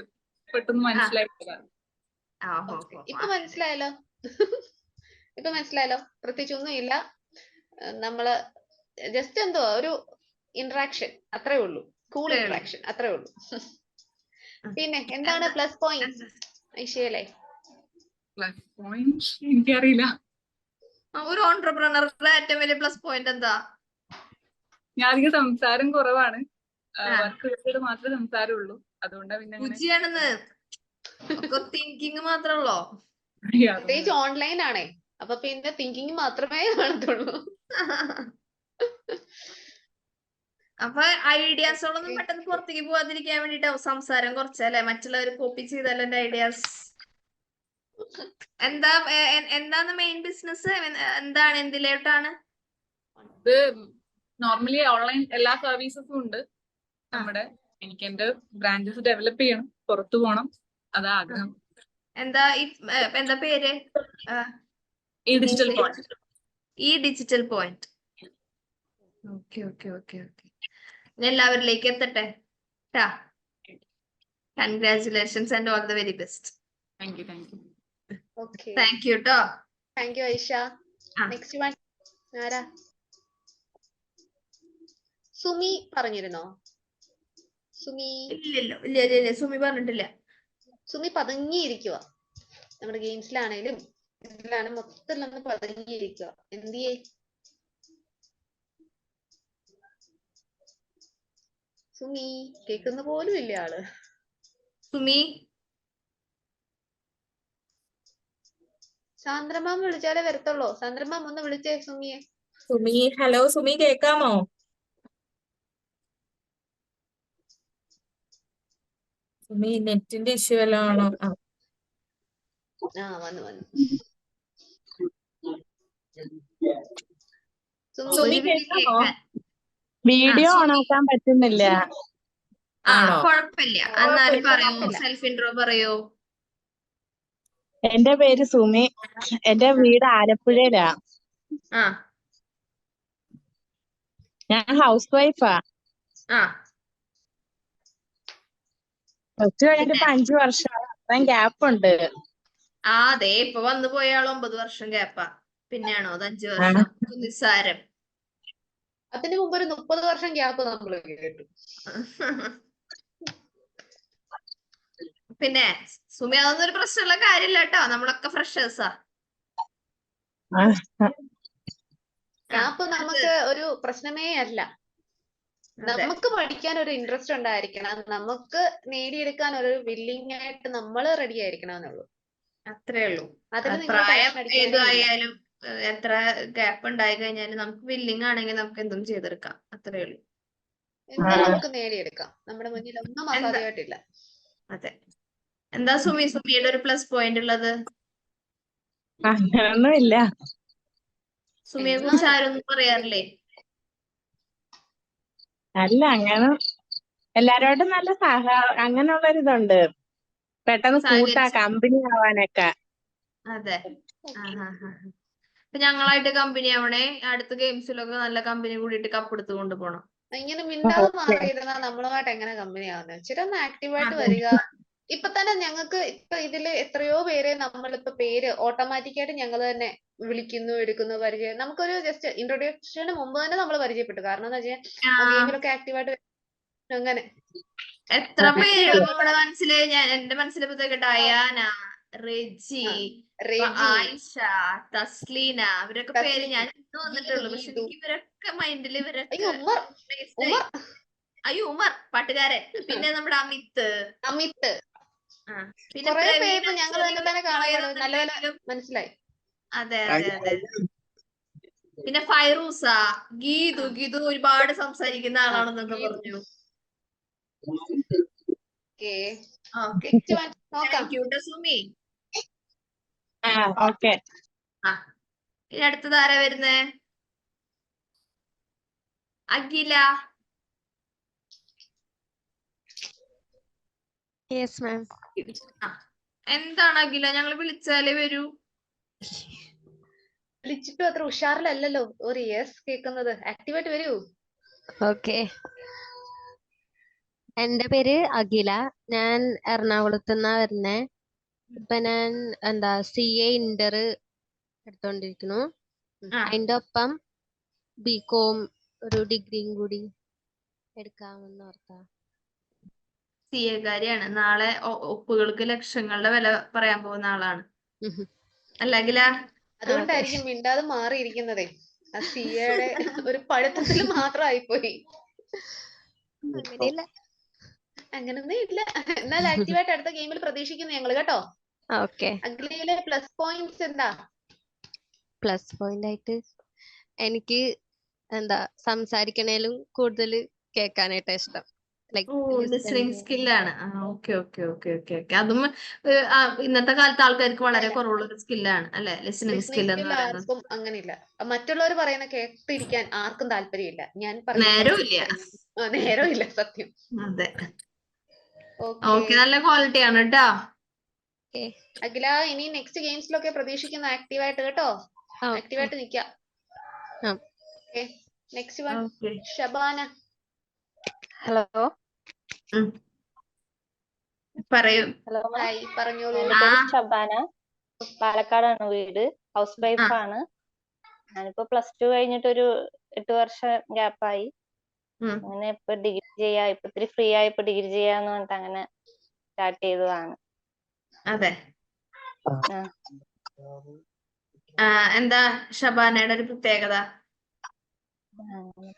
പെട്ടെന്ന് മനസ്സിലാക്കിയതാണ്. ഇപ്പൊ മനസ്സിലായല്ലോ. ഇപ്പൊ മനസ്സിലായല്ലോ. പ്രത്യേകിച്ച് ഒന്നും ഇല്ല, നമ്മള് ജസ്റ്റ് എന്തോ ഒരു ഇന്ററാക്ഷൻ അത്രേ ഉള്ളൂ. കൂൾ ഇന്ററാക്ഷൻ അത്രേ ഉള്ളൂ. പിന്നെ എന്താണ് പ്ലസ് പോയിന്റ് ഐഷയല്ലേ? പ്ലസ് പോയിന്റ് എനിക്കറിയില്ല. ഒരു ഓൺട്രപ്രണറുടെ ഏറ്റവും വലിയ പ്ലസ് പോയിന്റ് എന്താ? ഞാൻ അധികം സംസാരം കുറവാണ്. വർക്ക് റിലേറ്റഡ് മാത്രമേ സംസാരമുള്ളൂ. അതുകൊണ്ടാണ് പിന്നെ തിങ്കിങ് മാത്രമല്ലോ. പ്രത്യേകിച്ച് ഓൺലൈൻ ആണേ, അപ്പൊ പിന്നെ തിങ്കിങ് മാത്രമേ കാണത്തുള്ളൂ. അപ്പൊ ഐഡിയാസുകളൊന്നും പെട്ടെന്ന് പുറത്തേക്ക് പോവാതിരിക്കാൻ വേണ്ടിട്ടാവും സംസാരം കുറച്ചല്ലേ, മറ്റുള്ളവർ കോപ്പി ചെയ്താലോ എന്റെ ഐഡിയാസ്. എന്താണ് മെയിൻ ബിസിനസ്? എന്താണ്, എന്തിലോട്ടാണ്? ഇത് നോർമലി ഓൺലൈൻ എല്ലാ സർവീസസും ഉണ്ട് നമ്മുടെ. എനിക്ക് എന്റെ ബ്രാഞ്ചസ് ഡെവലപ്പ് ചെയ്യണം, പുറത്തു പോകണം, അതാ ആഗ്രഹം. എന്താ പേര്? ഈ ഡിജിറ്റൽ പോയിന്റ്. ഈ digital point. Okay okay okay okay. എല്ലാവരിലേക്ക് എത്തട്ടെ. Congratulations and all the very best. Thank you thank you. Thank you ട്ടോ. Thank you Aisha. Next one ആരാ? സുമി പറഞ്ഞിരുന്നോ? സുമി ഇല്ലല്ലോ. ഇല്ല സുമി പറഞ്ഞിട്ടില്ല. സുമി പതുങ്ങിയിരിക്കുക. നമ്മുടെ ഗെയിംസിലാണേലും ഇതിലാണ് മൊത്തത്തിലൊന്ന് പതുങ്ങിയിരിക്കുക. എന്തിയേ? സുമി കേൾക്കുന്ന പോലും ഇല്ല ആള്. സുമി സാന്ദ്രമാം വിളിച്ചാലേ വരത്തുള്ളൂ. സാന്ദ്രമാം ഒന്ന് വിളിച്ചേ സുമിയെ. സുമി, ഹലോ സുമി, കേക്കാമോ? സുമി നെറ്റിന്റെ ഇഷ്യൂ എല്ലാം ആണോ? വന്നു. സുമി കേൾക്കാമോ? വീഡിയോ ഓൺ സുമി ആക്കാൻ പറ്റുന്നില്ല. ആണോ? കുഴപ്പമില്ല. എന്നാലും പറയൂ, കുഴപ്പമില്ല. സെൽഫ് ഇൻട്രോ പറയൂ. എന്റെ പേര് സുമി. എന്റെ വീട് ആലപ്പുഴയിലാ. ആ ഞാൻ ഹൗസ് വൈഫാ. ആ പ്ലസ് ടു കഴിഞ്ഞിട്ട് പിന്നെ ഇപ്പൊ 5 വർഷമായി. അത്രയും ഗ്യാപ്പ് ഉണ്ട്. അതെ, ഇപ്പൊ വന്നു പോയാൾ 9 വർഷം ഗ്യാപ്പാ. പിന്നെയാണോ അത് 5 ആ. വർഷം? നിസ്സാരം. അതിനു മുമ്പ് ഒരു 30 വർഷം ഗ്യാപ്പ് നമ്മൾ കേട്ടു. പിന്നെ സുമി, അതൊന്നും ഒരു പ്രശ്നമുള്ള കാര്യമില്ല കേട്ടോ. നമ്മളൊക്കെ ഫ്രഷേഴ്സാ. ആ. ഗ്യാപ്പ് അത് നമുക്ക് ഒരു പ്രശ്നമേ അല്ല. അതെ നമുക്ക് പഠിക്കാൻ ഒരു ഇൻട്രസ്റ്റ് ഉണ്ടായിരിക്കണം, നമുക്ക് നേടിയെടുക്കാൻ ഒരു വില്ലിംഗ് ആയിട്ട് നമ്മൾ റെഡി ആയിരിക്കണം എന്നുള്ളൂ. അത്രേ ഉള്ളൂ. അതിൽ നിങ്ങൾ പ്രായം ടെൻഷൻ അടിക്കാനേ ഇല്ല. ഏതായാലും എത്ര ഗ്യാപ്പ് ഉണ്ടായി കഴിഞ്ഞാലും നമുക്ക് വില്ലിങ് ആണെങ്കിൽ നമുക്ക് എന്തും ചെയ്തെടുക്കാം. അത്രേ ഉള്ളൂ. എന്തും നമുക്ക് നേടിയെടുക്കാം. നമ്മുടെ മുന്നിൽ ഒന്നും എന്താ അസാധ്യമായിട്ടില്ല. അതെ, എന്താ സുമിയുടെ ഒരു പ്ലസ് പോയിന്റ് ഉള്ളത്? അങ്ങനൊന്നുമില്ല. സുമിയെ കുറിച്ച് എന്നാലും ആരൊന്നും പറയാറില്ലേ? അല്ല, അങ്ങനെ എല്ലാരോടും നല്ല അങ്ങനെയുള്ളൊരിതുണ്ട്. പെട്ടെന്ന് കൂട്ടാ സഹകരിച്ച് കമ്പനി ആവാനൊക്കെ. അതെ. ഇപ്പൊ ഞങ്ങളായിട്ട് കമ്പനി ആവണേ. അടുത്ത ഗെയിംസിലൊക്കെ നല്ല കമ്പനി കൂടിയിട്ട് കപ്പ് എടുത്ത് കൊണ്ടുപോകണം. ഇങ്ങനെ മിണ്ടാതെ ഓക്കെ. മാറിയിരുന്നാൽ നമ്മളുമായിട്ട് എങ്ങനെ കമ്പനി ആവുന്നത്? ഇച്ചിരി ഒന്ന് ആക്റ്റീവായിട്ട് അതെ വരിക. ഇപ്പൊ തന്നെ ഞങ്ങൾക്ക് ഇപ്പൊ ഇതില് എത്രയോ പേരെ നമ്മളിപ്പോ പേര് ഓട്ടോമാറ്റിക്കായിട്ട് ഞങ്ങൾ തന്നെ വിളിക്കുന്നു, എടുക്കുന്നു, പരിചയം. നമുക്കൊരു ജസ്റ്റ് ഇൻട്രൊഡക്ഷന് മുമ്പ് തന്നെ നമ്മൾ പരിചയപ്പെട്ടു. കാരണം എന്താ വെച്ചാൽ ഗെയിമിലൊക്കെ ആക്റ്റീവായിട്ട് അങ്ങനെ എത്ര പേരുകൾ നമ്മുടെ മനസ്സില് എന്റെ മനസ്സിലിപ്പോ ഡയാന, റെജി, റെജി, ആയിഷ, തസ്ലീന, അവരൊക്കെ പേര് ഞാൻ ഇന്ന് വന്നിട്ടുള്ളൂ. പക്ഷെ എനിക്ക് ഇവരൊക്കെ മൈൻഡിൽ ഇവരൊക്കെ based ആയി. അയ്യോ, ഉമർ പാട്ടുകാരൻ. പിന്നെ നമ്മുടെ അമിത്, പിന്നെ കുറെ പേര് പ്രവീൺ ഇപ്പൊ ഞങ്ങൾ തന്നെ തന്നെ കാണാൻ നല്ല നല്ല മനസ്സിലായി. അതെ അതെ അതെ. പിന്നെ ഫൈറൂസ, ഗീതു ഒരുപാട് സംസാരിക്കുന്ന ആളാണെന്നൊക്കെ പറഞ്ഞു. ഓക്കെ, താങ്ക് യു ട്ടോ സുമി. ഓക്കെ. ഇനി അടുത്തത് ആരാ വരുന്നേ? അഖില. എന്താണ് അഖില, ഞങ്ങൾ വിളിച്ചാലേ വരൂ? വിളിച്ചിട്ടും അത്ര ഉഷാറിലല്ലല്ലോ ഒരു യെസ് കേൾക്കുന്നത്. ആക്റ്റീവായിട്ട് വരൂ. ഓക്കെ, എന്റെ പേര് അഖില. ഞാൻ എറണാകുളത്ത് നിന്നാ വരുന്നേ. ഇപ്പൊ ഞാൻ CA ഇന്റർ എടുത്തോണ്ടിരിക്കുന്നു. അതിന്റെ ഒപ്പം ബികോം ഒരു ഡിഗ്രിയും കൂടി എടുക്കാമെന്ന് ഓർത്താ. CA കാരിയാണ്. നാളെ ഒപ്പുകൾക്ക് ലക്ഷങ്ങളുടെ വില പറയാൻ പോകുന്ന ആളാണ്. അല്ല, അതുകൊണ്ടായിരിക്കും മിണ്ടാതെ മാറിയിരിക്കുന്നതേ. ആ സിയയുടെ ഒരു പഠിത്തത്തിൽ മാത്രമായിപ്പോയി. അങ്ങനൊന്നും ഇല്ല. എന്നാൽ ആക്റ്റീവായിട്ട് അടുത്ത ഗെയിമിൽ പ്രതീക്ഷിക്കുന്നു ഞങ്ങള് കേട്ടോ. അഖിലയിലെ പ്ലസ് പോയിന്റ്സ് എന്താ? പ്ലസ് പോയിന്റ് ആയിട്ട് എനിക്ക് സംസാരിക്കണേലും കൂടുതൽ കേൾക്കാനായിട്ടാ ഇഷ്ടം. ലിസണിങ് സ്കില്ലാണ്. ഓക്കെ. അതും ഇന്നത്തെ കാലത്ത് ആൾക്കാർക്ക് വളരെ കുറവുള്ള ഒരു സ്കില്ലാണ് അല്ലെ, ലിസണിങ് സ്കിൽ എന്ന് പറയുന്നത്. ആർക്കും അങ്ങനെയില്ല. മറ്റുള്ളവർ പറയുന്ന കേട്ടിരിക്കാൻ ആർക്കും താല്പര്യമില്ല. ഞാൻ നേരമില്ല സത്യം. അതെ, ഓക്കെ, നല്ല ക്വാളിറ്റി ആണ് കേട്ടോ. അഖില, ഇനി നെക്സ്റ്റ് ഗെയിംസിലൊക്കെ പ്രതീക്ഷിക്കുന്ന ആക്റ്റീവായിട്ട് കേട്ടോ. ആക്റ്റീവായിട്ട് നിക്കാം. Next one Shabana. ഹലോ, പറയൂ. ഹലോ, പറഞ്ഞോളൂ. എന്റെ പേര് ഷബാന. പാലക്കാടാണ് വീട്. ഹൗസ് വൈഫ് ആണ്. ഞാനിപ്പോ പ്ലസ് ടു കഴിഞ്ഞിട്ട് ഒരു 8 വർഷം ഗ്യാപ്പായി. അങ്ങനെ ഇപ്പൊ ഡിഗ്രി ഇപ്പൊ ഇത്തിരി ഫ്രീ ആയപ്പോ ഡിഗ്രി ചെയ്യാന്ന് പറഞ്ഞിട്ട് അങ്ങനെ സ്റ്റാർട്ട് ചെയ്തതാണ്. അതെ, എന്താ ഷബാനയുടെ ഒരു പ്രത്യേകത?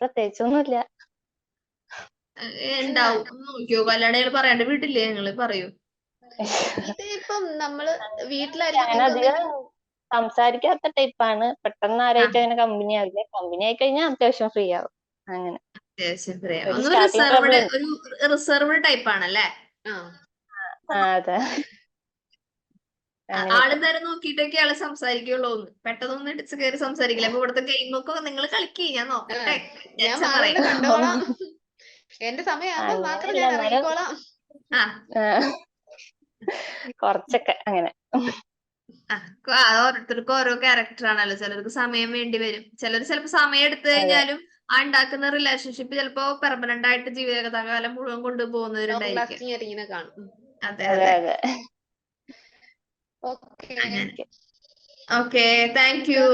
പ്രത്യേകിച്ചൊന്നുമില്ല. ഉണ്ടാവും, നോക്കിയോ. കല്യാണികൾ പറയാണ്ട് വീട്ടില്ലേ? ഞങ്ങള് പറയൂ. ഇപ്പം നമ്മള് ഞാനധികം സംസാരിക്കാത്ത ടൈപ്പാണ്. പെട്ടെന്ന് ആരായിട്ട് അങ്ങനെ കമ്പനി ആവില്ല. കമ്പനി ആയി കഴിഞ്ഞാൽ അത്യാവശ്യം ഫ്രീ ആവും. അങ്ങനെ റിസർവ്ഡ് ടൈപ്പ് ആണല്ലേ? അതെ. ആളെന്തായാലും നോക്കിയിട്ടൊക്കെ ആള് സംസാരിക്കുള്ളൂ. പെട്ടെന്നൊന്നും ഇടിച്ച് കയറി സംസാരിക്കില്ല. അപ്പൊ ഇവിടുത്തെ ഗെയിമൊക്കെ നിങ്ങൾ കളിക്ക്, ഞാൻ നോക്കട്ടെ. ഞാൻ അച്ഛൻ മാറിയിട്ട് പറയും. കണ്ടോളാം. എന്റെ സമയമാകുമ്പോ മാത്രം ഞാൻ ഇറങ്ങിക്കോളാം. കുറച്ചൊക്കെ അങ്ങനെ. ഓരോരുത്തർക്കും ഓരോ ക്യാരക്ടർ ആണല്ലോ. ചിലർക്ക് സമയം വേണ്ടി വരും. ചിലർ ചിലപ്പോ സമയം എടുത്തു കഴിഞ്ഞാലും ആ ഉണ്ടാക്കുന്ന റിലേഷൻഷിപ്പ് ചിലപ്പോ പെർമനന്റ് ആയിട്ട് ജീവിതകാലം മുഴുവൻ കൊണ്ടുപോകുന്നവരുണ്ടായിരിക്കും. ഇങ്ങനെ കാണും. അതെ അതെ. Okay, thank U.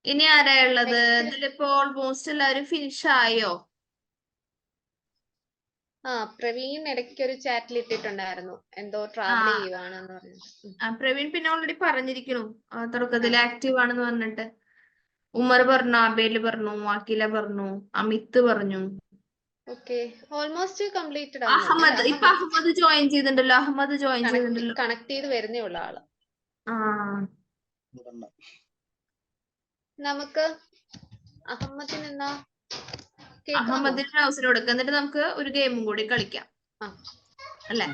ഇനി ആരാ ഉള്ളത്? ഇതിലിപ്പോ ഓൾമോസ്റ്റ് എല്ലാവരും ഫിനിഷ് ആയോ? പ്രവീൺ ഇടയ്ക്ക് ഒരു ചാറ്റിൽ ഇട്ടിട്ടുണ്ടായിരുന്നു, എന്തോ ട്രാവൽ ചെയ്യുവാണെന്ന് പറഞ്ഞു. പ്രവീൺ പിന്നെ ഓൾറെഡി പറഞ്ഞിരിക്കണു തുടക്കത്തിൽ ആക്റ്റീവ് ആണെന്ന് പറഞ്ഞിട്ട്. ഉമർ പറഞ്ഞു, അബേല് പറഞ്ഞു, അഖില പറഞ്ഞു, അമിത് പറഞ്ഞു. ഓൾമോസ്റ്റ് കംപ്ലീറ്റഡ് ഇപ്പൊ അഹമ്മദ് ജോയിൻ ചെയ്തിട്ടുണ്ടല്ലോ. അഹമ്മദ് ജോയിൻ ചെയ്തിട്ടുണ്ടല്ലോ. കണക്ട് ചെയ്ത് വരുന്നേ ഉള്ള ആള്. നമുക്ക് അഹമ്മദിന് എന്നാ അഹമ്മദിന് ഹൗസിൽ കൊടുക്കുക. എന്നിട്ട് നമുക്ക് ഒരു ഗെയിമും കൂടി കളിക്കാം അല്ലേ?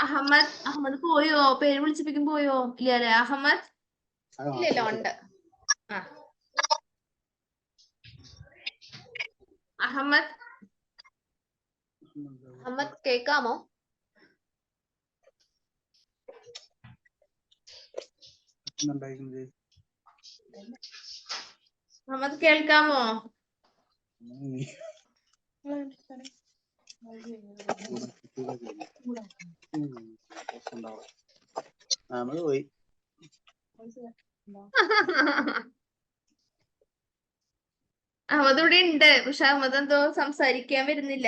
അഹമ്മദ് പോയോ? പേര് വിളിച്ചപ്പിക്കും പോയോ? ഇല്ല അല്ലേ അഹമ്മദ്? ഇല്ല, ഉണ്ട്. അഹമ്മദ് കേക്കാമോ? അഹമ്മദ് കേൾക്കാമോ? പോയി. അഹമ്മദ് ഇവിടെ ഉണ്ട്, പക്ഷെ അഹമ്മദ് എന്തോ സംസാരിക്കാൻ വരുന്നില്ല.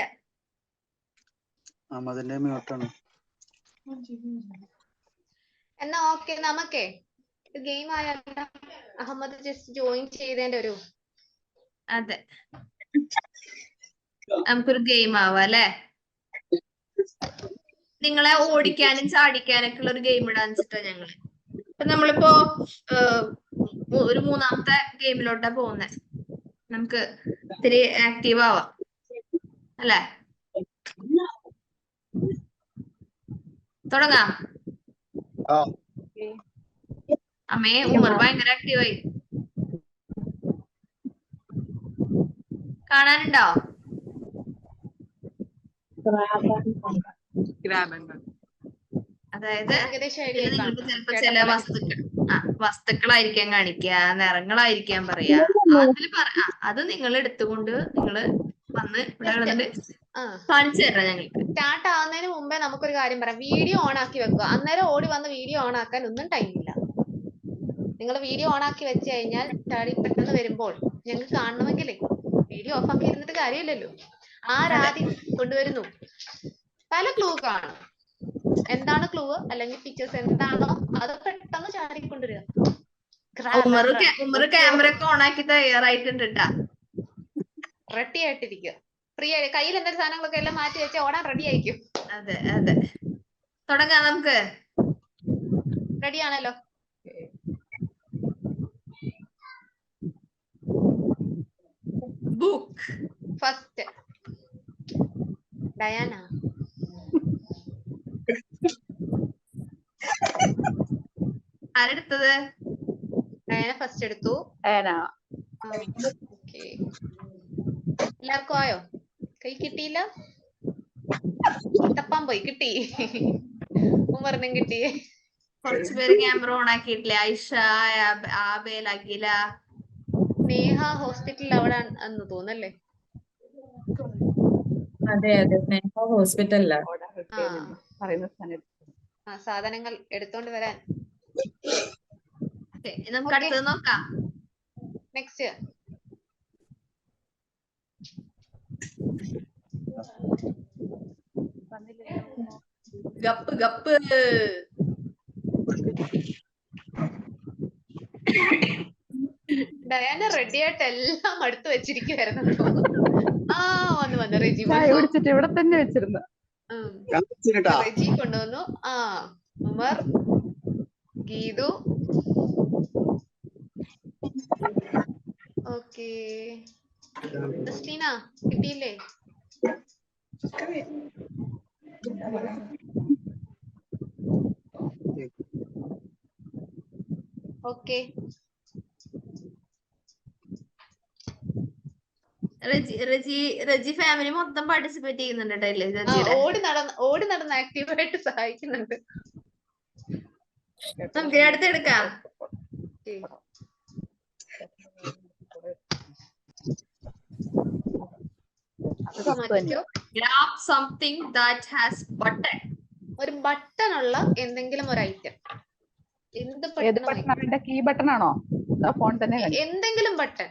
അഹമ്മദിന്റെ മ്യൂട്ടാണ്. എന്നാ ഓക്കെ, നമുക്കേ ഗെയിം ആയാലും അഹമ്മദ് ജസ്റ്റ് ജോയിൻ ചെയ്തതിന്റെ ഒരു അതെ, നമുക്കൊരു ഗെയിം ആവാം അല്ലെ? നിങ്ങളെ ഓടിക്കാനും ചാടിക്കാനൊക്കെ ഉള്ള ഒരു ഗെയിം ഇടാന്ന് വെച്ചിട്ടാ ഞങ്ങള്. ഇപ്പൊ നമ്മളിപ്പോ ഒരു മൂന്നാമത്തെ ഗെയിമിലോട്ടാ പോകുന്നത്. നമുക്ക് ഇത്തിരി ആക്റ്റീവ് ആവാം അല്ലെ? തുടങ്ങാം. അമ്മേ, ഉമർ ഭയങ്കര ആക്റ്റീവായി. കാണാനുണ്ടോ? അതായത് നിങ്ങൾക്ക് ചിലപ്പോ ചില വസ്തുക്കളായിരിക്കാം കാണിക്കുക, നിറങ്ങളായിരിക്കാം പറയാ. അത് നിങ്ങൾ എടുത്തുകൊണ്ട് നിങ്ങള് വന്ന് ഇവിടെ കാണിച്ചു തരാം ഞങ്ങൾക്ക്. സ്റ്റാർട്ട് ആവുന്നതിന് മുമ്പേ നമുക്കൊരു കാര്യം പറയാം. വീഡിയോ ഓൺ ആക്കി വെക്കുക. അന്നേരം ഓടി വന്ന് വീഡിയോ ഓൺ ആക്കാൻ ഒന്നും ടൈമില്ല. നിങ്ങൾ വീഡിയോ ഓൺ ആക്കി വെച്ച് കഴിഞ്ഞാൽ ചാടി പെട്ടെന്ന് വരുമ്പോൾ ഞങ്ങൾക്ക് കാണണമെങ്കിലേ വീഡിയോ ഓഫ് ആക്കി ഇരുന്നിട്ട് കാര്യമില്ലല്ലോ. ആരാദ്യം കൊണ്ടുവരുന്നു പല ക്ലൂ കാണും. എന്താണ് ക്ലൂ അല്ലെങ്കിൽ പിക്ചേഴ്സ് എന്താണോ അത് പെട്ടെന്ന് ചാടിക്കൊണ്ടുവരിക. ക്യാമറ ഒക്കെ ഓൺ ആക്കി തയ്യാറായിട്ടുണ്ട്. റെഡി ആയിട്ടിരിക്കുക. ഫ്രീ ആയി കയ്യിൽ എന്തൊരു സാധനങ്ങളൊക്കെ എല്ലാം മാറ്റി വെച്ചാൽ ഓടാൻ റെഡി ആയിരിക്കും. അതെ അതെ, തുടങ്ങാം നമുക്ക്. റെഡി ആണല്ലോ? Book first Diana. ആരെടുത്തത്? ഡയാന ഫസ്റ്റ് എടുത്തു. എല്ലാവർക്കും ആയോ? കൈ കിട്ടിയില്ല? തപ്പാൻ പോയി, കിട്ടി. ഉമറിനും കിട്ടി. കുറച്ചു പേര് ക്യാമറ ഓൺ ആക്കിയിട്ടില്ല. ഐഷ, ആബേൽ, അഖില. സ്നേഹ ഹോസ്പിറ്റലിൽ അവിടെ എന്ന് തോന്നല്ലേ? അതെ അതെ, സ്നേഹ ഹോസ്പിറ്റലിലാ. സാധനങ്ങൾ എടുത്തോണ്ട് വരാൻ. നമുക്ക് അടുത്തത് നോക്കാം. നെക്സ്റ്റ് ഗപ്പ് ഗപ്പ്. ഡയാന റെഡി ആയിട്ട് എല്ലാം അടുത്ത് വെച്ചിരിക്കുവായിരുന്നു. വന്നു റെജി ഇവിടെ തന്നെ വെച്ചിരുന്നു. റെജി കൊണ്ടുവന്നു. ഉമർ, ഗീതു, ഓക്കെ ക്രിസ്റ്റീന കിട്ടിയില്ലേ? ഓക്കെ റജി ഫാമിലി മൊത്തം പാർട്ടിസിപ്പേറ്റ് ചെയ്യുന്നുണ്ട് രജിയുടെ. ഓടി നടന്ന് ആക്റ്റീവായിട്ട് സഹായിക്കുന്നുണ്ട്. നമുക്ക് അടുത്തെടുക്കാം. Grab something that has button. ഒരു ബട്ടൺ ഉള്ള എന്തെങ്കിലും ഒരു ഐറ്റം. ഏത് ബട്ടൺ? കീ ബട്ടൺ ആണോ? ഫോൺ തന്നെ എന്തെങ്കിലും ബട്ടൺ.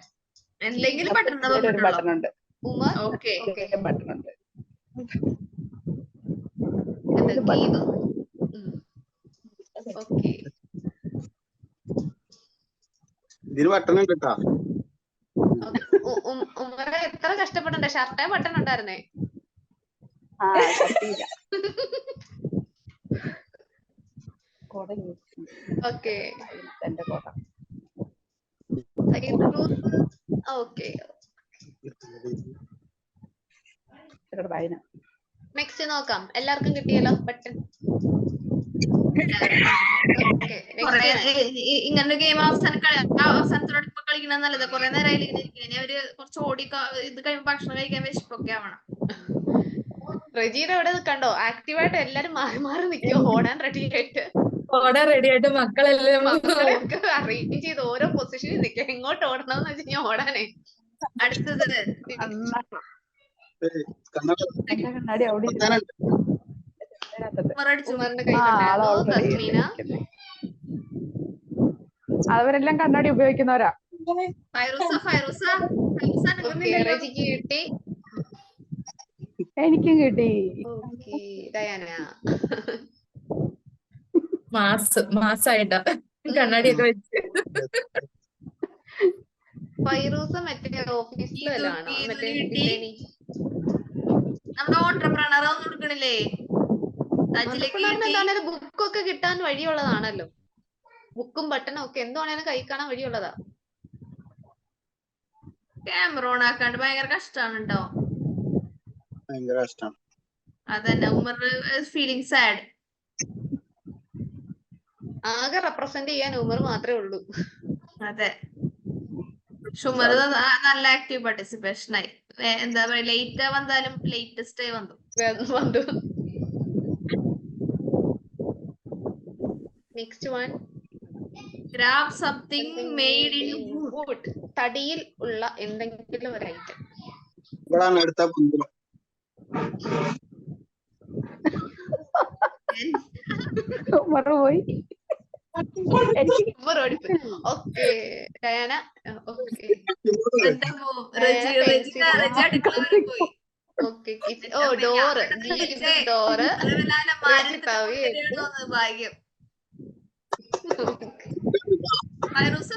എന്തെങ്കിലും ബട്ടൺ ഒരു ബട്ടൺ ഉണ്ട്. ഓക്കെ ബട്ടൺ ഉണ്ട്. ഓക്കെ ഇതിന് ബട്ടൺ ഉണ്ട് കേട്ടോ. ഉമ്മറ എത്ര കഷ്ടപ്പെടണ്ടേ? ഷർട്ടേ ബട്ടൺ ഉണ്ടായിരുന്നേ. ഓക്കെ ഓക്കെ നെക്സ്റ്റ് നോക്കാം. എല്ലാവർക്കും കിട്ടിയല്ലോ ബട്ടൺ. ഇങ്ങനൊരു ഗെയിം അവസാനത്തോടെ ഇപ്പൊ കളിക്കണ നല്ലത്. കുറെ നേരം ഇങ്ങനെ ഇരിക്കണേ. അവര് കുറച്ച് ഓടി ഇത് കഴിയുമ്പോ ഭക്ഷണം കഴിക്കാൻ വിശപ്പൊക്കെ ആവണം. റെജീനെ ഇവിടെ കണ്ടോ? ആക്റ്റീവായിട്ട് എല്ലാരും മാറി മാറി നിൽക്കും. ഓടാൻ റെഡി ആയിട്ട് മക്കളെല്ലാം അറേഞ്ച് ചെയ്ത് ഓരോ പൊസിഷനിൽ നിൽക്കാം. എങ്ങോട്ട് ഓടണം എന്ന് വെച്ച് കഴിഞ്ഞാൽ ഓടാനേ. അടുത്തത് അവരെല്ലാം കണ്ണാടി ഉപയോഗിക്കുന്നവരാ. റെജിക്ക് കിട്ടി. എനിക്കും കിട്ടി. മാസായിട്ടാ കണ്ണാടിയൊക്കെ വെച്ച്. ഫൈറൂസ മറ്റേ ഓഫീസിലാണോ? മറ്റേ നമ്മുടെ ഓൺട്രപ്രണർ ഒന്നും കൊടുക്കണില്ലേ? എന്താണ് ബുക്കൊക്കെ കിട്ടാൻ വഴിയുള്ളതാണല്ലോ. ബുക്കും ബട്ടണും ഒക്കെ എന്താണേലും കൈ കാണാൻ വഴിയുള്ളതാ. ക്യാമറ ഓൺ ആക്കാണ്ട് ഭയങ്കര കഷ്ടമാണ് കേട്ടോ. ഭയങ്കര കഷ്ടമാണ്. അതന്നെ ഉമർ ഫീലിംഗ് സാഡ്. ആകെ റെപ്രസെന്റ് ചെയ്യാൻ ഉമർ മാത്രമേ ഉള്ളൂ. അതെ ഉമർ നല്ല ആക്റ്റീവ് പാർട്ടിസിപ്പേഷൻ ആയി. എന്താ പറയാ ലേറ്റ് വന്നാലും ലേറ്റസ്റ്റ് വന്നു. Next one grab something made in wood. തടിയിൽ ഉള്ള എന്തെങ്കിലും ഒരു ഐറ്റം. ഇവിടാണ് അടുത്ത പന്ത്. മറന്നുപോയി. Okay Diana. ഓക്കെ ഓ ഡോറ്. ഡോറ് ഭാഗ്യം.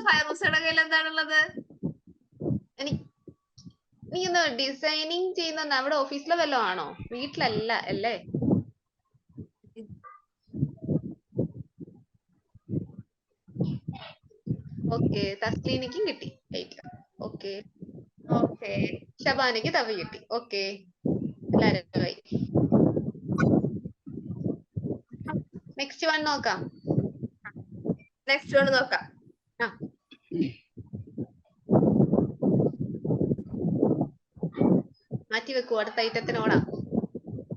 ഫൈറൂസയുടെ കയ്യിൽ എന്താണുള്ളത്? നീ ഒന്ന് ഡിസൈനിങ് ചെയ്യുന്ന അവിടെ ഓഫീസിലെ വല്ലതും ആണോ? വീട്ടിലല്ല അല്ലേ? ഓക്കെ തസ്ലീനിക്കും കിട്ടി. ഓക്കെ ഓക്കെ ഷബാനയ്ക്ക് തവി കിട്ടി. ഓക്കെ എല്ലാരും ആയി. നെക്സ്റ്റ് വൺ നോക്കാം. നെക്സ്റ്റ് വൺ നോക്കാം. മാറ്റി വെക്കൂ. അടുത്ത ഐറ്റത്തിനോടാ.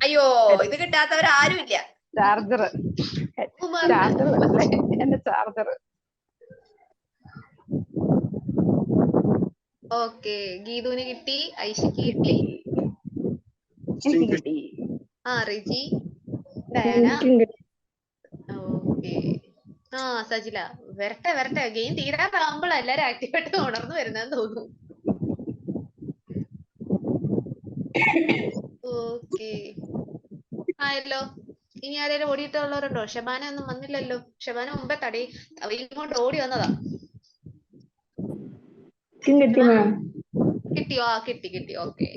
അയ്യോ ഇത് കിട്ടാത്തവരാരും ഇല്ല. ചാർജർ. എന്റെ ചാർജർ. ഓക്കെ ഗീതുവിന് കിട്ടി. ഐഷയ്ക്ക് കിട്ടി. റിജി, ഡയാന. ഓക്കെ സജില. വരട്ടെ ഗെയിം തീരാറാകുമ്പോൾ എല്ലാരും ആക്റ്റീവായിട്ട് ഉണർന്നു വരുന്നതെന്ന് തോന്നുന്നു. ഓക്കെ ആയല്ലോ. ഇനി ആരെങ്കിലും ഓടിയിട്ടുള്ളവരുണ്ടോ? ഷബാന ഒന്നും വന്നില്ലല്ലോ. ഷബാന മുമ്പേ ഇങ്ങോട്ട് ഓടി വന്നതാ. കിട്ടിയോ? കിട്ടി. ഓക്കെ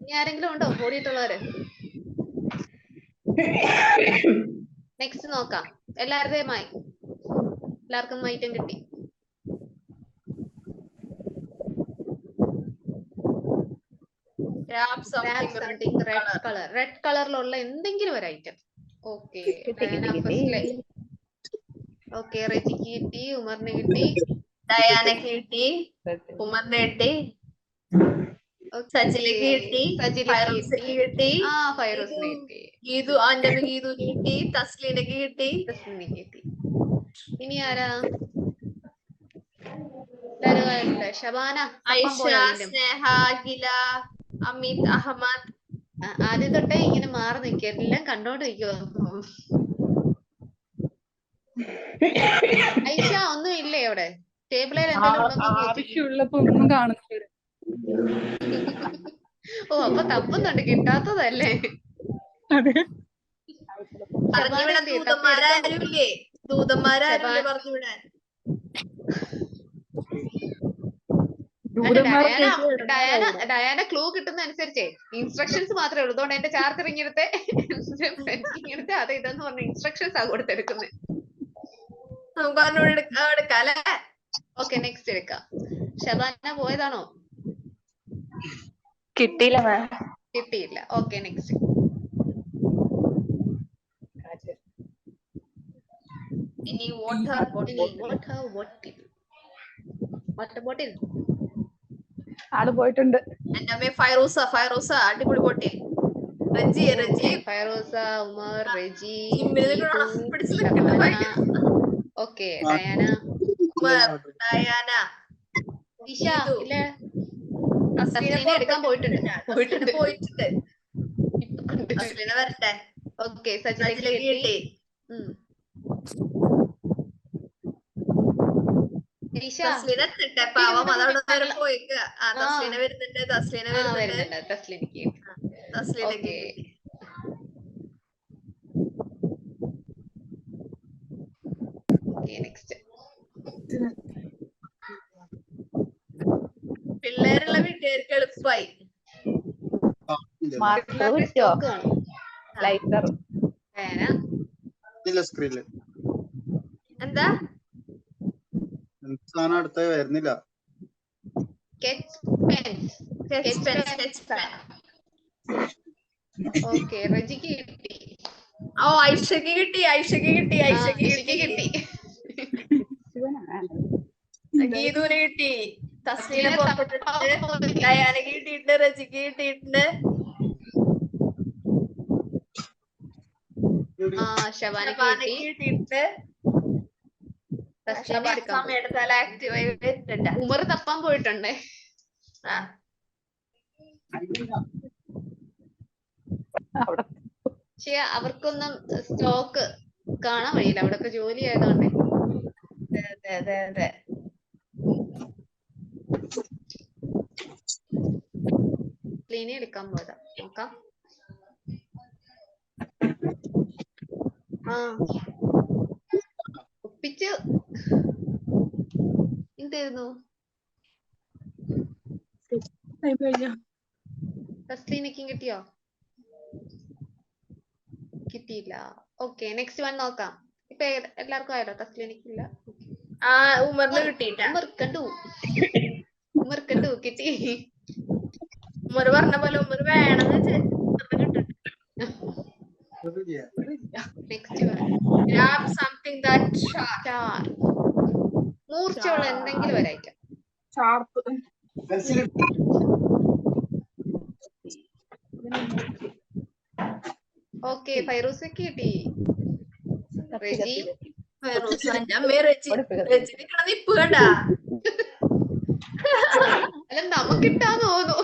ഇനി ആരെങ്കിലും ഉണ്ടോ ഓടിയിട്ടുള്ളവര്? നെക്സ്റ്റ് നോക്കാം. എല്ലാവരുടെയുമായി എല്ലാവർക്കും ഐറ്റം കിട്ടി. Grab something red color. Red കളറിലുള്ള എന്തെങ്കിലും ഒരു ഐറ്റം. ഓക്കെ ഓക്കെ റെജിക്ക് കിട്ടി, ഉമറിന് കിട്ടി, ഡയാനക്ക് കിട്ടി, ഉമറിന് കിട്ടി, സജിലക്ക് കിട്ടി, ഫൈറൂസിന് കിട്ടി, ഫൈറൂസിന് കിട്ടി, ഗീതു ആന്റമി ഗീതുന് കിട്ടി, തസ്ലീനക്ക് കിട്ടി. ഇനി ആരാ? ഷബാന, ഐഷ, സ്നേഹ, അഖില, അമിത്, അഹമ്മദ്. ആദ്യം തൊട്ടേ ഇങ്ങനെ മാറി നിൽക്കുക, എല്ലാം കണ്ടോണ്ട് നിൽക്കുവോ? ഐഷ ഒന്നും ഇല്ലേ അവിടെ? ടേബിളിൽ ആവശ്യമുള്ളപ്പോ ഒന്നും കാണുന്നില്ല. ഓ അപ്പൊ തപ്പുന്നുണ്ട്, കിട്ടാത്തതല്ലേ? ദൂതന്മാരാരുമില്ലേ? ദൂതന്മാരാരുമില്ലേ പറഞ്ഞു വിടാൻ? ഡയാന ക്ലൂ കിട്ടുന്ന അനുസരിച്ചേ ഇൻസ്ട്രക്ഷൻസ് മാത്രമേ ഉള്ളൂ. അതുകൊണ്ട് എന്റെ ചാർജർ ഇങ്ങനത്തെ ഇങ്ങനത്തെ അത് ഇതെന്ന് പറഞ്ഞ ഇൻസ്ട്രക്ഷൻസ് ആ കൊടുത്തെടുക്കുന്നത്. ഓക്കെ നെക്സ്റ്റ് എടുക്കാം. ഷബാന പോയതാണോ? കിട്ടിയില്ല മാം. കിട്ടിയില്ല. Okay next. ഇനി വാട്ടർ ബോട്ടിൽ. ആള് പോയിട്ടുണ്ട്. എന്റെ അമ്മ ഫൈറൂസ അടിപൊളി ബോട്ടിൽ. റെജി ഫൈറൂസ, ഉമർ, റെജി, ഓക്കെ ഡയാന, ഇഷ ഇല്ല തസ്ലീനെ എടുക്കാൻ പോയിട്ടുണ്ട്. വരട്ടെ. ഓക്കെ സജിലക്ക് കിട്ടി. പാവം അതവിടെ പോയിക്ക. തസ്ലീന വരുന്നുണ്ട്. തസ്ലീനക്ക് പിള്ളേരുള്ള വീട്ടുകാർക്ക് എളുപ്പമായി. എന്താ സാധനം അടുത്ത വരുന്നില്ല. ഓക്കെ റെജിക്ക് കിട്ടി. ഓ ഐഷക്ക് കിട്ടി. ഗീതുവിന് കിട്ടി. തസ്ലീന പുറപ്പെട്ടിട്ടുണ്ട്. ഡയാനക്ക് കിട്ടിയിട്ടുണ്ട്. റെജിക്ക് കിട്ടിയിട്ടുണ്ട്. ഷബാനക്ക് കിട്ടിയിട്ടുണ്ട്. ഉമർ തപ്പാൻ പോയിട്ടുണ്ടേ. പക്ഷെ അവർക്കൊന്നും സ്റ്റോക്ക് കാണാൻ വഴിയില്ല, അവിടൊക്കെ ജോലി ആയതുകൊണ്ട്. ക്ലീനി എടുക്കാൻ പോയതാ. നോക്കാം. ഒപ്പിച്ച് എന്തായിരുന്നു? തസ്ലീനക്കും കിട്ടിയോ? കിട്ടിയില്ല. ഓക്കെ നെക്സ്റ്റ് വൺ നോക്കാം. ഇപ്പൊ എല്ലാവർക്കും ആയല്ലോ? തസ്ലീനക്കില്ല. ഉമറിന് കിട്ടിയില്ല. ഉമർ കണ്ടു കിട്ടി. ഉമർ പറഞ്ഞ പോലെ ഉമർ വേണമെന്ന് കിട്ടും. മൂർച്ചയുള്ള എന്തെങ്കിലും ഒരൈറ്റം. ഓക്കെ ഫൈറൂസക്ക് കിട്ടി. റെജി അല്ല നമുക്കിട്ടാന്ന് തോന്നുന്നു.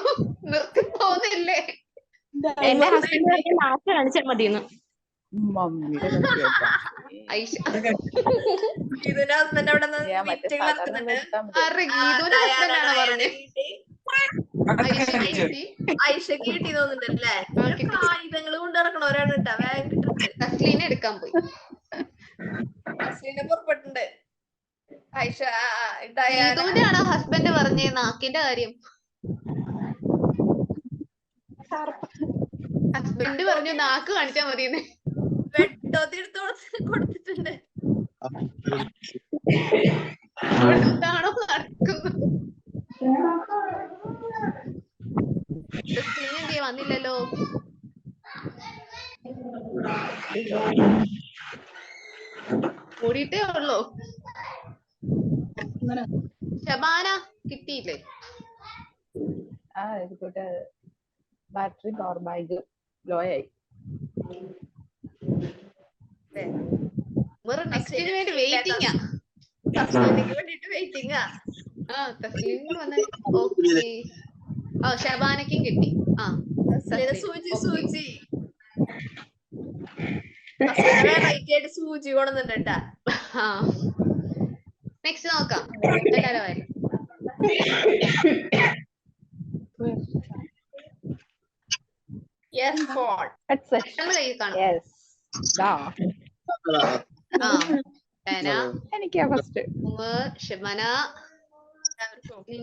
നിർത്തി പോകുന്നില്ലേ? എന്റെ ഹസ്ബൻഡ് നാക്ക് കാണിച്ചാൽ മതിയെന്ന്. ഐഷക്ക് കിട്ടി തോന്നുന്നുണ്ടല്ലേ? ആയുധങ്ങൾ കൊണ്ട് നടക്കണവരാണ് കേട്ടാ. വേഗം കിട്ടുന്നത്. തസ്ലീനെ എടുക്കാൻ പോയി. തസ്ലീനെ പുറപ്പെട്ടുണ്ട്. ഐഷ ആണോ ഹസ്ബൻഡ് പറഞ്ഞേ നാക്കിന്റെ കാര്യം? ഹസ്ബൻഡ് പറഞ്ഞു നാക്ക് കാണിച്ചാ മതിയെന്ന്. വെട്ടോത്തിയെടുത്ത് കൊടുത്തിട്ടുണ്ട്. എന്താണോ നടക്കുന്നത്? കൂടിയിട്ടേ ഉള്ളൂ. ഷബാന കിട്ടിയില്ലേ? ആയിക്കോട്ടെ. ബാറ്ററി പവർ ബാങ്ക് ലോ ആയി. നെക്സ്റ്റിന് വേണ്ടി വെയിറ്റിംഗാ. വേണ്ടിട്ട് വെയിറ്റിംഗാ. തസ്ലീം വന്നേ. ഓക്കെ. ഷബാനയ്ക്കും കിട്ടി. സൂചി സൂചി വെറൈറ്റി ആയിട്ട് സൂചി കൊണ്ടുവന്നിട്ടാ. നെക്സ്റ്റ് നോക്കാം. എല്ലാരും ആയാലും എനിക്കാ ഫസ്റ്റ്. ഷബാന,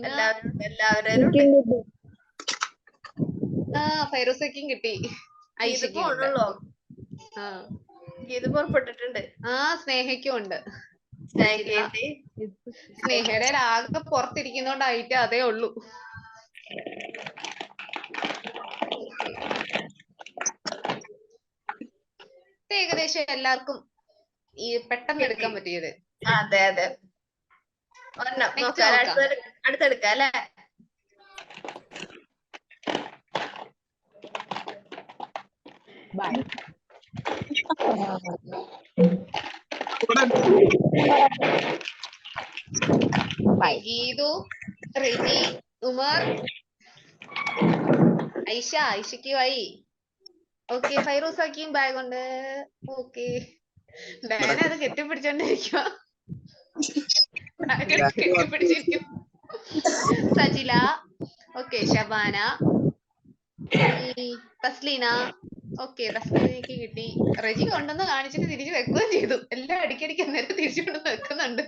എല്ലാവരും ഫൈറൂസയ്ക്കും കിട്ടി. ഇത് പുറപ്പെട്ടിട്ടുണ്ട്. സ്നേഹയ്ക്കും ഉണ്ട്. സ്നേഹയുടെ ആകെ പുറത്തിരിക്കുന്നോണ്ടായിട്ട് അതേ ഉള്ളൂ. ഏകദേശം എല്ലാവർക്കും ഈ പെട്ടെന്ന് എടുക്കാൻ പറ്റിയത്. അതെ അതെ. അടുത്തെടുക്കാം അല്ലേ? ഗീതു, റിജി, ഉമർ, ഐഷയ്ക്ക് വൈ. ഓക്കെ. ഫൈറൂസാക്കിയും ബാഗ് ഉണ്ട്. ഓക്കെ. ഡാന അത് കെട്ടിപ്പിടിച്ചോണ്ടിരിക്കുക. കെട്ടിപ്പിടിച്ചിരിക്കും. സജില. ഓക്കെ. ഷബാന, തസ്ലീന. ഓക്കെ. തസ്ലീനയ്ക്ക് കിട്ടി. റെജി കൊണ്ടുവന്ന് കാണിച്ചിട്ട് തിരിച്ചു വെക്കുകയും ചെയ്തു. എല്ലാം അടിക്കടിക്ക് അന്നേരം തിരിച്ചു കൊണ്ടുവന്ന് വെക്കുന്നുണ്ട്.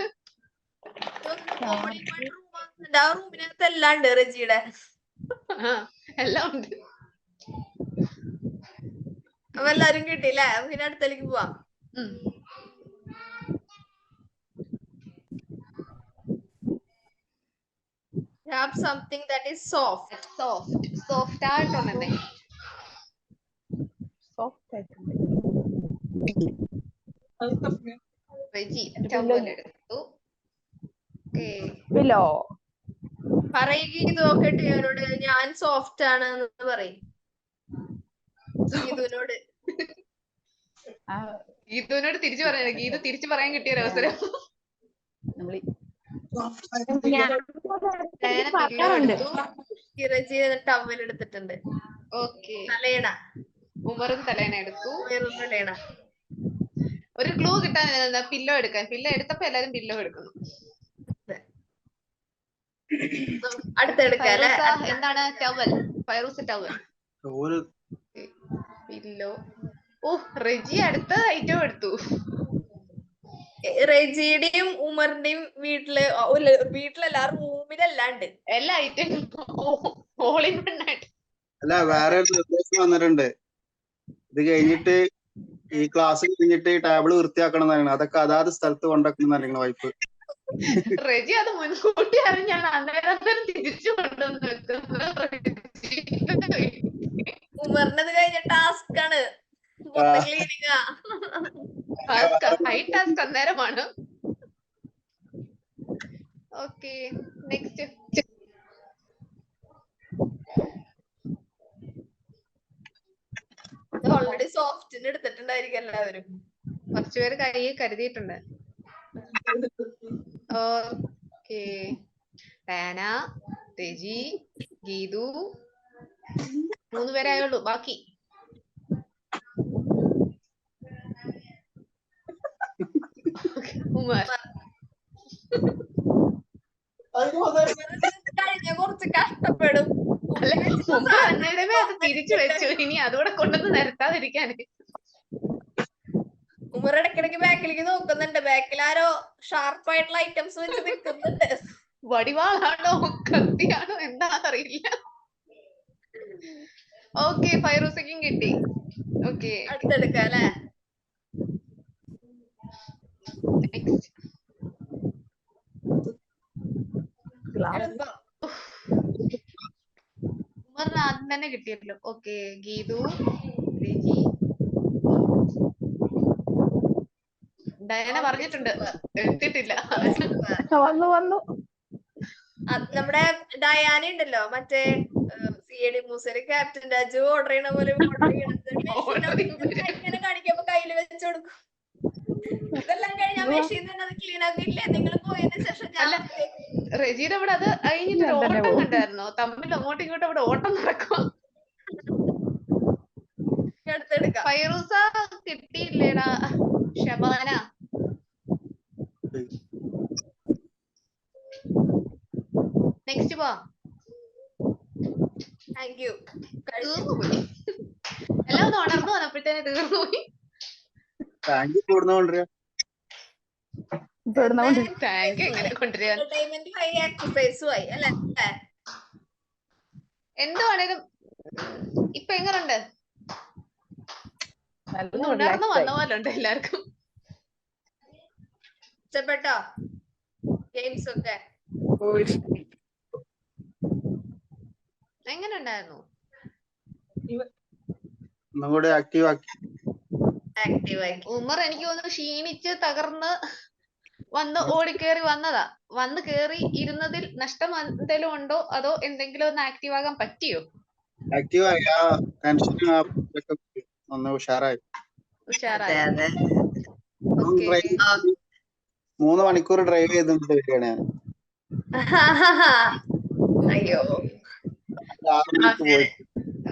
റൂമിനകത്ത് എല്ലാം ഉണ്ട്. റെജിയുടെ എല്ലാം ഉണ്ട്. അപ്പൊ എല്ലാരും കിട്ടിയില്ലേ? പിന്നെ അടുത്തേക്ക് പോവാം. Have something that is soft. Soft ആയിട്ടുണ്ടെന്നേ. റെജി ടവൽ എടുത്തു. പറയുക ഇതൊക്കെ അവരോട് ഞാൻ സോഫ്റ്റ് ആണ് എന്ന് പറയും. ഗീതുവിനോട് തിരിച്ചു പറയാ. ഗീതു തിരിച്ചു പറയാൻ കിട്ടിയ ഒരു അവസരം. ടവൽ എടുത്തിട്ടുണ്ട്. ഓക്കെ. തലേണ. ഉമറും തലേണ എടുത്തു. തലേണ. ഒരു ക്ലൂ കിട്ടാൻ പില്ലോ എടുക്കാൻ. പില്ലോ എടുത്തപ്പോ എല്ലാരും പില്ലോ എടുക്കുന്നു. അടുത്തെടുക്കാം. എന്താണ്? Towel. Fairuz towel. Pillow. Reji അടുത്ത ഐറ്റം എടുത്തു. റെജിയുടെയും ഉമറിന്റെയും വീട്ടിലെല്ലാരും റൂമിലല്ലാണ്ട് എല്ലാ ഐറ്റം ഓൾ ഇൻ വൺ ആയിട്ട്. അല്ല, വേറെ ഒരു നിർദ്ദേശം വന്നിട്ടുണ്ട്. ഇത് കഴിഞ്ഞിട്ട് ഈ ക്ലാസ് കഴിഞ്ഞിട്ട് ടേബിൾ വൃത്തിയാക്കണം എന്നാണ്. അതൊക്കെ അതാത് സ്ഥലത്ത് കൊണ്ടുവെക്കണം എന്നാണ് വൈഫ്. റെജി അത് മുൻകൂട്ടി അറിഞ്ഞാണ് അന്നേരം തിരിച്ചു കൊണ്ടുവന്ന് വെക്കുന്നത്. ഉമറിനത് കഴിഞ്ഞ ടാസ്ക് ആണ്. ഹൈ ടാസ്ക് അന്നേരമാണ്. ഓക്കെ. നെക്സ്റ്റ്. ഓൾറെഡി സോഫ്റ്റിന് എടുത്തിട്ടുണ്ടായിരിക്കും എല്ലാവരും. കുറച്ചുപേര് കയ്യിൽ കരുതിയിട്ടുണ്ട്. ഓക്കെ. ഡാന, രജി, ഗീതു 3 പേരായുള്ളൂ. ബാക്കി ഉമർ. കഴിഞ്ഞ കുറച്ച് കഷ്ടപ്പെടും. അന്നേരമേ അത് തിരിച്ചു വെച്ചു. ഇനി അതുകൂടെ കൊണ്ടുവന്ന് നിരത്താതിരിക്കാൻ. ഉമർ ഇടയ്ക്കിടയ്ക്ക് ബാക്കിലേക്ക് നോക്കുന്നുണ്ട്. ബാക്കിൽ ആരോ ഷാർപ്പായിട്ടുള്ള ഐറ്റംസ് വെച്ച് നിൽക്കുന്നുണ്ട്. വടിവാളാണോ കത്തിയാണോ എന്താണെന്നറിയില്ല. ഓക്കെ. ഫൈറൂസയ്ക്കും കിട്ടി. ഓക്കെ. അടുത്തെടുക്കാം അല്ലേ? ഉമറിന് ആദ്യം തന്നെ കിട്ടിയല്ലോ. ഓക്കെ. ഗീതു, രജി, ഡയന പറഞ്ഞിട്ടുണ്ട്, എത്തിയിട്ടില്ല. വന്നു നമ്മുടെ ഡയാന ഉണ്ടല്ലോ, മറ്റേ CAD മൂസര് ക്യാപ്റ്റൻ രാജു ഓർഡർ ചെയ്യണ പോലെ ഓർഡർ ചെയ്യണത് കാണിക്കുമ്പോ കയ്യില് വെച്ച് കൊടുക്കും. ഇതെല്ലാം കഴിഞ്ഞാൽ മെഷീൻ തന്നെ അത് ക്ലീൻ ആക്കിയില്ലേ? നിങ്ങൾ പോയതിനു ശേഷം റെജിയുടെ അവിടെ അത് കഴിഞ്ഞിട്ട് ഒരു ഓട്ടം കണ്ടായിരുന്നോ? തമ്മിൽ അങ്ങോട്ടും ഇങ്ങോട്ടും അവിടെ ഓട്ടം നടക്കും. ഫൈറൂസ കിട്ടിയില്ലേടാ? ഷബാന നെക്സ്റ്റ് പോ. Thank you. തീർന്നുപോയി, എല്ലാം ഒന്ന് ഉണർന്നു വന്നപ്പോഴത്തേനെ തീർന്നുപോയി. താങ്ക് യു കൂടുന്നോണ്ടിരിക. താങ്ക് യു എങ്ങനെ കൊണ്ടുവരാൻ എന്തുവാണേലും ഇപ്പൊ എങ്ങനുണ്ട്? ഉണർന്നു വന്ന പോലെ ഉണ്ട് എല്ലാവർക്കും. ഇഷ്ടപ്പെട്ടോ ഗെയിംസ് ഒക്കെ? എങ്ങനെ ഉണ്ടായിരുന്നു? ഒന്നുകൂടെ ആക്റ്റീവ് ആക്കി. ഉമർ എനിക്ക് തോന്നുന്നു ക്ഷീണിച്ച് തകർന്ന് വന്ന് ഓടിക്കേറി വന്നതാ. വന്ന് കേറി ഇരുന്നതിൽ നഷ്ടം എന്തെങ്കിലും ഉണ്ടോ, അതോ എന്തെങ്കിലും ഒന്ന് ആക്റ്റീവ് ആകാൻ പറ്റിയോ? ആക്റ്റീവ് ആയി. ആ ടെൻഷൻ ഒന്ന് ഉഷാറായി. 3 മണിക്കൂർ ഡ്രൈവ് ചെയ്തിട്ട് വരികയാണ് ഞാൻ. അയ്യോ,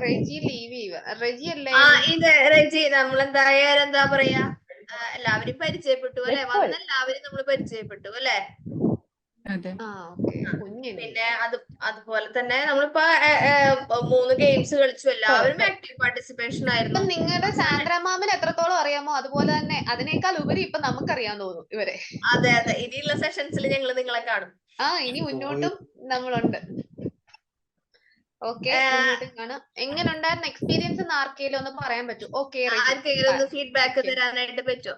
റെജി ലീവ് ചെയ്യുക. റെജി അല്ലേ ഇത് റെജി? നമ്മളെന്തായാലും എന്താ പറയാ, എല്ലാവരും പരിചയപ്പെട്ടു അല്ലെ? വന്ന എല്ലാവരും നമ്മൾ പരിചയപ്പെട്ടു അല്ലെ? പിന്നെ അതുപോലെ തന്നെ നമ്മളിപ്പോ 3 ഗെയിംസ് കളിച്ചു. എല്ലാവരും ആക്റ്റീവ് പാർട്ടിസിപ്പേഷൻ ആയിരുന്നു. നിങ്ങളുടെ സാന്ദ്ര മാമിന് എത്രത്തോളം അറിയാമോ അതുപോലെ തന്നെ അതിനേക്കാൾ ഉപരി ഇപ്പൊ നമുക്കറിയാൻ തോന്നും ഇവരെ. അതെ അതെ, ഇനിയുള്ള സെഷൻസിൽ ഞങ്ങൾ നിങ്ങളെ കാണും. ഇനി മുന്നോട്ടും നമ്മളുണ്ട്. ഓക്കെ, കാണാം. എങ്ങനെ ഉണ്ടായിരുന്ന എക്സ്പീരിയൻസ് ആർക്കെങ്കിലും ഒന്ന് പറയാൻ പറ്റും? ആർക്കെങ്കിലും ഒന്ന് ഫീഡ്ബാക്ക് തരാനായിട്ട് പറ്റുമോ?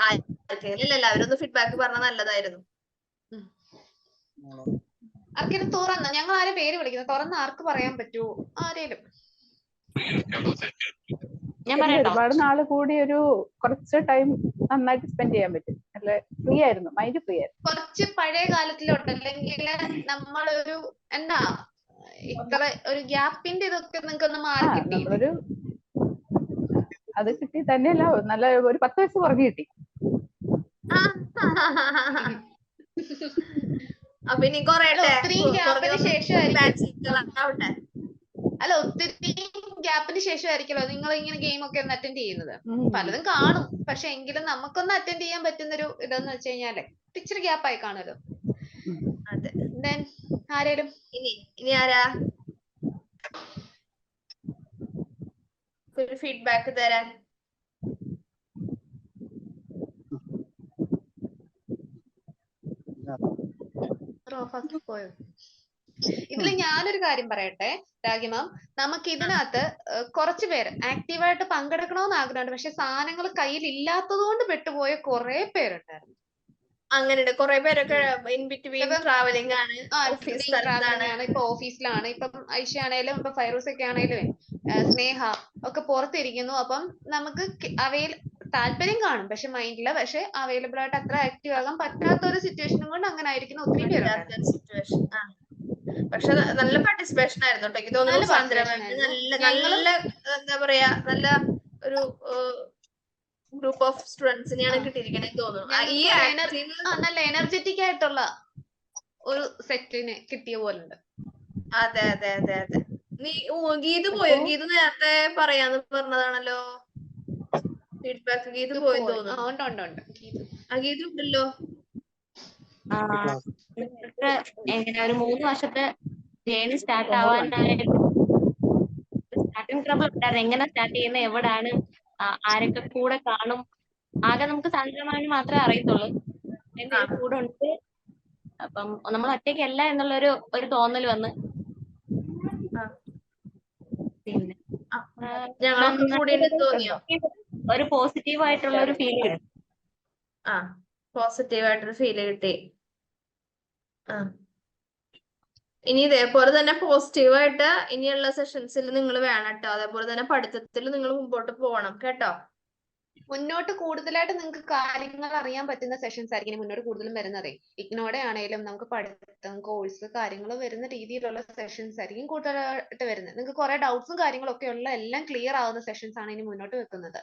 ആർക്കെങ്കിലും എല്ലാവരും ഒന്ന് ഫീഡ്ബാക്ക് പറഞ്ഞാൽ നല്ലതായിരുന്നു. ആർക്കെങ്കിലും തുറന്ന്, ഞങ്ങൾ ആരും പേര് വിളിക്കുന്നത്, തുറന്ന് ആർക്ക് പറയാൻ പറ്റുമോ? ആരേലും ഒരുപാട് നാള് കൂടി ഒരു കുറച്ച് ടൈം നന്നായിട്ട് സ്പെൻഡ് ചെയ്യാൻ പറ്റും. അല്ലെ, ഫ്രീ ആയിരുന്നു, മൈൻഡ് ഫ്രീ ആയിരുന്നു. കുറച്ച് പഴയ കാലത്തിലോട്ട്, അല്ലെങ്കിൽ നമ്മളൊരു എന്താ ഇത്ര ഒരു ഗ്യാപ്പിന്റെ ഇതൊക്കെ നിങ്ങൾക്ക് ഒന്ന് മാറി കിട്ടി. അത് കിട്ടി തന്നെയല്ല, നല്ല ഒരു 10 വയസ്സ് കുറഞ്ഞു കിട്ടി. അപ്പൊ ഇനി ഒത്തിരി ഗ്യാപ്പിന് ശേഷമായിരിക്കും. അല്ല, ഒത്തിരി ഗ്യാപ്പിന് ശേഷമായിരിക്കല്ലോ നിങ്ങൾ ഇങ്ങനെ ഗെയിം ഒക്കെ ഒന്ന് അറ്റൻഡ് ചെയ്യുന്നത്. പലതും കാണും, പക്ഷെ എങ്കിലും നമുക്കൊന്ന് അറ്റൻഡ് ചെയ്യാൻ പറ്റുന്നൊരു ഇതെന്ന് വെച്ച് കഴിഞ്ഞാല് ഇച്ചിരി ഗ്യാപ്പായി കാണുമല്ലോ. ആരേലും ഇനി ആരാ ഒരു ഫീഡ്ബാക്ക് തരാൻ? പോയോ? ഇതില് ഞാനൊരു കാര്യം പറയട്ടെ രാഗി മാം, നമുക്ക് ഇതിനകത്ത് കുറച്ച് പേര് ആക്റ്റീവായിട്ട് പങ്കെടുക്കണമെന്ന് ആഗ്രഹമുണ്ട്, പക്ഷെ സാധനങ്ങൾ കയ്യിൽ ഇല്ലാത്തത് കൊണ്ട് പെട്ടുപോയ കുറെ പേരുണ്ടായിരുന്നു. അങ്ങനെയുണ്ട് കുറെ പേരൊക്കെ ഇൻ ബിറ്റ്വീൻ ട്രാവലിംഗ് ആണ്, ഇപ്പൊ ഓഫീസിലാണ്. ഇപ്പം ഐഷ ആണേലും ഇപ്പൊ ഫൈറൂസ് ഒക്കെ ആണേലും സ്നേഹ ഒക്കെ പുറത്തിരിക്കുന്നു. അപ്പം നമുക്ക് താല്പര്യം കാണും, പക്ഷെ മൈൻഡില്ല. പക്ഷെ അവൈലബിൾ ആയിട്ട് അത്ര ആക്റ്റീവ് ആകാൻ പറ്റാത്ത ഒരു സിറ്റുവേഷനും കൊണ്ട് അങ്ങനെ ആയിരിക്കുന്ന ഒത്തിരി പേരുണ്ട്. പക്ഷെ നല്ല പാർട്ടിസിപ്പേഷൻ ആയിരുന്നു കേട്ടോ. എനിക്ക് തോന്നുന്നു നല്ല എന്താ പറയാ, നല്ല ഒരു ഗ്രൂപ്പ് ഓഫ് സ്റ്റുഡൻസിനെയാണ് കിട്ടിയിരിക്കണെന്ന് തോന്നുന്നു. നല്ല എനർജറ്റിക് ആയിട്ടുള്ള ഒരു സെറ്റിന് കിട്ടിയ പോലുണ്ട്. അതെ അതെ അതെ അതെ. ഗീത് പോയോ? ഗീത് നേരത്തെ പറയാന്ന് പറഞ്ഞതാണല്ലോ ഫീഡ്ബാക്ക്. ഗീത് പോയെന്ന് തോന്നുന്നു. ഗീത് ഉണ്ടല്ലോ. എങ്ങനെ ഒരു 3 വർഷത്തെ ജേണി സ്റ്റാർട്ട് ആവാനായിട്ട് സ്റ്റാർട്ടിംഗ് ട്രബിൾ ഉണ്ടായിരുന്നു. എങ്ങനെ സ്റ്റാർട്ട് ചെയ്യുന്നത്, എവിടാണ്, ആരൊക്കെ കൂടെ കാണും. ആകെ നമുക്ക് സാന്ദ്രമാന് മാത്രമേ അറിയത്തുള്ളൂ, എന്തെങ്കിലും കൂടെ ഉണ്ട്. അപ്പം നമ്മൾ ഒറ്റയ്ക്കല്ല എന്നുള്ളൊരു തോന്നൽ വന്ന്, പിന്നെ ഒരു പോസിറ്റീവ് ആയിട്ടുള്ള ഒരു ഫീൽ കിട്ടും. പോസിറ്റീവായിട്ടൊരു ഫീല് കിട്ടി. ഇനി ഇതേപോലെ തന്നെ പോസിറ്റീവായിട്ട് ഇനിയുള്ള സെഷൻസിൽ നിങ്ങൾ വേണം കേട്ടോ. അതേപോലെ തന്നെ പഠിത്തത്തിൽ നിങ്ങൾ മുമ്പോട്ട് പോകണം കേട്ടോ. മുന്നോട്ട് കൂടുതലായിട്ട് നിങ്ങൾക്ക് കാര്യങ്ങൾ അറിയാൻ പറ്റുന്ന സെഷൻസ് ആയിരിക്കും ഇനി മുന്നോട്ട് കൂടുതലും വരുന്നതേ. ഇഗ്നോടെ ആണെങ്കിലും നമുക്ക് പഠിത്തം, കോഴ്സ് കാര്യങ്ങൾ വരുന്ന രീതിയിലുള്ള സെഷൻസ് ആയിരിക്കും കൂടുതലായിട്ട് വരുന്നത്. നിങ്ങൾക്ക് കുറെ ഡൗട്ട്സും കാര്യങ്ങളൊക്കെ ഉള്ള എല്ലാം ക്ലിയർ ആവുന്ന സെഷൻസ് ആണ് ഇനി മുന്നോട്ട് വെക്കുന്നത്.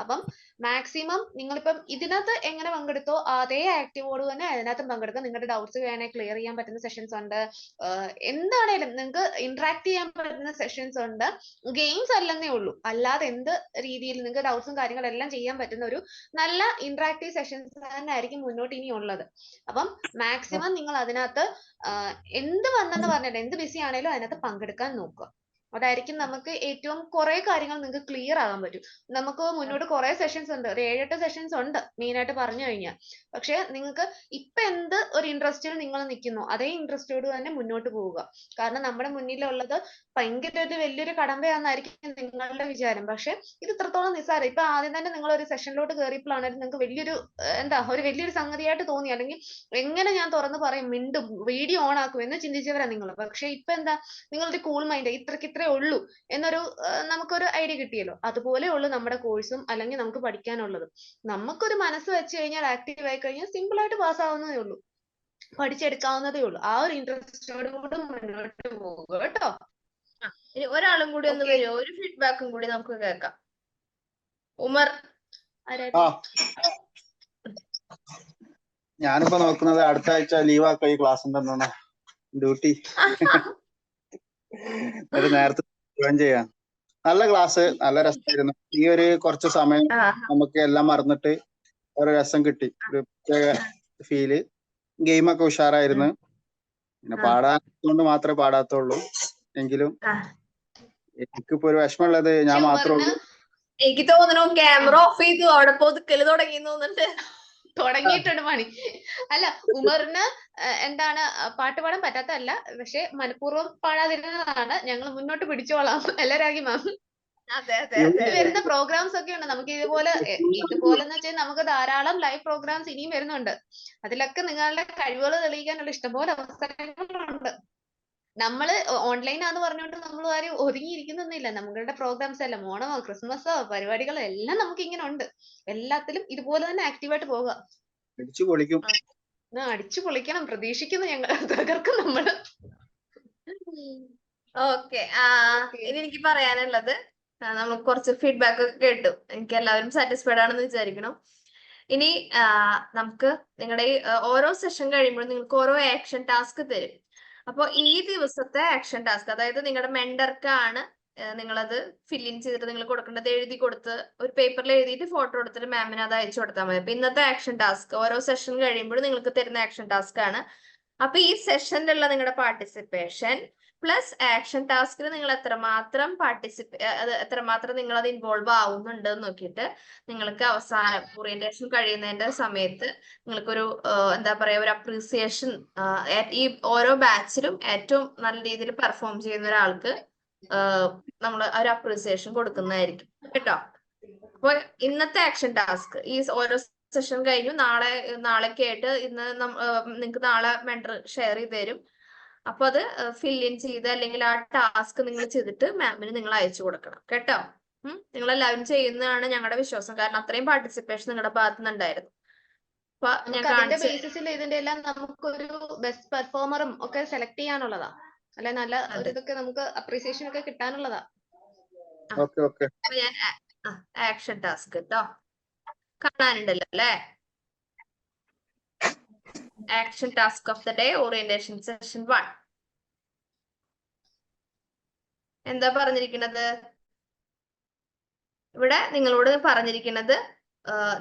അപ്പം മാക്സിമം നിങ്ങളിപ്പം ഇതിനകത്ത് എങ്ങനെ പങ്കെടുത്തോ അതേ ആക്റ്റീവോട് തന്നെ അതിനകത്തും പങ്കെടുക്കുക. നിങ്ങളുടെ ഡൗട്ട്സ് വേണേൽ ക്ലിയർ ചെയ്യാൻ പറ്റുന്ന സെഷൻസ് ഉണ്ട്. എന്താണേലും നിങ്ങൾക്ക് ഇന്ററാക്ട് ചെയ്യാൻ പറ്റുന്ന സെഷൻസ് ഉണ്ട്. ഗെയിംസ് അല്ലെന്നേ ഉള്ളൂ, അല്ലാതെ എന്ത് രീതിയിൽ നിങ്ങൾക്ക് ഡൗട്ട്സും കാര്യങ്ങളെല്ലാം ചെയ്യാൻ പറ്റുന്ന ഒരു നല്ല ഇന്ററാക്റ്റീവ് സെഷൻസ് തന്നെ ആയിരിക്കും മുന്നോട്ട് ഇനി ഉള്ളത്. അപ്പം മാക്സിമം നിങ്ങൾ അതിനകത്ത് എന്ത് വന്നെന്ന് പറഞ്ഞാൽ എന്ത് ബിസി ആണേലും അതിനകത്ത് പങ്കെടുക്കാൻ നോക്കുക. അതായിരിക്കും നമുക്ക് ഏറ്റവും കുറെ കാര്യങ്ങൾ നിങ്ങൾക്ക് ക്ലിയർ ആകാൻ പറ്റും. നമുക്ക് മുന്നോട്ട് കുറെ സെഷൻസ് ഉണ്ട്, ഒരു 7-8 സെഷൻസ് ഉണ്ട് മെയിൻ ആയിട്ട് പറഞ്ഞു കഴിഞ്ഞാൽ. പക്ഷെ നിങ്ങൾക്ക് ഇപ്പൊ എന്ത് ഒരു ഇൻട്രസ്റ്റിൽ നിങ്ങൾ നിൽക്കുന്നു അതേ ഇൻട്രസ്റ്റോട് തന്നെ മുന്നോട്ട് പോവുക. കാരണം നമ്മുടെ മുന്നിലുള്ളത് ഭയങ്കര ഒരു വലിയൊരു കടമ്പയാണെന്നായിരിക്കും നിങ്ങളുടെ വിചാരം. പക്ഷെ ഇത് ഇത്രത്തോളം നിസ്സാരം. ഇപ്പൊ ആദ്യം തന്നെ നിങ്ങൾ ഒരു സെഷനിലോട്ട് കയറിയപ്പോഴാണെങ്കിൽ നിങ്ങൾക്ക് വലിയൊരു ഒരു വലിയൊരു സംഗതിയായിട്ട് തോന്നി, അല്ലെങ്കിൽ എങ്ങനെ ഞാൻ തുറന്ന് പറയും, മിണ്ടും, വീഡിയോ ഓൺ ആക്കും എന്ന് ചിന്തിച്ചവരാ നിങ്ങൾ. പക്ഷെ ഇപ്പൊ എന്താ, നിങ്ങളൊരു കൂൾ മൈൻഡ്, ഇത്രേ ഉള്ളൂ എന്നൊരു നമുക്കൊരു ഐഡിയ കിട്ടിയല്ലോ. അതുപോലെ ഉള്ളൂ നമ്മുടെ കോഴ്സും അല്ലെങ്കിൽ നമുക്ക് പഠിക്കാനുള്ളത്. നമുക്കൊരു മനസ്സ് വെച്ച് കഴിഞ്ഞാൽ ആക്റ്റീവ് ആയി കഴിഞ്ഞാൽ സിമ്പിൾ ആയിട്ട് പാസ്സാവുന്നതേ ഉള്ളൂ, പഠിച്ചെടുക്കാവുന്നതേ ഉള്ളൂ. ആ ഒരു ഇൻട്രസ്റ്റോട് കൂടെ മുന്നോട്ട് പോകുക കേട്ടോ. ഇനി ഒരാളും കൂടി ഒന്ന് വരുമോ? ഒരു ഫീഡ്ബാക്കും കൂടി നമുക്ക് കേൾക്കാം. ഉമർ. ഞാനിപ്പോ നോക്കുന്നത് അടുത്ത ആഴ്ച ലീവ് ആക്കുക, ഈ ക്ലാസ് ഉണ്ടെന്നാണ് ഡ്യൂട്ടി. ഒരു നേരത്തെ ജോയിൻ ചെയ്യാം. നല്ല ക്ലാസ്, നല്ല രസമായിരുന്നു. ഈ ഒരു കുറച്ച് സമയം നമുക്ക് എല്ലാം മറന്നിട്ട് ഒരു രസം കിട്ടി, ഒരു പ്രത്യേക ഫീല്. ഗെയിമൊക്കെ ഉഷാറായിരുന്നു. പിന്നെ പാടാത്തതുകൊണ്ട് മാത്രമേ പാടാത്തുള്ളൂ. എങ്കിലും എനിക്കിപ്പോ ഒരു വിഷമമുള്ളത് ഞാൻ മാത്രമേ ഉള്ളൂ. എനിക്ക് തോന്നുന്നു ക്യാമറ ഓഫ് ചെയ്തു അവിടെ പൊതുക്കല് തുടങ്ങി തോന്നുന്നുണ്ട്. തുടങ്ങിയിട്ടുണ്ട് പണി. അല്ല, ഉമറിന് എന്താണ് പാട്ട് പാടാൻ പറ്റാത്തതല്ല, പക്ഷെ മനഃപൂർവ്വം പാടാതിരുന്നതാണ്. ഞങ്ങൾ മുന്നോട്ട് പിടിച്ചോളാം. അല്ല രാഗി മാം? വരുന്ന പ്രോഗ്രാംസ് ഒക്കെ ഉണ്ട് നമുക്ക് ഇതുപോലെ എന്ന് വെച്ചാൽ നമുക്ക് ധാരാളം ലൈവ് പ്രോഗ്രാംസ് ഇനിയും വരുന്നുണ്ട്. അതിലൊക്കെ നിങ്ങളുടെ കഴിവുകൾ തെളിയിക്കാനുള്ള ഇഷ്ടംപോലെ അവസരങ്ങളുണ്ട്. നമ്മള് ഓൺലൈനാന്ന് പറഞ്ഞുകൊണ്ട് നമ്മൾ ആരും ഒതുങ്ങിയിരിക്കുന്നൊന്നുമില്ല. നമ്മളുടെ പ്രോഗ്രാംസ് എല്ലാം ഓണമോ ക്രിസ്മസോ പരിപാടികളോ എല്ലാം നമുക്ക് ഇങ്ങനെ ഉണ്ട്. എല്ലാത്തിലും ഇതുപോലെ തന്നെ ആക്റ്റീവായിട്ട് പോവുക. അടിച്ചു പൊളിക്കണം. പ്രതീക്ഷിക്കുന്നു ഞങ്ങൾ, തകർക്കും നമ്മള്. ഓക്കെ, ഇനി എനിക്ക് പറയാനുള്ളത്, നമുക്ക് കുറച്ച് ഫീഡ്ബാക്ക് ഒക്കെ കേട്ടു. എനിക്ക് എല്ലാവരും സാറ്റിസ്ഫൈഡ് ആണെന്ന് വിചാരിക്കണം. ഇനി നമുക്ക് നിങ്ങളുടെ ഈ ഓരോ സെഷൻ കഴിയുമ്പോഴും നിങ്ങൾക്ക് ഓരോ ആക്ഷൻ ടാസ്ക് തരും. അപ്പോൾ ഈ ദിവസത്തെ ആക്ഷൻ ടാസ്ക്, അതായത് നിങ്ങളുടെ മെന്റർക്കാണ് നിങ്ങളത് ഫില്ലിൻ ചെയ്തിട്ട് നിങ്ങൾ കൊടുക്കേണ്ടത്. എഴുതി കൊടുത്ത് ഒരു പേപ്പറിൽ എഴുതിയിട്ട് ഫോട്ടോ എടുത്തിട്ട് മാമിന് അത് അയച്ചു കൊടുത്താൽ മതി. അപ്പൊ ഇന്നത്തെ ആക്ഷൻ ടാസ്ക് ഓരോ സെഷൻ കഴിയുമ്പോഴും നിങ്ങൾക്ക് തരുന്ന ആക്ഷൻ ടാസ്ക് ആണ്. അപ്പൊ ഈ സെഷനിലുള്ള നിങ്ങളുടെ പാർട്ടിസിപ്പേഷൻ പ്ലസ് ആക്ഷൻ ടാസ്കിൽ നിങ്ങൾ എത്രമാത്രം എത്രമാത്രം നിങ്ങൾ അത് ഇൻവോൾവ് ആവുന്നുണ്ട് എന്ന് നോക്കിയിട്ട് നിങ്ങൾക്ക് അവസാനം ഓറിയന്റേഷൻ കഴിയുന്നതിന്റെ സമയത്ത് നിങ്ങൾക്കൊരു എന്താ പറയാ, ഒരു അപ്രീസിയേഷൻ, ഈ ഓരോ ബാച്ചിലും ഏറ്റവും നല്ല രീതിയിൽ പെർഫോം ചെയ്യുന്ന ഒരാൾക്ക് നമ്മൾ ഒരു അപ്രീസിയേഷൻ കൊടുക്കുന്നതായിരിക്കും കേട്ടോ. അപ്പൊ ഇന്നത്തെ ആക്ഷൻ ടാസ്ക്, ഈ ഓരോ സെഷൻ കഴിഞ്ഞു നാളേക്ക് ആയിട്ട് ഇന്ന് നിങ്ങൾക്ക് നാളെ മെന്റർ ഷെയർ ചെയ്ത് തരും. അപ്പൊ അത് ഫില്ലിൻ ചെയ്ത് അല്ലെങ്കിൽ ആ ടാസ്ക് നിങ്ങൾ ചെയ്തിട്ട് മാമിന് നിങ്ങൾ അയച്ചു കൊടുക്കണം കേട്ടോ. നിങ്ങൾ എല്ലാവരും ചെയ്യുന്നതാണ് ഞങ്ങളുടെ വിശ്വാസം. കാരണം അത്രയും പാർട്ടിസിപ്പേഷൻ നിങ്ങളുടെ ഭാഗത്തു നിന്നുണ്ടായിരുന്നു. അപ്പൊ ഞാൻ കാണിച്ച ബേസിസിൽ ഇതിന്റെ എല്ലാം നമുക്കൊരു ബെസ്റ്റ് പെർഫോമറും ഒക്കെ സെലക്ട് ചെയ്യാനുള്ളതാ, അല്ലെ നല്ല ഒരു ഇതൊക്കെ നമുക്ക് അപ്രീസിയേഷൻ ഒക്കെ കിട്ടാനുള്ളതാ. ഞാൻ ആക്ഷൻ ടാസ്ക് കേട്ടോ കാണാനുണ്ടല്ലോ അല്ലെ. Action task of the day orientation session 1. എന്താ പറഞ്ഞിരിക്കുന്നത് ഇവിടെ? നിങ്ങളോട് പറഞ്ഞിരിക്കുന്നത്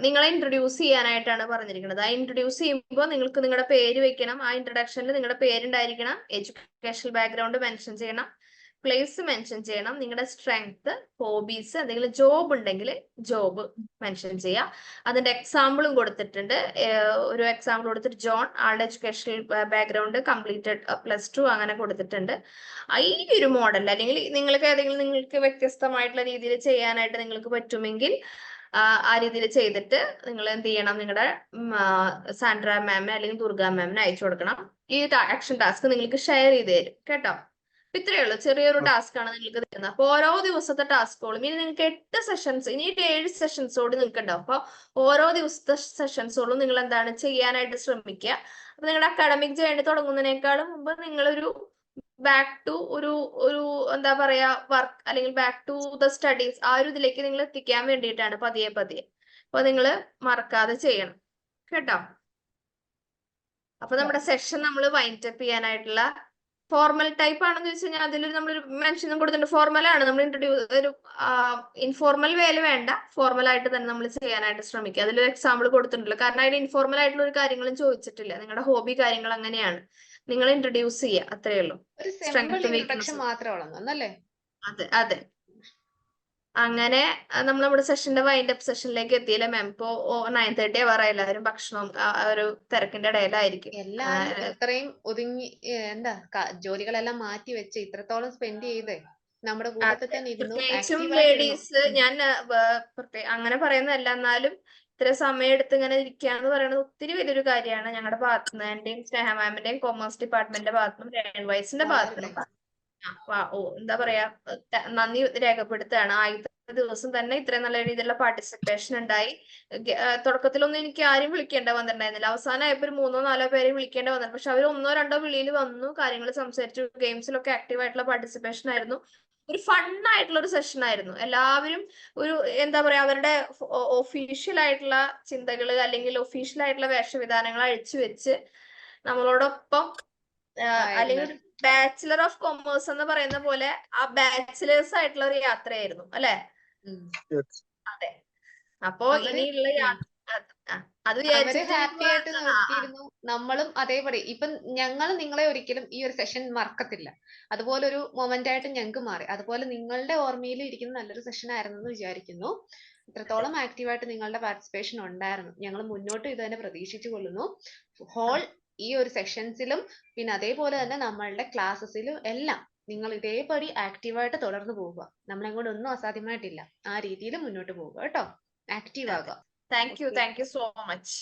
നിങ്ങളെ ഇൻട്രൊഡ്യൂസ് ചെയ്യാനായിട്ടാണ് പറഞ്ഞിരിക്കുന്നത്. ആ ഇൻട്രൊഡ്യൂസ് ചെയ്യുമ്പോൾ നിങ്ങൾക്ക് നിങ്ങളുടെ പേര് വെക്കണം. ആ ഇൻട്രൊഡക്ഷനിൽ നിങ്ങളുടെ പേരുണ്ടായിരിക്കണം, എഡ്യൂക്കേഷണൽ ബാക്ക്ഗ്രൗണ്ട് മെൻഷൻ ചെയ്യണം, പ്ലേസ് മെൻഷൻ ചെയ്യണം, നിങ്ങളുടെ സ്ട്രെങ്ത്, ഹോബീസ്, എന്തെങ്കിലും ജോബ് ഉണ്ടെങ്കിൽ ജോബ് മെൻഷൻ ചെയ്യാം. അതിന്റെ എക്സാമ്പിളും കൊടുത്തിട്ടുണ്ട്. ഒരു എക്സാമ്പിൾ കൊടുത്തിട്ട് ജോൺ, ആളുടെ എഡ്യൂക്കേഷണൽ ബാക്ക്ഗ്രൗണ്ട് കംപ്ലീറ്റഡ് +2 അങ്ങനെ കൊടുത്തിട്ടുണ്ട്. ഈ ഒരു മോഡൽ അല്ലെങ്കിൽ നിങ്ങൾക്ക് വ്യത്യസ്തമായിട്ടുള്ള രീതിയിൽ ചെയ്യാനായിട്ട് നിങ്ങൾക്ക് പറ്റുമെങ്കിൽ ആ രീതിയിൽ ചെയ്തിട്ട് നിങ്ങൾ എന്ത് ചെയ്യണം, നിങ്ങളുടെ സാൻഡ്ര മാമിന് അല്ലെങ്കിൽ ദുർഗ മാമിന് അയച്ചു കൊടുക്കണം. ഈ ആക്ഷൻ ടാസ്ക് നിങ്ങൾക്ക് ഷെയർ ചെയ്ത് തരും കേട്ടോ. ഇത്രയേ ഉള്ളൂ, ചെറിയൊരു ടാസ്ക് ആണ് നിങ്ങൾക്ക് തരുന്നത്. അപ്പൊ ഓരോ ദിവസത്തെ ടാസ്കുകളും ഇനി നിങ്ങൾക്ക് 8 സെഷൻസ്, ഇനി 7 സെഷൻസോട് നിങ്ങൾക്ക് ഉണ്ടാവും. അപ്പൊ ഓരോ ദിവസത്തെ സെഷൻസോളും നിങ്ങൾ എന്താണ് ചെയ്യാനായിട്ട് ശ്രമിക്കുക. അപ്പൊ നിങ്ങളുടെ അക്കാഡമിക് ജേർണി തുടങ്ങുന്നതിനേക്കാളും മുമ്പ് നിങ്ങളൊരു ബാക്ക് ടു ഒരു ഒരു എന്താ പറയാ വർക്ക് അല്ലെങ്കിൽ ബാക്ക് ടു ദ സ്റ്റഡീസ് ആ ഒരു ഇതിലേക്ക് നിങ്ങൾ എത്തിക്കാൻ വേണ്ടിയിട്ടാണ് പതിയെ പതിയെ. അപ്പൊ നിങ്ങൾ മറക്കാതെ ചെയ്യണം കേട്ടോ. അപ്പൊ നമ്മുടെ സെഷൻ നമ്മൾ വൈൻഡ് അപ്പ് ചെയ്യാനായിട്ടുള്ള ഫോർമൽ ടൈപ്പ് ആണെന്ന് ചോദിച്ചു കഴിഞ്ഞാൽ അതിൽ നമ്മളൊരു മെൻഷൻ കൊടുത്തിട്ടുണ്ട്. ഫോർമൽ ആണ് നമ്മൾ ഇൻട്രൊഡ്യൂസ് ഒരു ഇൻഫോർമൽ വേല് വേണ്ട, ഫോർമൽ ആയിട്ട് തന്നെ നമ്മൾ ചെയ്യാനായിട്ട് ശ്രമിക്കുക. അതിലൊരു എക്സാമ്പിൾ കൊടുത്തിട്ടുണ്ടല്ലോ, കാരണം അതിന് ഇൻഫോർമൽ ആയിട്ടുള്ള ഒരു കാര്യങ്ങളും ചോദിച്ചിട്ടില്ല. നിങ്ങളുടെ ഹോബി കാര്യങ്ങൾ അങ്ങനെയാണ്, നിങ്ങൾ ഇൻട്രൊഡ്യൂസ് ചെയ്യുക, അത്രയേ ഉള്ളൂ. ഒരു സിമ്പിൾ സ്ട്രെങ്ത് ഇൻട്രൊഡക്ഷൻ മാത്രമേ ഉള്ളൂ എന്നല്ലേ? അതെ അതെ. അങ്ങനെ നമ്മൾ നമ്മുടെ സെഷന്റെ വൈൻഡ് അപ്പ് സെഷനിലേക്ക് എത്തിയില്ല മാം. ഇപ്പോ 9:30 ആവാറ, എല്ലാവരും ഭക്ഷണം ഒരു തിരക്കിന്റെ ഇടയിലായിരിക്കും. എല്ലാരും ഇത്രയും ഒതുങ്ങി എന്താ ജോലികളെല്ലാം മാറ്റി വെച്ച് ഇത്രത്തോളം സ്പെൻഡ് ചെയ്ത് നമ്മുടെ കൂട്ടത്തിൽ തന്നെ ഇരുന്നു. പ്രത്യേകിച്ചും ലേഡീസ്, ഞാൻ അങ്ങനെ പറയുന്നതല്ല, എന്നാലും ഇത്ര സമയം എടുത്ത് ഇങ്ങനെ ഇരിക്കുക എന്ന് പറയുന്നത് ഒത്തിരി വലിയൊരു കാര്യമാണ്. ഞങ്ങളുടെ ഭാഗത്തു നിന്ന്, എന്റെയും സ്നേഹ മാമിന്റെയും കൊമേഴ്സ് ഡിപ്പാർട്ട്മെന്റിന്റെ ഭാഗത്തുനിന്നും രേൺവൈസിന്റെ ഭാഗത്തുനിന്നും എന്താ പറയാ നന്ദി രേഖപ്പെടുത്തുകയാണ്. ആദ്യത്തെ ദിവസം തന്നെ ഇത്രയും നല്ല രീതിയിലുള്ള പാർട്ടിസിപ്പേഷൻ ഉണ്ടായി. തുടക്കത്തിലൊന്നും എനിക്ക് ആരും വിളിക്കേണ്ട വന്നിട്ടുണ്ടായിരുന്നില്ല. അവസാനമായപ്പോ ഒരു 3-4 പേരെ വിളിക്കേണ്ട വന്നിട്ടുണ്ട്. പക്ഷെ അവർ 1-2 വിളിയിൽ വന്നു, കാര്യങ്ങൾ സംസാരിച്ചു, ഗെയിംസിലൊക്കെ ആക്റ്റീവ് ആയിട്ടുള്ള പാർട്ടിസിപ്പേഷൻ ആയിരുന്നു. ഒരു ഫൺ ആയിട്ടുള്ള ഒരു സെഷൻ ആയിരുന്നു. എല്ലാവരും ഒരു എന്താ പറയാ അവരുടെ ഒഫീഷ്യൽ ആയിട്ടുള്ള ചിന്തകള് അല്ലെങ്കിൽ ഒഫീഷ്യൽ ആയിട്ടുള്ള വേഷവിധാനങ്ങൾ അഴിച്ചു വെച്ച് നമ്മളോടൊപ്പം അല്ലെങ്കിൽ ബാച്ചിലർ ഓഫ് കൊമേഴ്സ് എന്ന് പറയുന്ന പോലെ ആ ബാച്ചിലേഴ്സ് ആയിട്ടുള്ള ഒരു യാത്രയായിരുന്നു അല്ലെ? അതെ. അപ്പോ ഇനിയുള്ള അത് അവര് ഹാപ്പി ആയിട്ട് നോക്കിയിരുന്നു, നമ്മളും അതേപടി. ഇപ്പൊ ഞങ്ങൾ നിങ്ങളെ ഒരിക്കലും ഈ ഒരു സെഷൻ മറക്കത്തില്ല. അതുപോലെ ഒരു മൊമെന്റ് ആയിട്ട് ഞങ്ങൾക്ക് മാറി. അതുപോലെ നിങ്ങളുടെ ഓർമ്മയിൽ ഇരിക്കുന്ന നല്ലൊരു സെഷൻ ആയിരുന്നു എന്ന് വിചാരിക്കുന്നു. ഇത്രത്തോളം ആക്റ്റീവായിട്ട് നിങ്ങളുടെ പാർട്ടിസിപ്പേഷൻ ഉണ്ടായിരുന്നു. ഞങ്ങൾ മുന്നോട്ട് ഇത് തന്നെ പ്രതീക്ഷിച്ചു കൊള്ളുന്നു. ഹോൾ ഈ ഒരു സെഷൻസിലും പിന്നെ അതേപോലെ തന്നെ നമ്മളുടെ ക്ലാസ്സസിലും എല്ലാം നിങ്ങൾ ഇതേപടി ആക്റ്റീവായിട്ട് തുടർന്ന് പോവുക. നമ്മളെ കൊണ്ട് ഒന്നും അസാധ്യമായിട്ടില്ല. ആ രീതിയിൽ മുന്നോട്ട് പോവുക കേട്ടോ. ആക്റ്റീവ് ആകുക. Thank you so much.